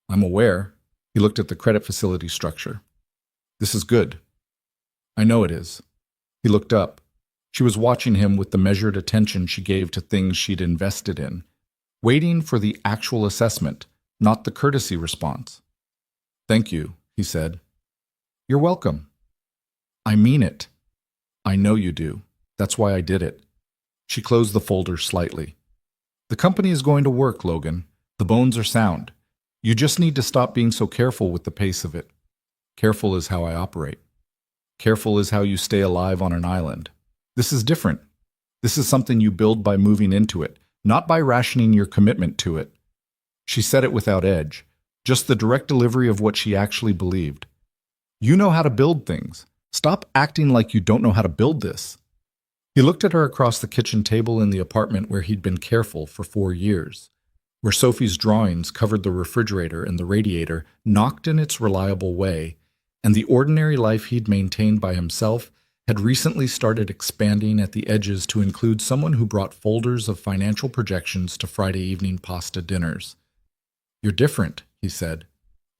"I'm aware." He looked at the credit facility structure. "This is good." "I know it is." He looked up. She was watching him with the measured attention she gave to things she'd invested in, waiting for the actual assessment, not the courtesy response. "Thank you," he said. "You're welcome." "I mean it." "I know you do. That's why I did it." She closed the folder slightly. "The company is going to work, Logan. The bones are sound. You just need to stop being so careful with the pace of it. Careful is how I operate. Careful is how you stay alive on an island. This is different. This is something you build by moving into it, not by rationing your commitment to it." She said it without edge, just the direct delivery of what she actually believed. "You know how to build things. Stop acting like you don't know how to build this." He looked at her across the kitchen table in the apartment where he'd been careful for 4 years, where Sophie's drawings covered the refrigerator and the radiator knocked in its reliable way, and the ordinary life he'd maintained by himself had recently started expanding at the edges to include someone who brought folders of financial projections to Friday evening pasta dinners. "You're different," he said.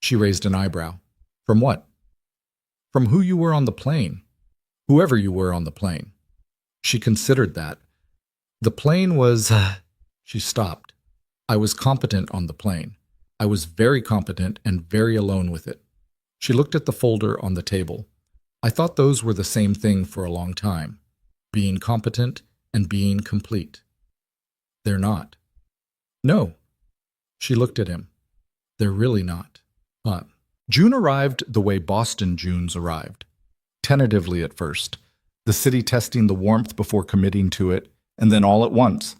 She raised an eyebrow. "From what?" "From who you were on the plane. Whoever you were on the plane." She considered that. "The plane was—" She stopped. "I was competent on the plane. I was very competent and very alone with it." She looked at the folder on the table. "I thought those were the same thing for a long time. Being competent and being complete. They're not." "No." She looked at him. "They're really not." June arrived the way Boston Junes arrived. Tentatively at first, the city testing the warmth before committing to it, and then all at once,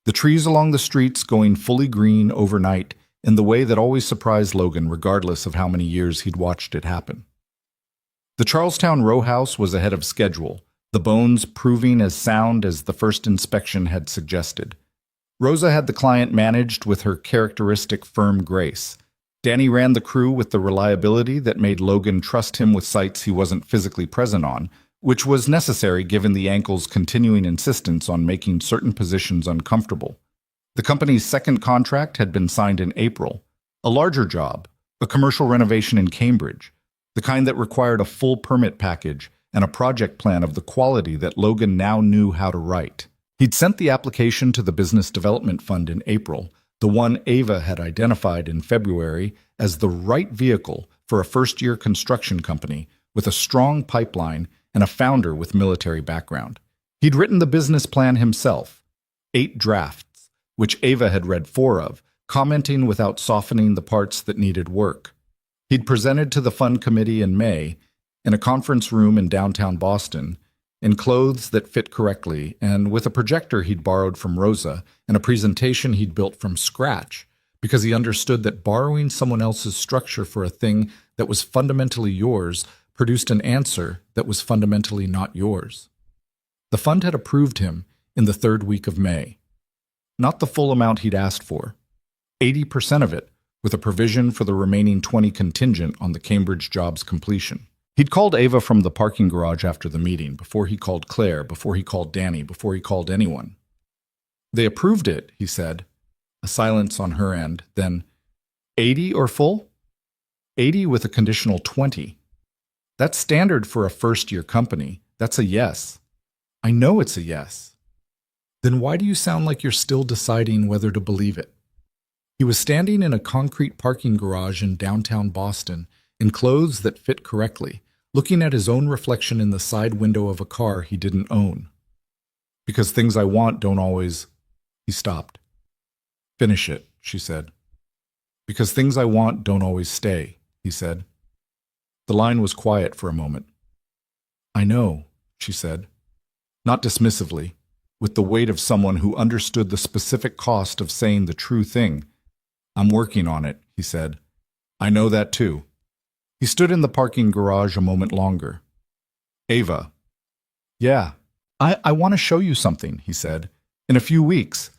the trees along the streets going fully green overnight in the way that always surprised Logan regardless of how many years he'd watched it happen. The Charlestown row house was ahead of schedule, the bones proving as sound as the first inspection had suggested. Rosa had the client managed with her characteristic firm grace. Danny ran the crew with the reliability that made Logan trust him with sites he wasn't physically present on, which was necessary given the ankle's continuing insistence on making certain positions uncomfortable. The company's second contract had been signed in April, a larger job, a commercial renovation in Cambridge, the kind that required a full permit package and a project plan of the quality that Logan now knew how to write. He'd sent the application to the Business Development Fund in April, the one Ava had identified in February as the right vehicle for a first-year construction company with a strong pipeline and a founder with military background. He'd written the business plan himself, 8 drafts, which Ava had read 4 of, commenting without softening the parts that needed work. He'd presented to the fund committee in May, in a conference room in downtown Boston, in clothes that fit correctly, and with a projector he'd borrowed from Rosa and a presentation he'd built from scratch, because he understood that borrowing someone else's structure for a thing that was fundamentally yours produced an answer that was fundamentally not yours. The fund had approved him in the 3rd week of May. Not the full amount he'd asked for, 80% of it, with a provision for the remaining 20 contingent on the Cambridge job's completion. He'd called Ava from the parking garage after the meeting, before he called Claire, before he called Danny, before he called anyone. They approved it, he said. A silence on her end, then, 80 or full? 80 with a conditional 20. That's standard for a first-year company. That's a yes. I know it's a yes. Then why do you sound like you're still deciding whether to believe it? He was standing in a concrete parking garage in downtown Boston, in clothes that fit correctly, looking at his own reflection in the side window of a car he didn't own. Because things I want don't always... He stopped. Finish it, she said. Because things I want don't always stay, he said. The line was quiet for a moment. I know, she said. Not dismissively, with the weight of someone who understood the specific cost of saying the true thing. I'm working on it, he said. I know that too. He stood in the parking garage a moment longer. Ava. Yeah, I want to show you something, he said. In a few weeks.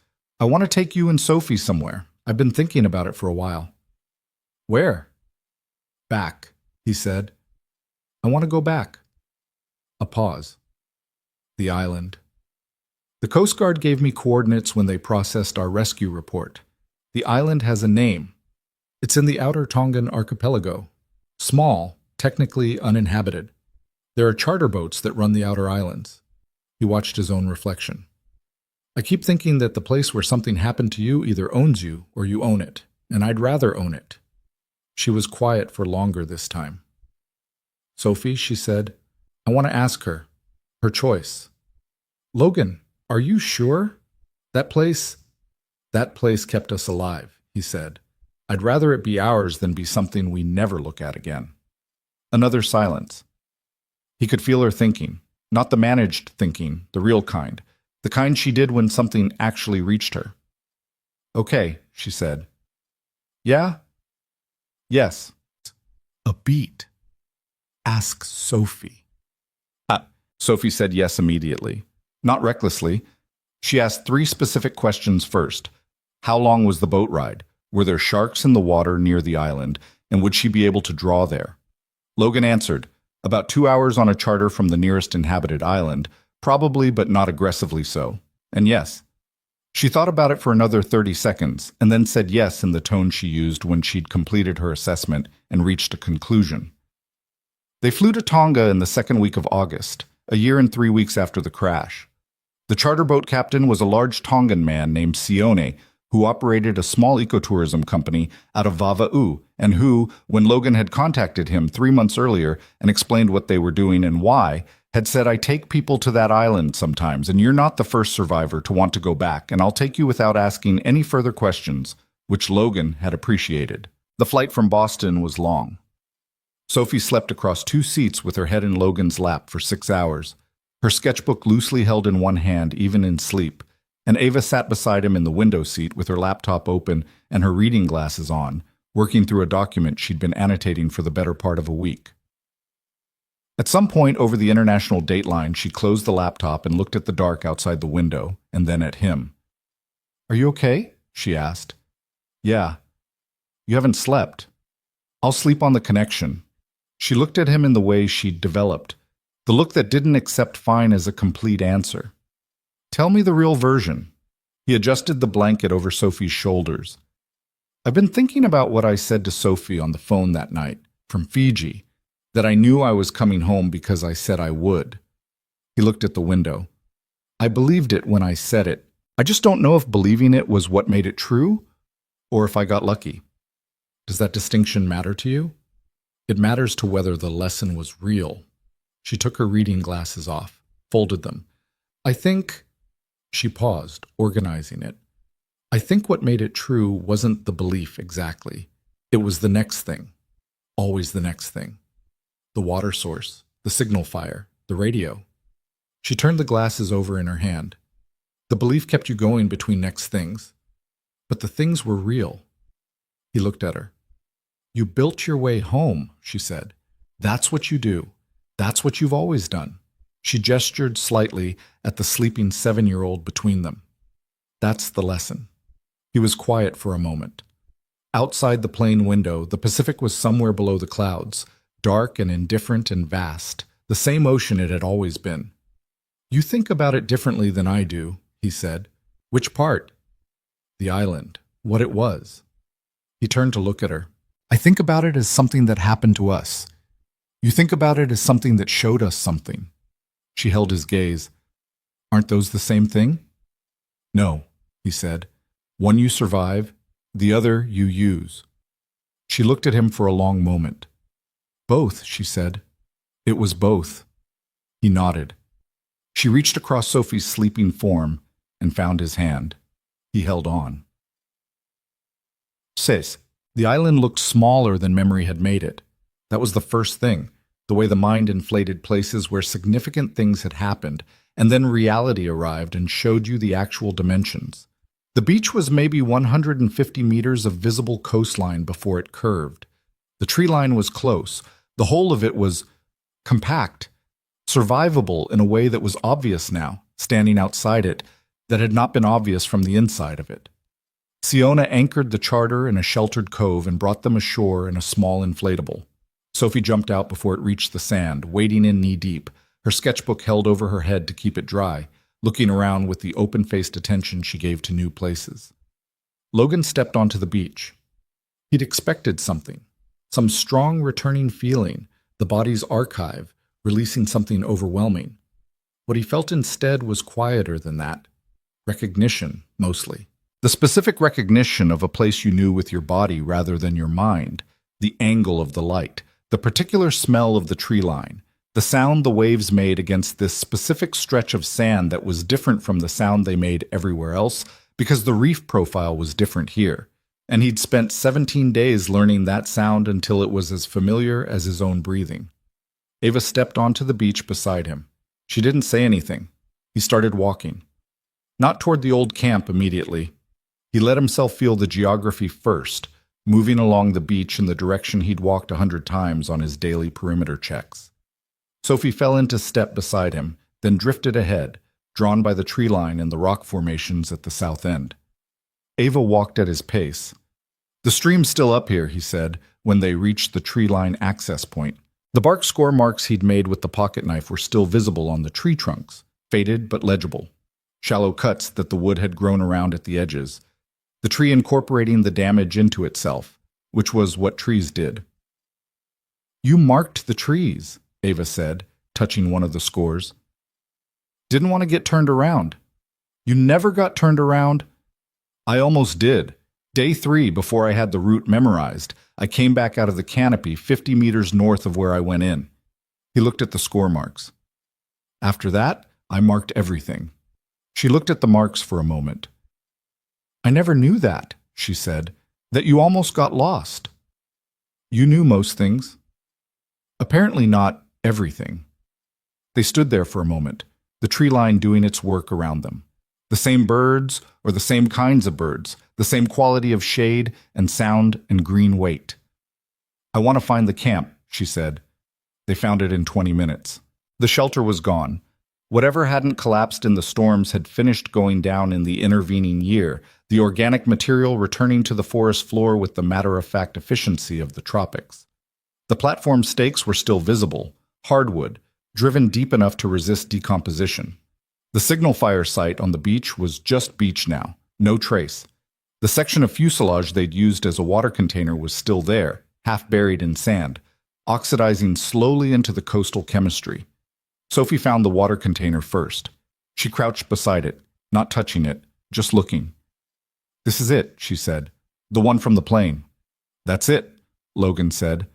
I want to take you and Sophie somewhere. I've been thinking about it for a while. Where? Back, he said. I want to go back. A pause. The island. The Coast Guard gave me coordinates when they processed our rescue report. The island has a name. It's in the outer Tongan archipelago. Small, technically uninhabited. There are charter boats that run the outer islands. He watched his own reflection. I keep thinking that the place where something happened to you either owns you or you own it, and I'd rather own it. She was quiet for longer this time. Sophie, she said, I want to ask her. Her choice. Logan, are you sure? That place kept us alive, he said. I'd rather it be ours than be something we never look at again. Another silence. He could feel her thinking, not the managed thinking, the real kind, the kind she did when something actually reached her. Okay, she said. Yeah? Yes. A beat. Ask Sophie. Sophie said yes immediately. Not recklessly. She asked 3 specific questions first. How long was the boat ride? Were there sharks in the water near the island, and would she be able to draw there? Logan answered, about 2 hours on a charter from the nearest inhabited island, probably but not aggressively so, and yes. She thought about it for another 30 seconds, and then said yes in the tone she used when she'd completed her assessment and reached a conclusion. They flew to Tonga in the 2nd week of August, a year and 3 weeks after the crash. The charter boat captain was a large Tongan man named Sione, who operated a small ecotourism company out of Vava'u, and who, when Logan had contacted him 3 months earlier and explained what they were doing and why, had said, I take people to that island sometimes, and you're not the first survivor to want to go back, and I'll take you without asking any further questions, which Logan had appreciated. The flight from Boston was long. Sophie slept across 2 seats with her head in Logan's lap for 6 hours, her sketchbook loosely held in one hand even in sleep, and Ava sat beside him in the window seat with her laptop open and her reading glasses on, working through a document she'd been annotating for the better part of a week. At some point over the international dateline, she closed the laptop and looked at the dark outside the window, and then at him. Are you okay? She asked. Yeah. You haven't slept. I'll sleep on the connection. She looked at him in the way she'd developed, the look that didn't accept fine as a complete answer. Tell me the real version. He adjusted the blanket over Sophie's shoulders. I've been thinking about what I said to Sophie on the phone that night, from Fiji, that I knew I was coming home because I said I would. He looked at the window. I believed it when I said it. I just don't know if believing it was what made it true, or if I got lucky. Does that distinction matter to you? It matters to whether the lesson was real. She took her reading glasses off, folded them. I think... She paused, organizing it. I think what made it true wasn't the belief exactly. It was the next thing. Always the next thing. The water source, the signal fire, the radio. She turned the glasses over in her hand. The belief kept you going between next things. But the things were real. He looked at her. You built your way home, she said. That's what you do. That's what you've always done. She gestured slightly at the sleeping 7-year-old between them. That's the lesson. He was quiet for a moment. Outside the plane window, the Pacific was somewhere below the clouds, dark and indifferent and vast, the same ocean it had always been. You think about it differently than I do, he said. Which part? The island. What it was. He turned to look at her. I think about it as something that happened to us. You think about it as something that showed us something. She held his gaze. Aren't those the same thing? No, he said. One you survive, the other you use. She looked at him for a long moment. Both, she said. It was both. He nodded. She reached across Sophie's sleeping form and found his hand. He held on. 6. The island looked smaller than memory had made it. That was the first thing, the way the mind inflated places where significant things had happened, and then reality arrived and showed you the actual dimensions. The beach was maybe 150 meters of visible coastline before it curved. The tree line was close. The whole of it was compact, survivable in a way that was obvious now, standing outside it, that had not been obvious from the inside of it. Siona anchored the charter in a sheltered cove and brought them ashore in a small inflatable. Sophie jumped out before it reached the sand, wading in knee-deep, her sketchbook held over her head to keep it dry, looking around with the open-faced attention she gave to new places. Logan stepped onto the beach. He'd expected something, some strong returning feeling, the body's archive, releasing something overwhelming. What he felt instead was quieter than that. Recognition, mostly. The specific recognition of a place you knew with your body rather than your mind, the angle of the light, the particular smell of the tree line, the sound the waves made against this specific stretch of sand that was different from the sound they made everywhere else because the reef profile was different here, and he'd spent 17 days learning that sound until it was as familiar as his own breathing. Ava stepped onto the beach beside him. She didn't say anything. He started walking. Not toward the old camp immediately. He let himself feel the geography first, moving along the beach in the direction he'd walked 100 times on his daily perimeter checks. Sophie fell into step beside him, then drifted ahead, drawn by the tree line and the rock formations at the south end. Ava walked at his pace. The stream's still up here, he said, when they reached the tree line access point. The bark score marks he'd made with the pocket knife were still visible on the tree trunks, faded but legible. Shallow cuts that the wood had grown around at the edges, the tree incorporating the damage into itself, which was what trees did. You marked the trees, Ava said, touching one of the scores. Didn't want to get turned around. You never got turned around? I almost did. Day 3, before I had the route memorized, I came back out of the canopy 50 meters north of where I went in. He looked at the score marks. After that, I marked everything. She looked at the marks for a moment. I never knew that, she said, that you almost got lost. You knew most things. Apparently not everything. They stood there for a moment, the tree line doing its work around them. The same birds, or the same kinds of birds, the same quality of shade and sound and green weight. I want to find the camp, she said. They found it in 20 minutes. The shelter was gone. Whatever hadn't collapsed in the storms had finished going down in the intervening year, the organic material returning to the forest floor with the matter-of-fact efficiency of the tropics. The platform stakes were still visible, hardwood, driven deep enough to resist decomposition. The signal fire site on the beach was just beach now, no trace. The section of fuselage they'd used as a water container was still there, half buried in sand, oxidizing slowly into the coastal chemistry. Sophie found the water container first. She crouched beside it, not touching it, just looking. "This is it," she said. "The one from the plane." "That's it," Logan said.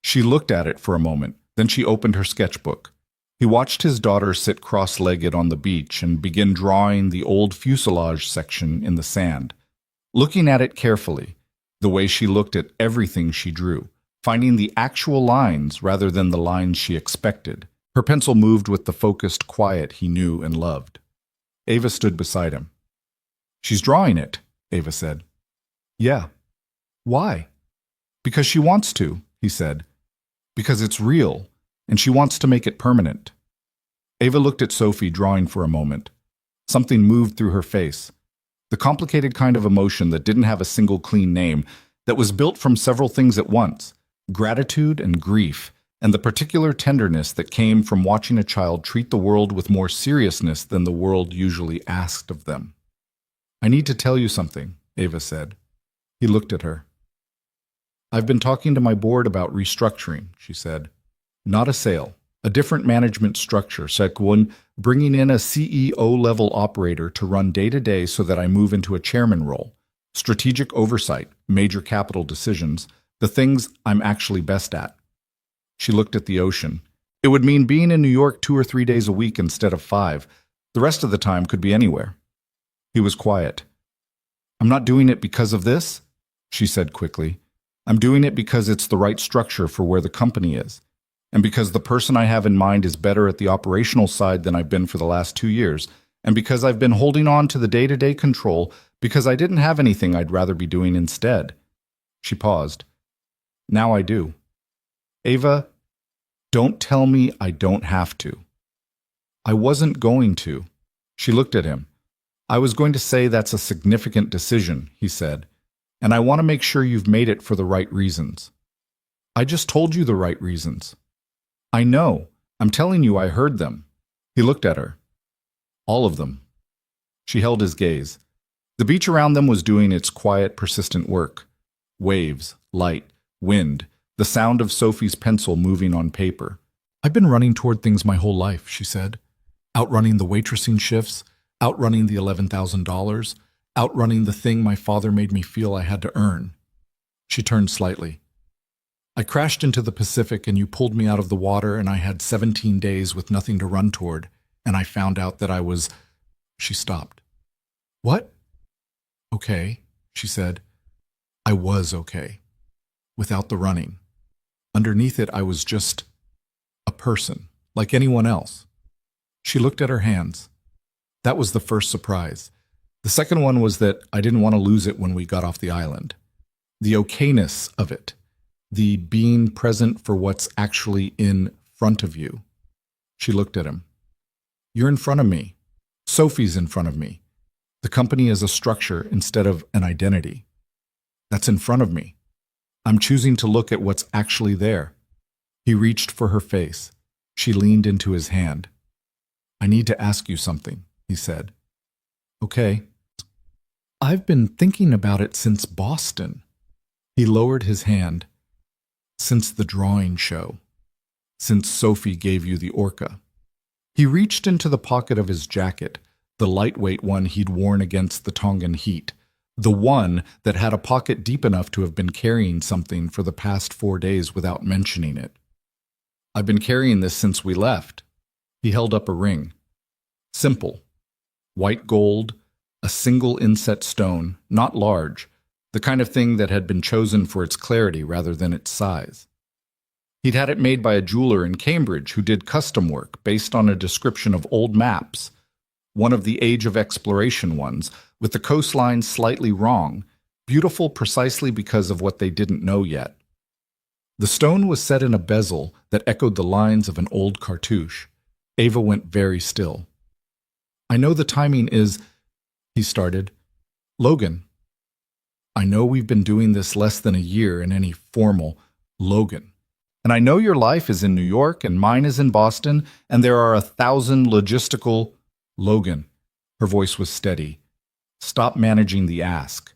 She looked at it for a moment, then she opened her sketchbook. He watched his daughter sit cross-legged on the beach and begin drawing the old fuselage section in the sand. Looking at it carefully, the way she looked at everything she drew, finding the actual lines rather than the lines she expected. Her pencil moved with the focused quiet he knew and loved. Ava stood beside him. "She's drawing it," Ava said. "Yeah." "Why?" "Because she wants to," he said. "Because it's real, and she wants to make it permanent." Ava looked at Sophie, drawing for a moment. Something moved through her face. The complicated kind of emotion that didn't have a single clean name, that was built from several things at once, gratitude and grief, and the particular tenderness that came from watching a child treat the world with more seriousness than the world usually asked of them. "I need to tell you something," Ava said. He looked at her. "I've been talking to my board about restructuring," she said. "Not a sale, a different management structure, Sekwun, bringing in a CEO-level operator to run day-to-day so that I move into a chairman role. Strategic oversight, major capital decisions, the things I'm actually best at." She looked at the ocean. "It would mean being in New York 2 or 3 days a week instead of 5. The rest of the time could be anywhere." He was quiet. "I'm not doing it because of this," she said quickly. "I'm doing it because it's the right structure for where the company is, and because the person I have in mind is better at the operational side than I've been for the last 2 years, and because I've been holding on to the day-to-day control because I didn't have anything I'd rather be doing instead." She paused. "Now I do." "Ava, don't tell me I don't have to." "I wasn't going to." She looked at him. "I was going to say that's a significant decision," he said, "and I want to make sure you've made it for the right reasons." "I just told you the right reasons." "I know. I'm telling you I heard them." He looked at her. "All of them." She held his gaze. The beach around them was doing its quiet, persistent work. Waves, light, wind, the sound of Sophie's pencil moving on paper. "I've been running toward things my whole life," she said. "Outrunning the waitressing shifts, outrunning the $11,000, outrunning the thing my father made me feel I had to earn." She turned slightly. "I crashed into the Pacific and you pulled me out of the water and I had 17 days with nothing to run toward, and I found out that I was—" She stopped. "What?" "Okay," she said. "I was okay. Without the running. Underneath it, I was just a person, like anyone else." She looked at her hands. That was the first surprise. The second one was that I didn't want to lose it when we got off the island. The okayness of it. The being present for what's actually in front of you. She looked at him. "You're in front of me. Sophie's in front of me. The company is a structure instead of an identity. That's in front of me. I'm choosing to look at what's actually there." He reached for her face. She leaned into his hand. "I need to ask you something," he said. "Okay." "I've been thinking about it since Boston." He lowered his hand. "Since the drawing show. Since Sophie gave you the orca." He reached into the pocket of his jacket, the lightweight one he'd worn against the Tongan heat, the one that had a pocket deep enough to have been carrying something for the past 4 days without mentioning it. "I've been carrying this since we left." He held up a ring. Simple. White gold, a single inset stone, not large, the kind of thing that had been chosen for its clarity rather than its size. He'd had it made by a jeweler in Cambridge who did custom work based on a description of old maps, one of the Age of Exploration ones, with the coastline slightly wrong, beautiful precisely because of what they didn't know yet. The stone was set in a bezel that echoed the lines of an old cartouche. Ava went very still. I know the timing is, he started. Logan. I know we've been doing this less than a year in any formal Logan. And I know your life is in New York and mine is in Boston, and there are 1,000 logistical Logan. Her voice was steady. Stop managing the ask.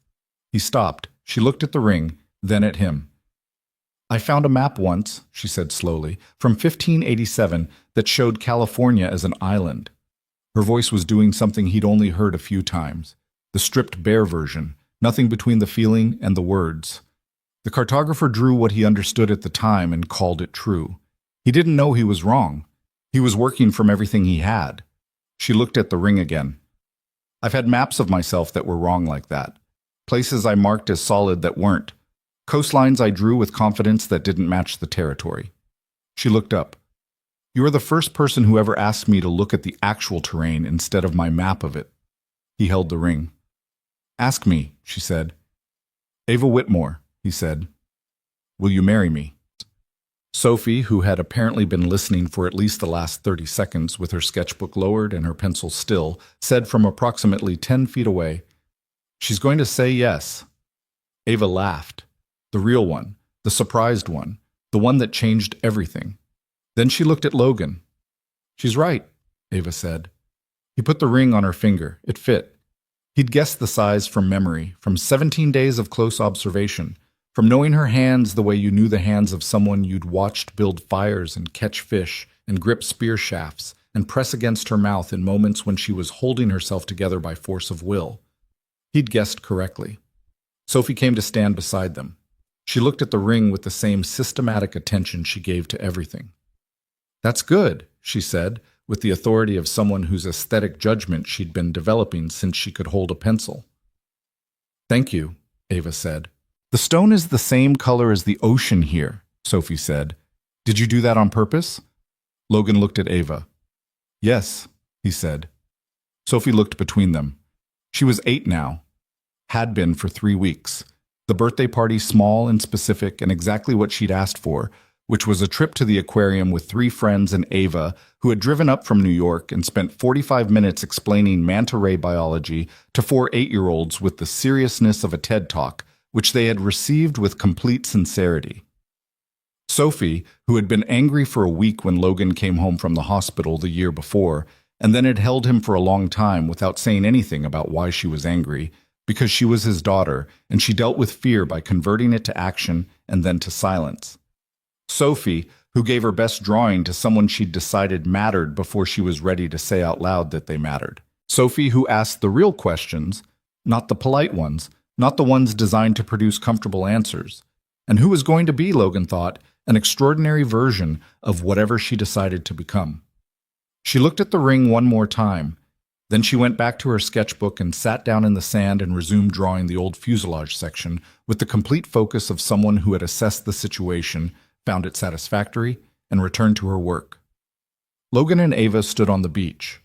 He stopped. She looked at the ring, then at him. I found a map once, she said slowly, from 1587 that showed California as an island. Her voice was doing something he'd only heard a few times. The stripped bare version, nothing between the feeling and the words. The cartographer drew what he understood at the time and called it true. He didn't know he was wrong. He was working from everything he had. She looked at the ring again. I've had maps of myself that were wrong like that. Places I marked as solid that weren't. Coastlines I drew with confidence that didn't match the territory. She looked up. You are the first person who ever asked me to look at the actual terrain instead of my map of it. He held the ring. Ask me, she said. Ava Whitmore, he said. Will you marry me? Sophie, who had apparently been listening for at least the last 30 seconds with her sketchbook lowered and her pencil still, said from approximately 10 feet away, She's going to say yes. Ava laughed. The real one, the surprised one, the one that changed everything. Then she looked at Logan. She's right, Ava said. He put the ring on her finger. It fit. He'd guessed the size from memory, from 17 days of close observation, from knowing her hands the way you knew the hands of someone you'd watched build fires and catch fish and grip spear shafts and press against her mouth in moments when she was holding herself together by force of will. He'd guessed correctly. Sophie came to stand beside them. She looked at the ring with the same systematic attention she gave to everything. That's good, she said, with the authority of someone whose aesthetic judgment she'd been developing since she could hold a pencil. Thank you, Ava said. The stone is the same color as the ocean here, Sophie said. Did you do that on purpose? Logan looked at Ava. Yes, he said. Sophie looked between them. She was 8 now. Had been for 3 weeks. The birthday party small and specific and exactly what she'd asked for, which was a trip to the aquarium with 3 friends and Ava, who had driven up from New York and spent 45 minutes explaining manta ray biology to 4 8-year-olds with the seriousness of a TED Talk, which they had received with complete sincerity. Sophie, who had been angry for a week when Logan came home from the hospital the year before, and then had held him for a long time without saying anything about why she was angry, because she was his daughter, and she dealt with fear by converting it to action and then to silence. Sophie, who gave her best drawing to someone she'd decided mattered before she was ready to say out loud that they mattered. Sophie, who asked the real questions, not the polite ones, not the ones designed to produce comfortable answers, and who was going to be, Logan thought, an extraordinary version of whatever she decided to become. She looked at the ring one more time. Then she went back to her sketchbook and sat down in the sand and resumed drawing the old fuselage section with the complete focus of someone who had assessed the situation, found it satisfactory, and returned to her work. Logan and Ava stood on the beach.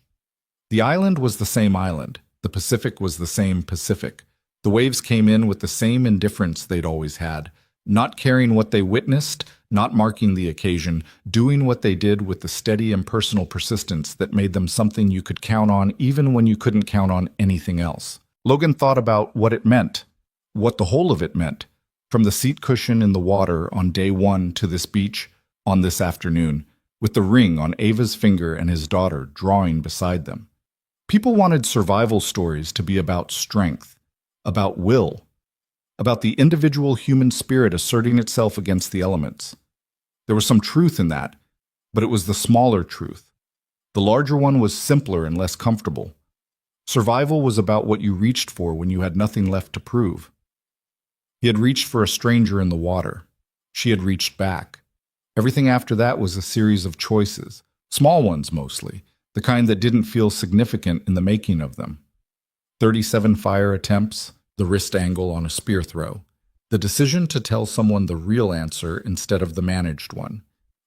The island was the same island. The Pacific was the same Pacific. The waves came in with the same indifference they'd always had, not caring what they witnessed, not marking the occasion, doing what they did with the steady impersonal persistence that made them something you could count on even when you couldn't count on anything else. Logan thought about what it meant, what the whole of it meant, from the seat cushion in the water on day 1 to this beach on this afternoon, with the ring on Ava's finger and his daughter drawing beside them. People wanted survival stories to be about strength, about will, about the individual human spirit asserting itself against the elements. There was some truth in that, but it was the smaller truth. The larger one was simpler and less comfortable. Survival was about what you reached for when you had nothing left to prove. He had reached for a stranger in the water. She had reached back. Everything after that was a series of choices, small ones mostly, the kind that didn't feel significant in the making of them. 37 fire attempts, the wrist angle on a spear throw, the decision to tell someone the real answer instead of the managed one,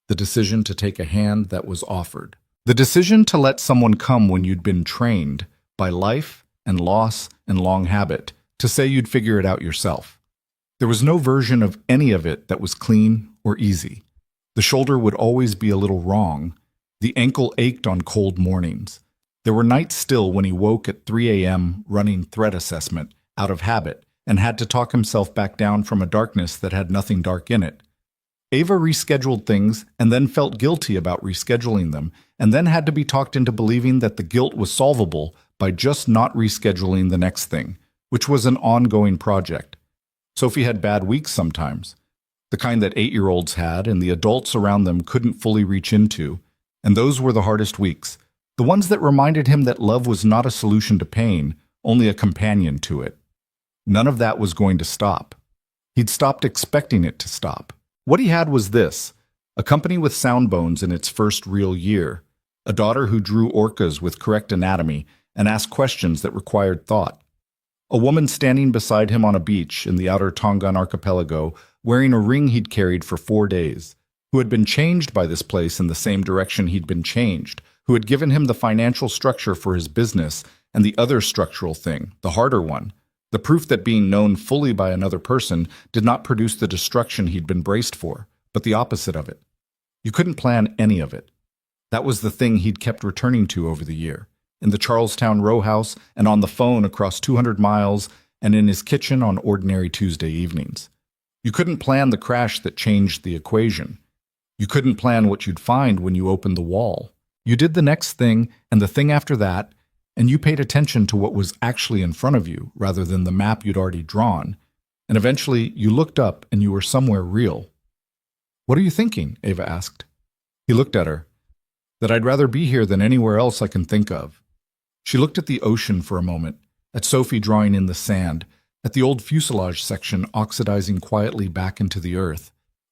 the decision to take a hand that was offered, the decision to let someone come when you'd been trained by life and loss and long habit to say you'd figure it out yourself. There was no version of any of it that was clean or easy. The shoulder would always be a little wrong, The ankle ached on cold mornings. There were nights still when he woke at 3 a.m. running threat assessment out of habit and had to talk himself back down from a darkness that had nothing dark in it. Ava rescheduled things and then felt guilty about rescheduling them, and then had to be talked into believing that the guilt was solvable by just not rescheduling the next thing, which was an ongoing project. Sophie had bad weeks sometimes, the kind that 8-year-olds had and the adults around them couldn't fully reach into, and those were the hardest weeks, the ones that reminded him that love was not a solution to pain, only a companion to it. None of that was going to stop. He'd stopped expecting it to stop. What he had was this: a company with sound bones in its first real year, a daughter who drew orcas with correct anatomy and asked questions that required thought, a woman standing beside him on a beach in the outer Tongan archipelago wearing a ring he'd carried for 4 days, who had been changed by this place in the same direction he'd been changed, who had given him the financial structure for his business and the other structural thing, the harder one, the proof that being known fully by another person did not produce the destruction he'd been braced for, but the opposite of it. You couldn't plan any of it. That was the thing he'd kept returning to over the year, in the Charlestown row house and on the phone across 200 miles and in his kitchen on ordinary Tuesday evenings. You couldn't plan the crash that changed the equation. You couldn't plan what you'd find when you opened the wall. You did the next thing and the thing after that, and you paid attention to what was actually in front of you rather than the map you'd already drawn, and eventually you looked up and you were somewhere real. "What are you thinking?" Ava asked. He looked at her. "That I'd rather be here than anywhere else I can think of." She looked at the ocean for a moment, at Sophie drawing in the sand, at the old fuselage section oxidizing quietly back into the earth,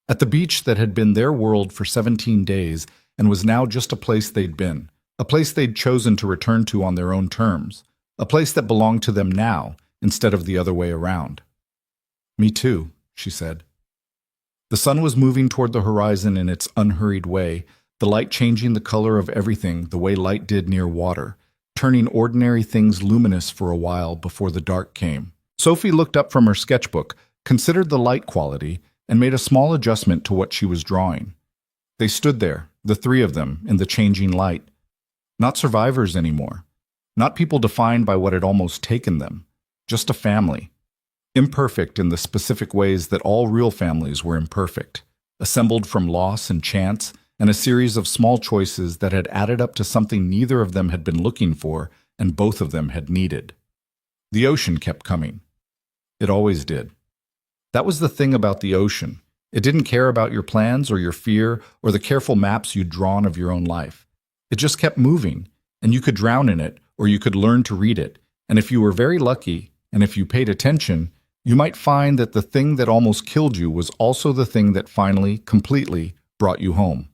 at the beach that had been their world for 17 days and was now just a place they'd been, a place they'd chosen to return to on their own terms, a place that belonged to them now instead of the other way around. "Me too," she said. The sun was moving toward the horizon in its unhurried way, the light changing the color of everything the way light did near water, turning ordinary things luminous for a while before the dark came. Sophie looked up from her sketchbook, considered the light quality, and made a small adjustment to what she was drawing. They stood there, the three of them, in the changing light. Not survivors anymore. Not people defined by what had almost taken them. Just a family. Imperfect in the specific ways that all real families were imperfect. Assembled from loss and chance and a series of small choices that had added up to something neither of them had been looking for and both of them had needed. The ocean kept coming. It always did. That was the thing about the ocean. It didn't care about your plans or your fear or the careful maps you'd drawn of your own life. It just kept moving, and you could drown in it, or you could learn to read it. And if you were very lucky, and if you paid attention, you might find that the thing that almost killed you was also the thing that finally, completely, brought you home.